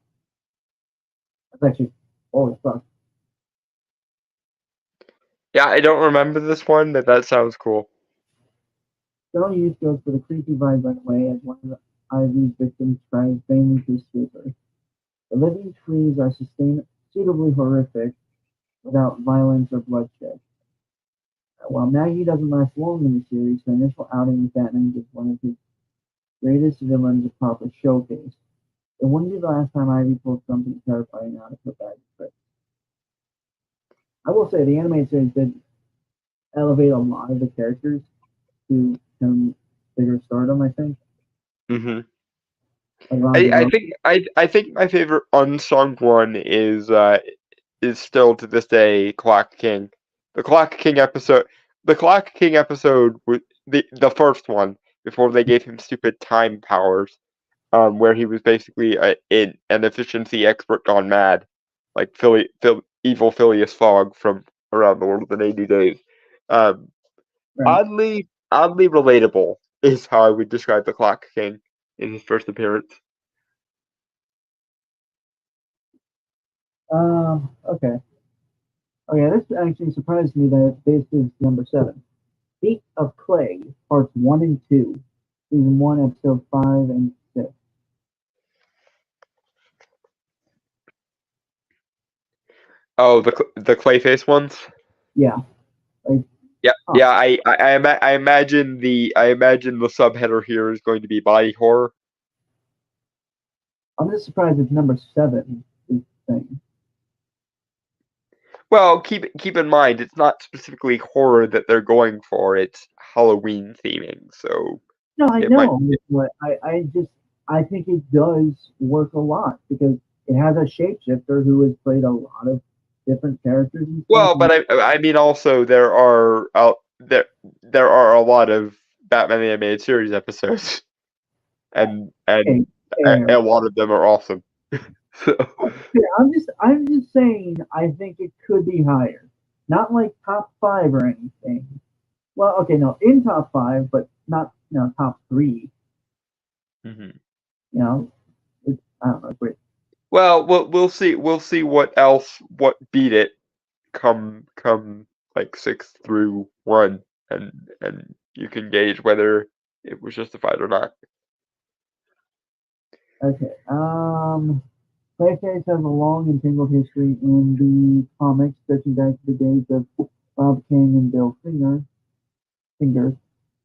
That's actually holy fuck. Yeah, I don't remember this one, but that sounds cool. Eternal Youth goes for the creepy vibe right away as one of Ivy's victims tries vainly to escape her. The living trees are suitably horrific without violence or bloodshed. While Maggie doesn't last long in the series, her initial outing with Batman gives one of his greatest villains a proper showcase. It wouldn't be the last time Ivy pulled something terrifying out of her bag of tricks. I will say the animated series did elevate a lot of the characters to some bigger stardom, I think. Hmm Like I think my favorite unsung one is still to this day Clock King. The Clock King episode was the first one before they gave him stupid time powers, where he was basically an efficiency expert gone mad, like evil Phileas Fogg from Around the World in 80 Days. Um, right. oddly relatable is how I would describe the Clock King in his first appearance. Okay. Okay, this actually surprised me that this is number 7. Feet of Clay, parts 1 and 2, season 1, episode 5 and 6. Oh, the Clayface ones. Yeah, like, Yeah, huh. yeah. I imagine the subheader here is going to be body horror. I'm just surprised it's number 7 is the thing. Well, keep in mind, it's not specifically horror that they're going for. It's Halloween theming, so No, I it might. know, but I think it does work a lot because it has a shapeshifter who has played a lot of different characters and stuff. Well, but I mean also there are a lot of Batman the Animated Series episodes, Okay, and fair. a lot of them are awesome. So Fair. I'm just saying I think it could be higher. Not like top five or anything. Well, okay, no, in top five, but not top three. Mhm. You know, I don't know. Great. Well, we'll see what beat it come like 6 through 1, and you can gauge whether it was justified or not. Okay. Clayface has a long and tangled history in the comics, stretching back to the days of Bob Kane and Bill Finger.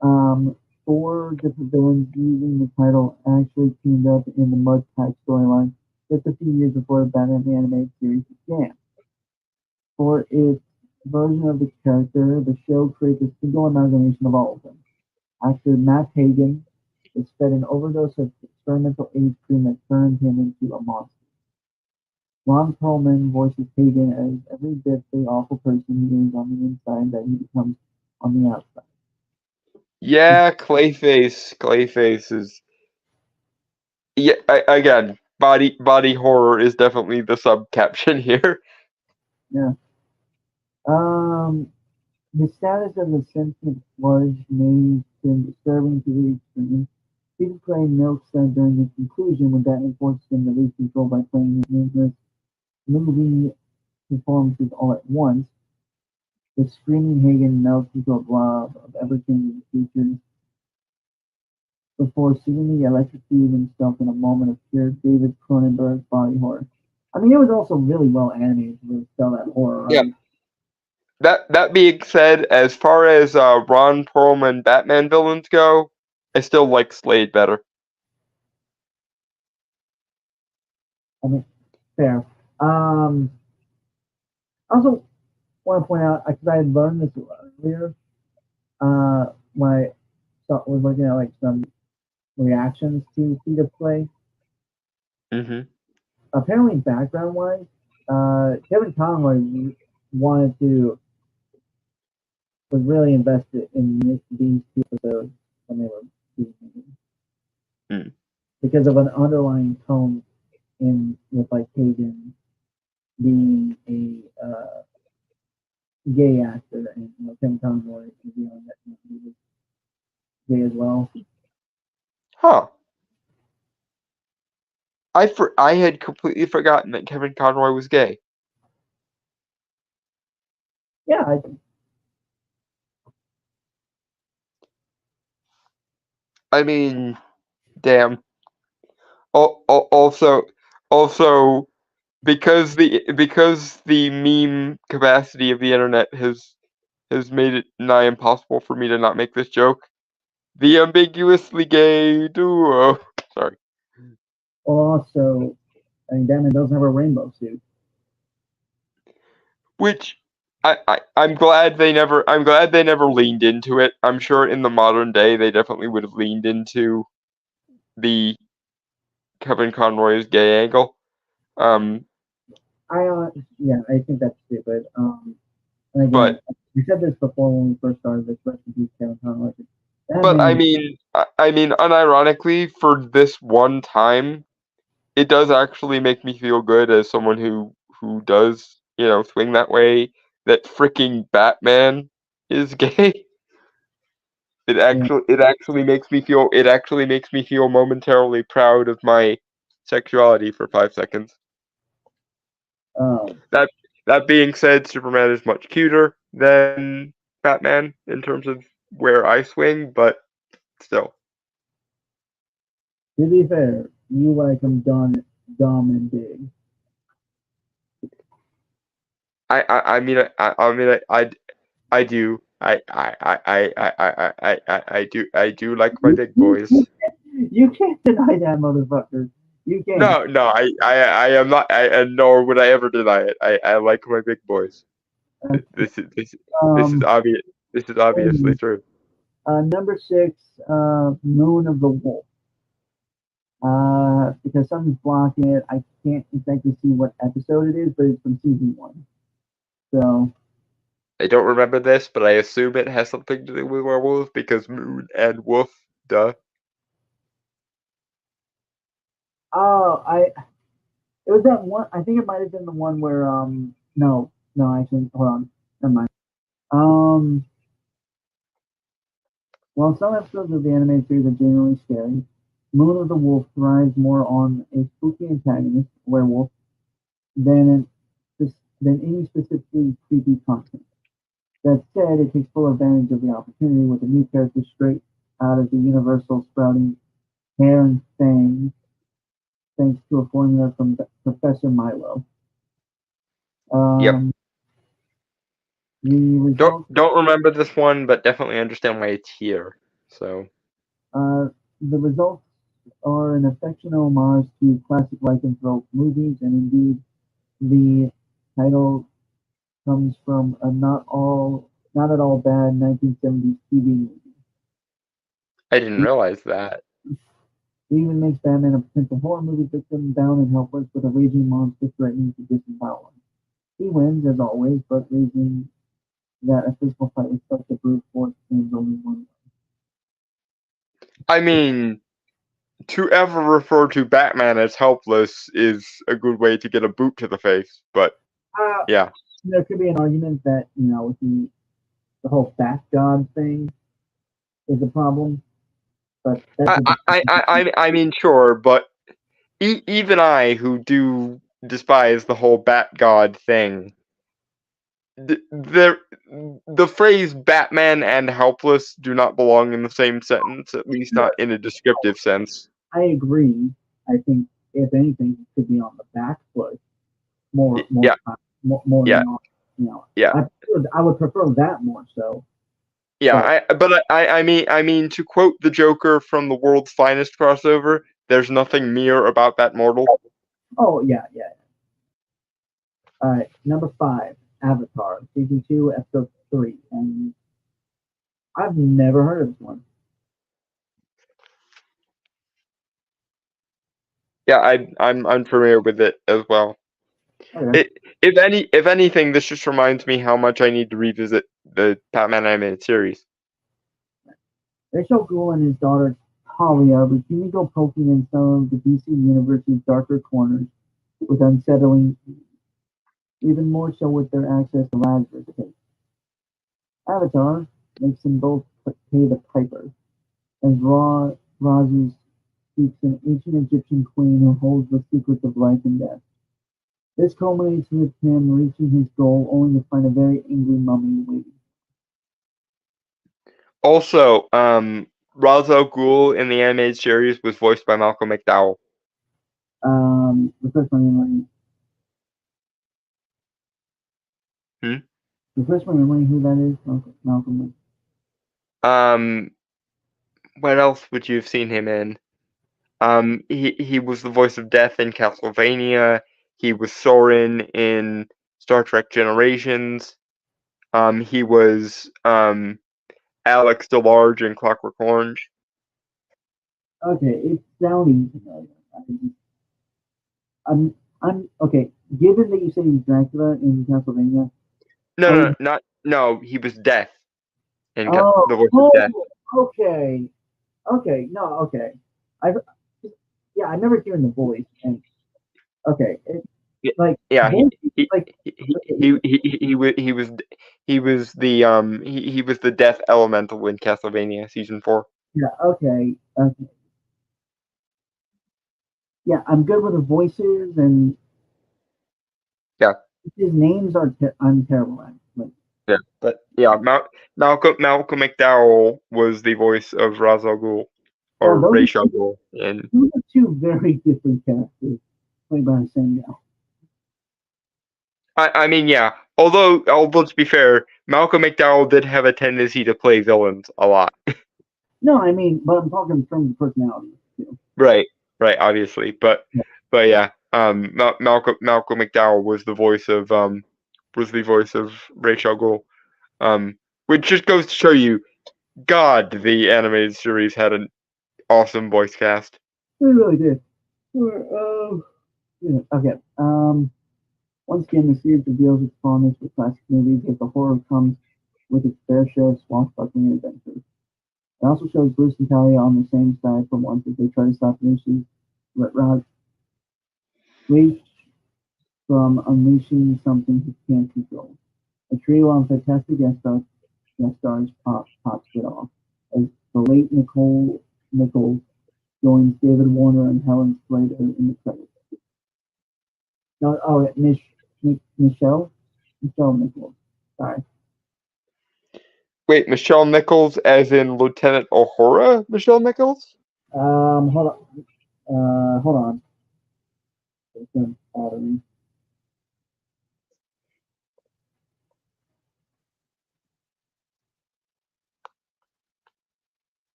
Um, four different villains using the title actually teamed up in the Mud Pack storyline just a few years before Batman the Animated Series began. For its version of the character, the show creates a single amalgamation of all of them. Actor Matt Hagen is fed an overdose of experimental age cream that turns him into a monster. Ron Perlman voices Hagen as every bit the awful person he is on the inside that he becomes on the outside. Yeah, Clayface is yeah. Again, body horror is definitely the sub caption here. Yeah. Um, his status as a sentient sludge makes him disturbing to the extreme. Peter Cray milks that during the conclusion when Batman forces him to lose control by playing his numerous movie performances all at once. The screaming Hagen melts into a blob of ever-changing features before seemingly electrocuting himself in a moment of pure David Cronenberg body horror. I mean, it was also really well animated to really sell that horror, Yeah. right? That being said, as far as Ron Perlman Batman villains go, I still like Slade better. I mean, fair. I also want to point out because I had learned this earlier when I was looking at like some reactions to Feet of Play. Hmm. Apparently, background wise, Kevin Conroy wanted to was really invested in these two episodes when they were shooting Mm. because of an underlying tone in with like Hagen being a gay actor and Kevin Conroy revealing that he was gay as well. Huh. I had completely forgotten that Kevin Conroy was gay. Yeah, I mean, damn. Also, also because the meme capacity of the internet has made it nigh impossible for me to not make this joke. The ambiguously gay duo. Sorry. also, I mean, Batman doesn't have a rainbow suit. Which I'm glad they never leaned into it. I'm sure in the modern day they definitely would have leaned into the Kevin Conroy's gay angle. Um, Yeah, I think that's stupid. And again, but we said this before when we first started this. Rest in peace, Kevin Conroy. but Batman, I mean unironically for this one time, it does actually make me feel good as someone who does, swing that way, that freaking Batman is gay. yeah, It actually makes me feel momentarily proud of my sexuality for 5 seconds. um, That that being said, Superman is much cuter than Batman in terms of where I swing, but still. to be fair, you like him done dumb and big. I mean I do. I do like my big boys. You can't deny that, motherfucker. You can. No, I am not, and nor would I ever deny it. I like my big boys. This is Um, obvious. This is obviously true. number 6, Moon of the Wolf. Because something's blocking it. I can't exactly see what episode it is, but it's from season 1. So, I don't remember this, but I assume it has something to do with werewolves because moon and wolf. Duh. oh, it was that one. I think it might have been the one where no, actually, hold on, never mind. While some episodes of the animated series are genuinely scary, Moon of the Wolf thrives more on a spooky antagonist, werewolf, than any specifically creepy content. That said, it takes full advantage of the opportunity with a new character straight out of the Universal sprouting hair and fangs, thanks to a formula from Professor Milo. Yep. The results, Don't remember this one, but definitely understand why it's here. So the results are an affectionate homage to classic lycanthrope movies, and indeed, the title comes from a not at all bad 1970s TV movie. I didn't realize that. It even makes Batman a potential horror movie victim, down and helpless with a raging monster threatening to disembowel him. He wins, as always, but raising that a physical fight with such a brute force seems only one. I mean, to ever refer to Batman as helpless is a good way to get a boot to the face. But Uh, yeah, there could be an argument that, the whole Bat God thing is a problem, but that's I mean, sure, but even I, who do despise the whole Bat God thing, the phrase Batman and helpless do not belong in the same sentence, at least not in a descriptive sense. I agree. I think if anything, it could be on the back foot more Yeah, more yeah, than on, yeah, I would prefer that more so. yeah. I mean, to quote the Joker from the World's Finest crossover, "There's nothing mere about that mortal." Oh yeah, yeah. All right, number 5, Avatar, season 2, episode 3, and I've never heard of this one. Yeah, I'm unfamiliar with it as well. Okay. If anything, this just reminds me how much I need to revisit the Batman animated series. Rachel Gould and his daughter Talia routinely go poking in some of the DC Universe's darker corners with unsettling, even more so with their access to Lazarus Pit. Avatar makes them both pay the piper, as Razu seeks an ancient Egyptian queen who holds the secrets of life and death. This culminates with him reaching his goal only to find a very angry mummy waiting. Also, Ra's al Ghul in the animated series was voiced by Malcolm McDowell. The first one, Hmm? the first one, memory who that is? Malcolm. What else would you have seen him in? He was the voice of Death in Castlevania. He was Soren in Star Trek Generations. He was Alex DeLarge in Clockwork Orange. Okay, it's sounding familiar. I'm okay. Given that you say he's Dracula in Castlevania, No. He was Death in oh, the voice of Death. okay, no, okay. I yeah, I remember hearing the voice, and okay, like Yeah, voice, like he was the Death Elemental in Castlevania season 4. yeah, okay. Yeah, I'm good with the voices, and Yeah. his names are I'm terrible at. Like, Yeah, but yeah, Malcolm McDowell was the voice of Ra's al Ghul or those Ra's al Ghul in. are two very different characters played by the same guy. I mean, yeah. Although to be fair, Malcolm McDowell did have a tendency to play villains a lot. No, I mean, but I'm talking in terms of personality. Right. right? Obviously, but yeah, Malcolm McDowell was the voice of Ra's al Ghul, which just goes to show you, God, the animated series had an awesome voice cast. They really did. Yeah, okay. Once again, the series reveals its fondness for classic movies as the horror comes with its fair share of swashbuckling adventures. It also shows Bruce and Talia on the same side for once as they try to stop Lucy Rafe from unleashing something he can't control. A trio of fantastic guest stars tops it off, as the late Nicole Nichols joins David Warner and Helen Slater in the credits. No, oh, Michelle Nichols. Sorry. Wait, Michelle Nichols, as in Lieutenant Uhura? Michelle Nichols? Hold on. Hold on. It's gonna bother me.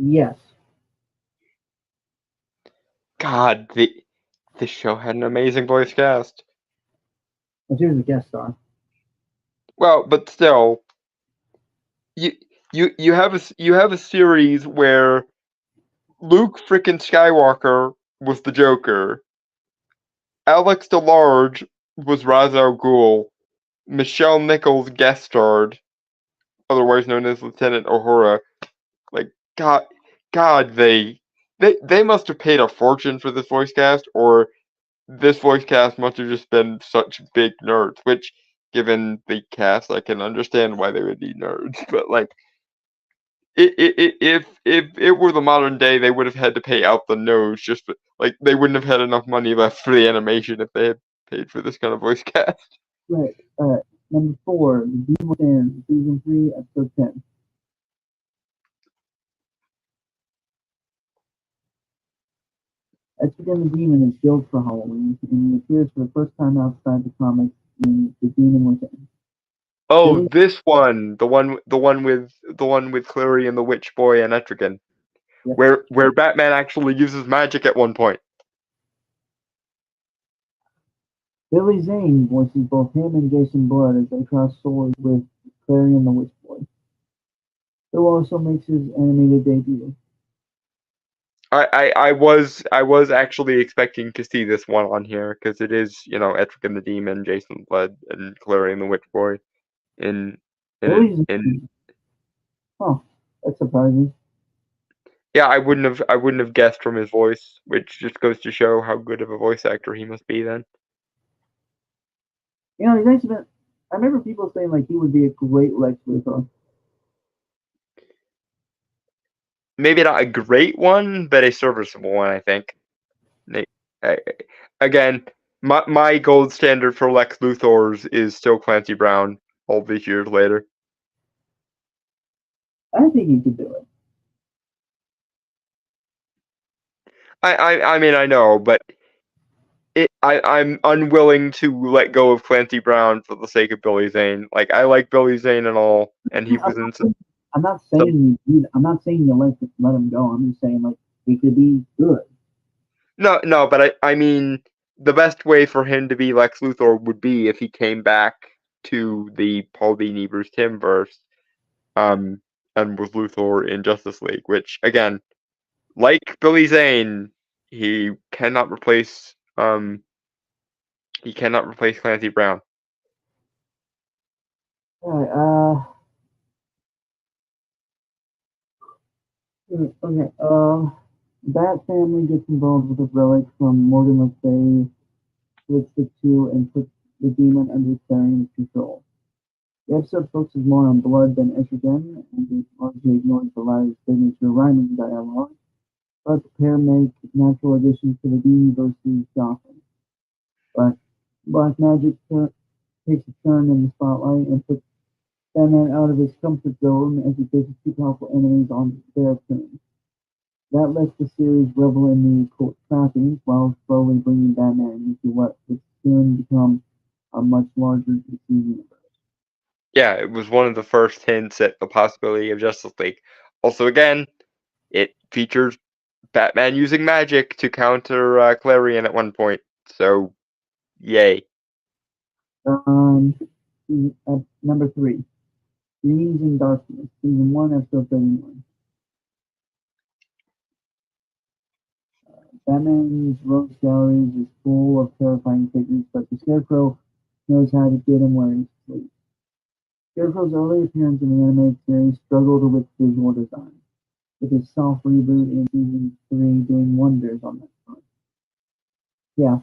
Yes. God, the show had an amazing voice cast. But here's a guest star. Well, but still, you you have a series where Luke frickin' Skywalker was the Joker, Alex DeLarge was Ra's al Ghul, Michelle Nichols guest starred, otherwise known as Lieutenant Uhura. Like, God, they must have paid a fortune for this voice cast, or this voice cast must have just been such big nerds. Which, given the cast, I can understand why they would be nerds. But like, if it were the modern day, they would have had to pay out the nose. Just like they wouldn't have had enough money left for the animation if they had paid for this kind of voice cast. Right. Number 4, The Demon Within, Season 3, Episode 10. Etrigan the Demon is billed for Halloween, and he appears for the first time outside the comics in The Demon Within. Oh, this one, the one with Clary and the Witch Boy and Etrigan, Yep. where Batman actually uses magic at one point. Billy Zane voices both him and Jason Blood as they cross swords with Clary and the Witch Boy, who also makes his animated debut. I was actually expecting to see this one on here because it is, Etrigan the Demon, Jason Blood, and Clary and the Witch Boy in Oh, that's surprising. Yeah, I wouldn't have guessed from his voice, which just goes to show how good of a voice actor he must be then. He's actually I remember people saying like he would be a great Lex Luthor. Maybe not a great one, but a serviceable one, I think. Again, my gold standard for Lex Luthor's is still Clancy Brown all these years later. I think he could do it. I mean, I know, but I'm unwilling to let go of Clancy Brown for the sake of Billy Zane. Like, I like Billy Zane and all, and he was in some. I'm not saying you let him go. I'm just saying like he could be good. No, but I mean, the best way for him to be Lex Luthor would be if he came back to the Paul Dini Bruce Timm verse, and was Luthor in Justice League, which again, like Billy Zane, he cannot replace Clancy Brown. All right. Okay. Bat family gets involved with a relic from Morgan Le Fay, splits the two, and puts the demon under Clarion control. The episode focuses more on blood than Etrigan, and it largely ignores the latter's signature rhyming dialogue, but the pair make natural additions to the Dini versus Gotham. Black Magic takes a turn in the spotlight and puts Batman out of his comfort zone as he faces two powerful enemies on their turn. That lets the series revel in the trappings while slowly bringing Batman into what would soon become a much larger DC universe. Yeah, it was one of the first hints at the possibility of Justice League. Also, again, it features Batman using magic to counter Clarion at one point. So, yay. Number 3, Dreams in Darkness, Season 1, Episode 31. Batman's rogues galleries is full of terrifying figures, but the Scarecrow knows how to get him where he sleeps. Scarecrow's early appearance in the animated series struggled with visual design, with his soft reboot in Season 3 doing wonders on that front. Yeah.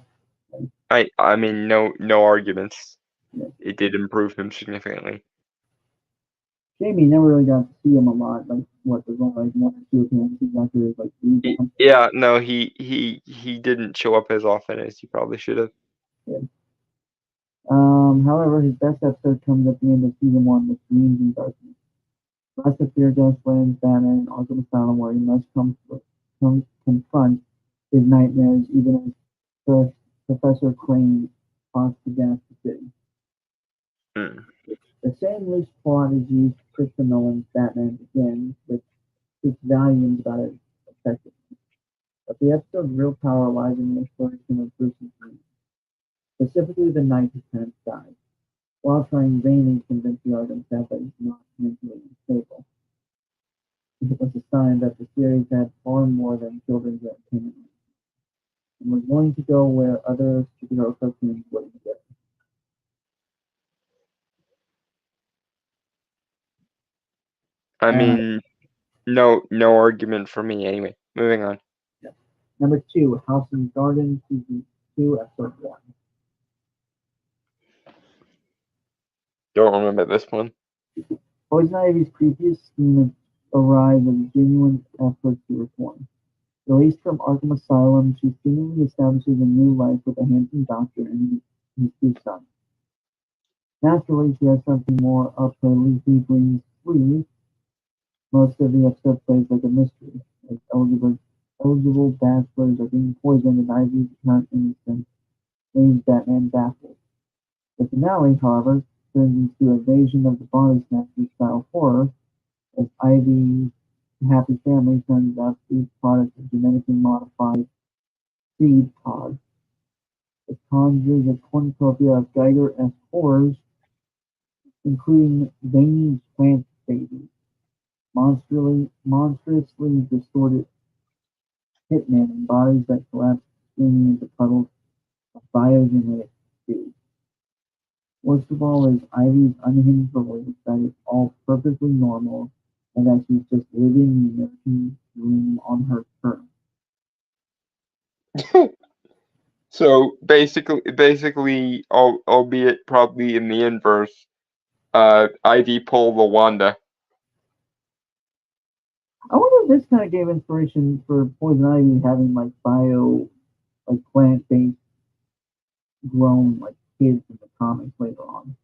I mean, no arguments. Yeah. It did improve him significantly. Jamie never really got to see him a lot. Like, what, there's only like 1 or 2 appearances after his like reboot. Yeah, no, he didn't show up as often as he probably should have. Yeah. However, his best episode comes at the end of Season 1 with Dreams in Darkness. Last of Fear Gas lands Batman in Arkham Asylum, where he must confront his nightmares, even as Professor Crane plots to gas the city. Mm. The same loose plot is used for Christopher Nolan's Batman Begins, which speaks volumes about it effectively. But the episode's real power lies in the exploration of Bruce's dreams, specifically the night his parents died, while trying vainly to convince the Arkham staff that he's not mentally unstable. It was a sign that the series had far more than children's entertainment and was willing to go where other superhero cartoons wouldn't go. I mean, no argument for me anyway. Moving on. Yeah. Number 2, House and Garden, Season 2, Episode 1. Don't remember this one. Poison Ivy's previous scheme arrived as a genuine effort to reform. Released from Arkham Asylum, she seemingly establishes a new life with a handsome doctor and his 2 sons. Naturally, she has something more up her leafy green sleeve. Most of the episode plays like a mystery, as eligible bachelors are being poisoned and Ivy's apparent innocence leaves Batman baffled. The finale, however, turns into Invasion of the Body Snatchers style horror, as Ivy's happy family turns out to be the product of genetically modified seed pods. It conjures a cornucopia of Geiger-esque horrors, including veiny plant babies, monstrously distorted hitmen, and bodies that collapse screaming into puddles of biogenetic stew. Worst of all is Ivy's unhinged belief that it's all perfectly normal and that she's just living the American dream on her terms. So basically, albeit probably in the inverse, Ivy pulled the Wanda. I wonder if this kind of gave inspiration for Poison Ivy having like plant-based grown like kids in the comics later on.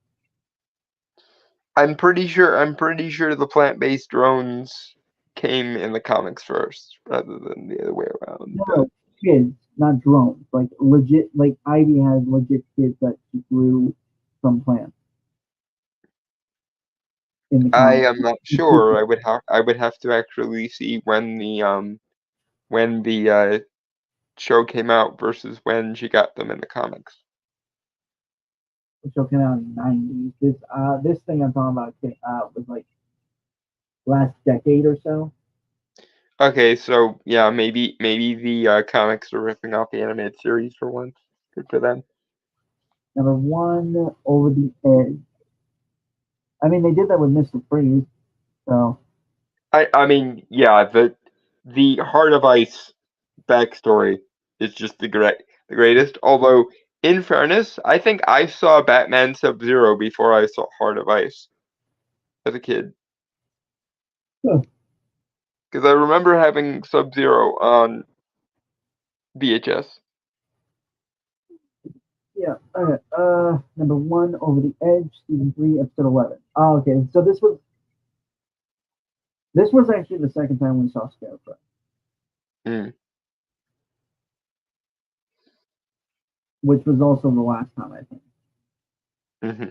I'm pretty sure the plant-based drones came in the comics first, rather than the other way around. No, But kids, not drones. Like legit, like Ivy has legit kids that she grew from plants in the I comics. am not sure. I would have to actually see when the show came out versus when she got them in the comics. The show came out in the 90s. This thing I'm talking about came out was like last decade or so. Okay, so yeah, maybe the comics are ripping off the animated series for once. Good for them. Number 1, Over the Edge. I mean, they did that with Mr. Freeze, so I mean, yeah, the Heart of Ice backstory is just the greatest. Although, in fairness, I think I saw Batman Sub-Zero before I saw Heart of Ice as a kid. Huh. Because I remember having Sub-Zero on VHS. Yeah. Okay. Number 1, Over the Edge, season 3, episode 11. Oh, okay. So this was actually the second time we saw Scarecrow. Mm. Which was also the last time, I think. Mm-hmm.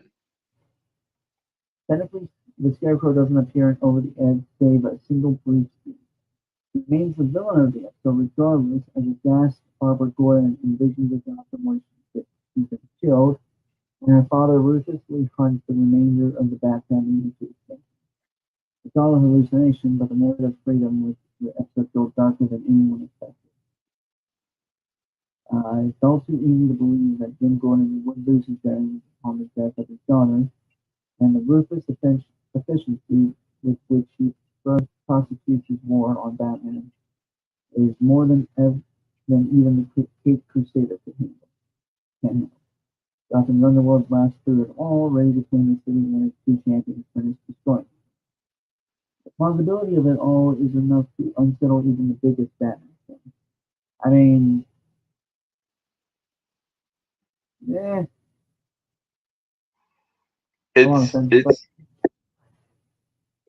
Technically, the Scarecrow doesn't appear in Over the Edge save a single brief scene. He remains the villain of the episode regardless, as a gas Barbara Gordon envisions a Gotham where she's been killed, and her father ruthlessly hunts the remainder of the Bat family into extinction. It's all a hallucination, but the narrative freedom with the episode go darker than anyone expected. It's all too easy to believe that Jim Gordon would lose his bearings upon the death of his daughter, and the ruthless efficiency with which he first prosecutes his war on Batman is more than even the Cape Crusader could handle. Can handle. Gotham's underworld blasts through it all, ready to claim the city when its two champions finish destroying it. The plausibility of it all is enough to unsettle even the biggest Batman fan. I mean, yeah,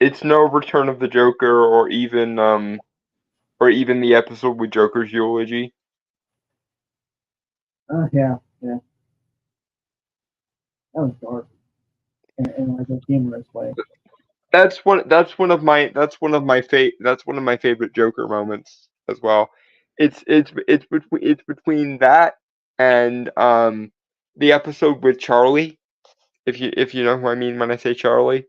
It's no Return of the Joker or even the episode with Joker's eulogy. Yeah. That was dark in like a humorous way. That's one of my favorite Joker moments as well. It's between that and the episode with Charlie. If you know who I mean when I say Charlie.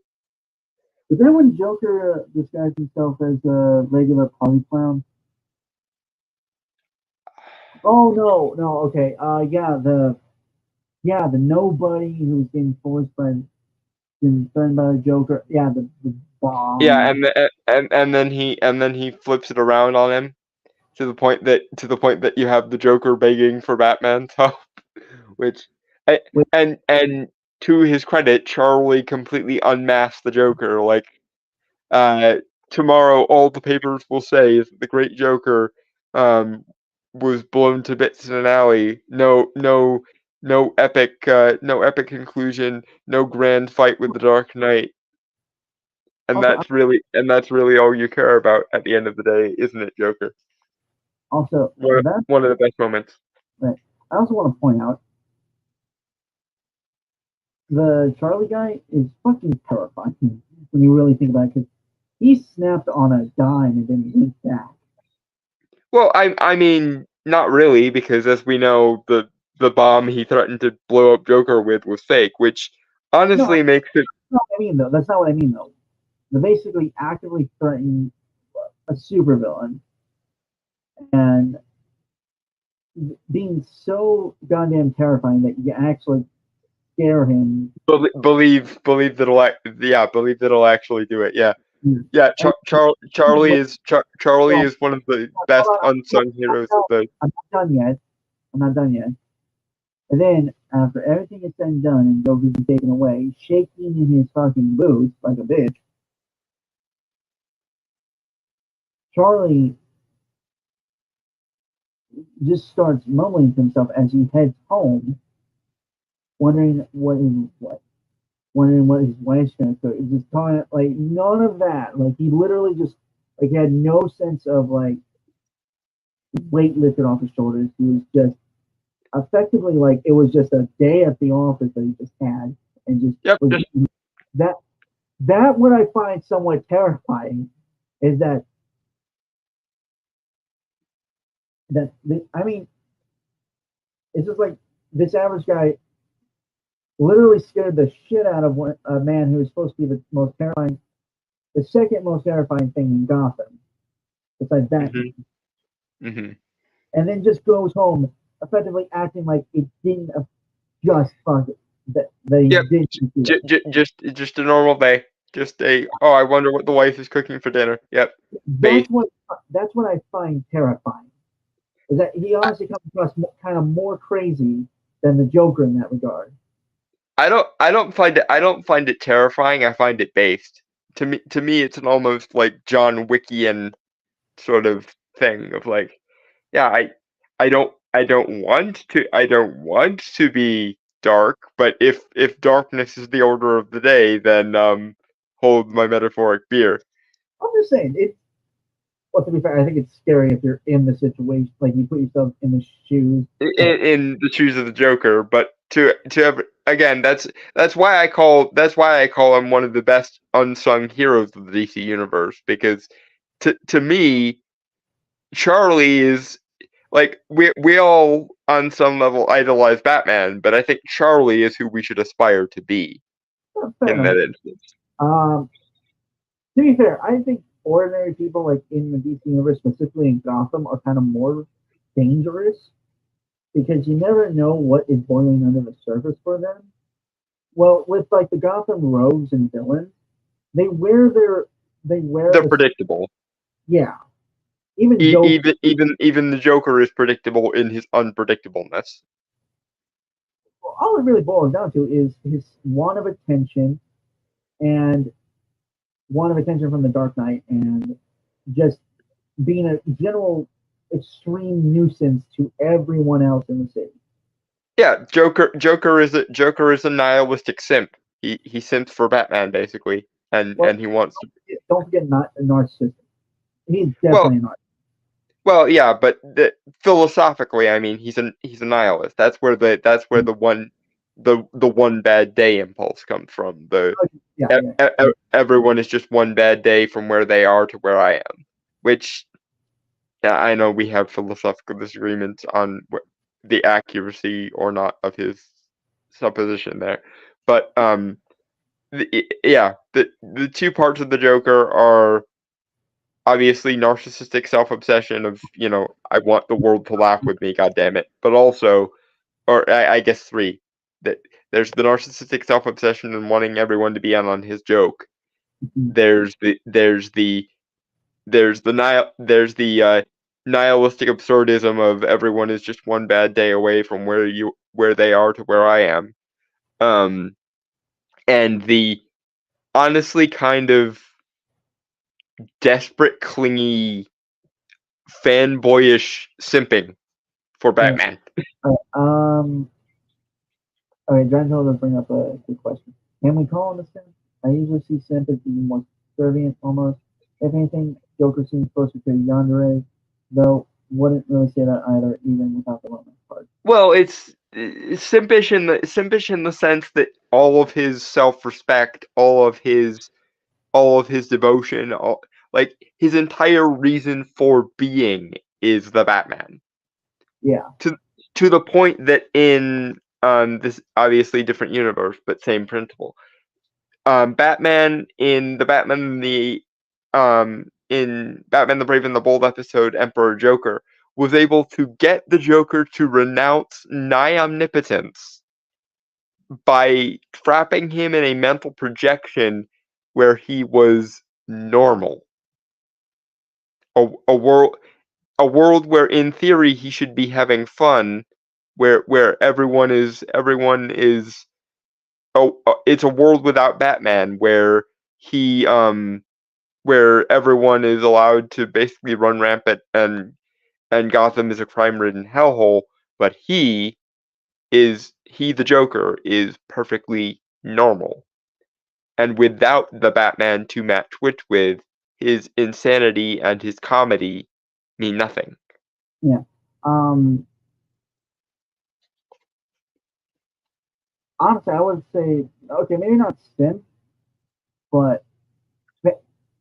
Is that when Joker disguised himself as a regular poly clown? Oh no, okay. The nobody who's being forced by been threatened by the Joker. Yeah, the bomb. Yeah, and then he flips it around on him to the point that you have the Joker begging for Batman's help, which and to his credit, Charlie completely unmasked the Joker. Like, tomorrow, all the papers will say is that the Great Joker was blown to bits in an alley. No epic conclusion. No grand fight with the Dark Knight. And that's really all you care about at the end of the day, isn't it, Joker? Also, one of the best moments. Right. I also want to point out the Charlie guy is fucking terrifying when you really think about it, because he snapped on a dime and then went back. Well, I mean, not really, because as we know, the bomb he threatened to blow up Joker with was fake, which honestly makes it. That's not what I mean, though. They're basically actively threatening a supervillain and being so goddamn terrifying that you actually scare him. Believe that it'll actually do it. Yeah. Yeah, Charlie is one of the best unsung heroes of the. I'm not done yet. And then, after everything is said and done and Joker's been taken away, shaking in his fucking boots like a bitch, Charlie just starts mumbling to himself as he heads home, wondering what his wife's gonna cook. It's just talking like none of that. Like he literally just like had no sense of like weight lifted off his shoulders. He was just effectively like it was just a day at the office that he just had, and that what I find somewhat terrifying is that I mean, it's just like this average guy literally scared the shit out of a man who was supposed to be the second most terrifying thing in Gotham, besides Batman. Mm-hmm. And then just goes home, effectively acting like it didn't just fuck it. That he didn't. Just a normal day. Just I wonder what the wife is cooking for dinner. Yep. That's what I find terrifying. Is that he honestly comes across kind of more crazy than the Joker in that regard. I don't find it terrifying. I find it based. To me, it's an almost like John Wickian sort of thing of like, yeah, I don't want to be dark, but if darkness is the order of the day, then hold my metaphoric beer. I'm just saying it. Well, to be fair, I think it's scary if you're in the situation, like you put yourself in the shoes. In the shoes of the Joker, but again, that's why I call him one of the best unsung heroes of the DC universe, because to me, Charlie is like, we all on some level idolize Batman, but I think Charlie is who we should aspire to be Fair in enough. that instance. To be fair, I think ordinary people, like in the DC universe, specifically in Gotham, are kind of more dangerous because you never know what is boiling under the surface for them. Well, with like the Gotham rogues and villains, they wear their they wear They're a predictable. yeah. Even Joker, Even the Joker is predictable in his unpredictableness. all it really boils down to is his want of attention and want of attention from the Dark Knight, and just being a general extreme nuisance to everyone else in the city. Yeah, Joker is a nihilistic simp. He simps for Batman basically, and Well, he wants to. don't forget, not a narcissist. He's Well, definitely not. well, yeah, but philosophically, I mean, he's a nihilist. That's where the one bad day impulse comes from. Yeah, yeah. Everyone is just one bad day from where they are to where I am, which, yeah, I know we have philosophical disagreements on the accuracy or not of his supposition there, but the two parts of the Joker are obviously narcissistic self-obsession of, I want the world to laugh with me, god damn it, but also, or I guess three, that there's the narcissistic self-obsession and wanting everyone to be in on his joke. Mhm. There's the nihilistic absurdism of everyone is just one bad day away from where they are to where I am, and the honestly kind of desperate, clingy, fanboyish simping for Batman. Okay, Granville does bring up a good question. Can we call him a simp? I usually see simp as being more subservient almost. If anything, Joker seems closer to yandere, though wouldn't really say that either, even without the romance part. Well, it's simpish in the sense that all of his self-respect, all of his devotion, like his entire reason for being is the Batman. Yeah. To the point that in this obviously different universe but same principle. Batman in Batman the Brave and the Bold episode, Emperor Joker was able to get the Joker to renounce nigh omnipotence by trapping him in a mental projection where he was normal. A world where in theory he should be having fun, where everyone is it's a world without Batman where where everyone is allowed to basically run rampant, and Gotham is a crime-ridden hellhole, but the Joker is perfectly normal. And without the Batman to match wit with, his insanity and his comedy mean nothing. Yeah. Honestly, I would say, okay, maybe not simp, but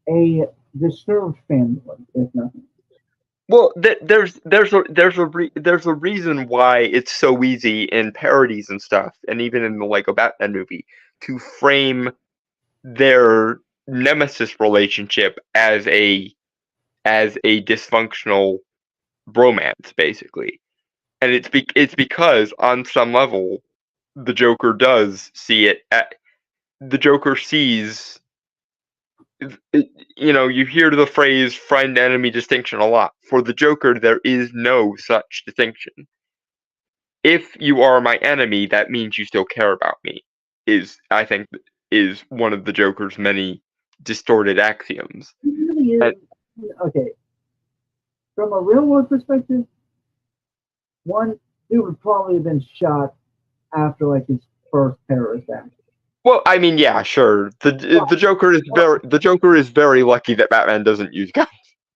a disturbed family, if nothing. Well, there's a reason why it's so easy in parodies and stuff, and even in the Lego Batman movie, to frame their nemesis relationship as a dysfunctional bromance, basically, and it's because on some level the Joker does see it. The Joker sees. You hear the phrase friend enemy distinction a lot. For the Joker, there is no such distinction. If you are my enemy, that means you still care about me, I think is one of the Joker's many distorted axioms. It really is. Okay. From a real world perspective, one dude would probably have been shot after like his first terrorist act. Well, I mean, yeah, sure. The Joker is very lucky that Batman doesn't use guns,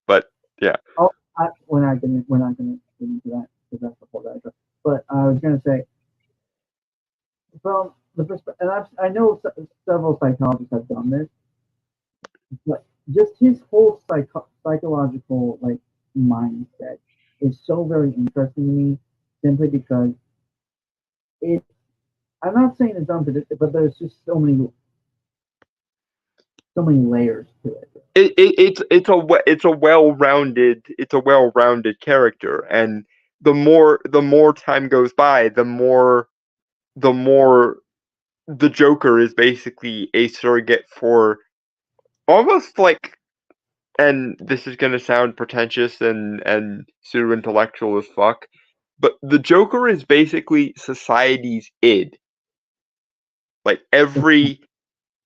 but yeah. Oh, we're not gonna get into that because that's the whole guy. But I was gonna say, from the perspective, and I know several psychologists have done this, but just his whole psychological like mindset is so very interesting to me, simply because it. I'm not saying it's unpredictable, but there's just so many layers to it. It's a well-rounded character, and the more time goes by, the more the Joker is basically a surrogate for almost like, and this is gonna sound pretentious and pseudo intellectual as fuck, but the Joker is basically society's id. Like everything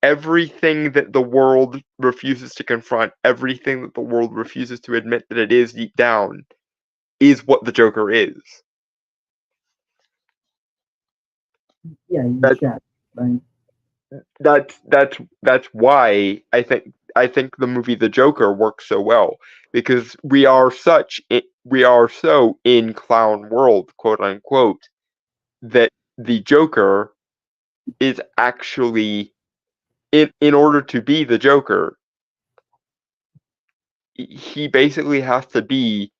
that the world refuses to confront, everything that the world refuses to admit that it is deep down, is what the Joker is. Yeah, he's a That shadow, right? that's why I think the movie The Joker works so well, because we are so in clown world, quote unquote, that the Joker is actually, in order to be the Joker, he basically has to be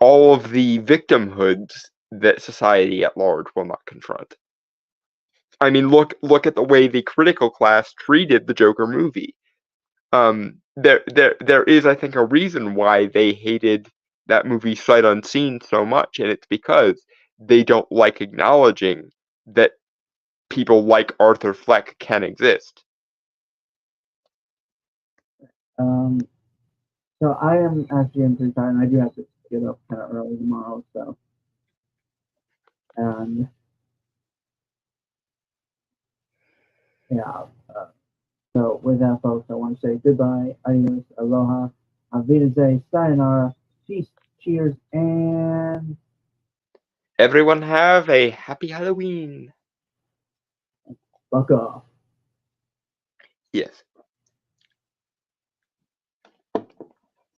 all of the victimhoods that society at large will not confront. I mean, look at the way the critical class treated the Joker movie. There is, I think, a reason why they hated that movie sight unseen so much, and it's because they don't like acknowledging that people like Arthur Fleck can exist. Um, so I am actually in pretty tired, and I do have to get up kind of early tomorrow. So, and yeah. Uh, so with that, folks, I want to say goodbye, adios, aloha, avida, sayonara, peace, cheers, and Everyone have a happy Halloween. fuck off. Yes.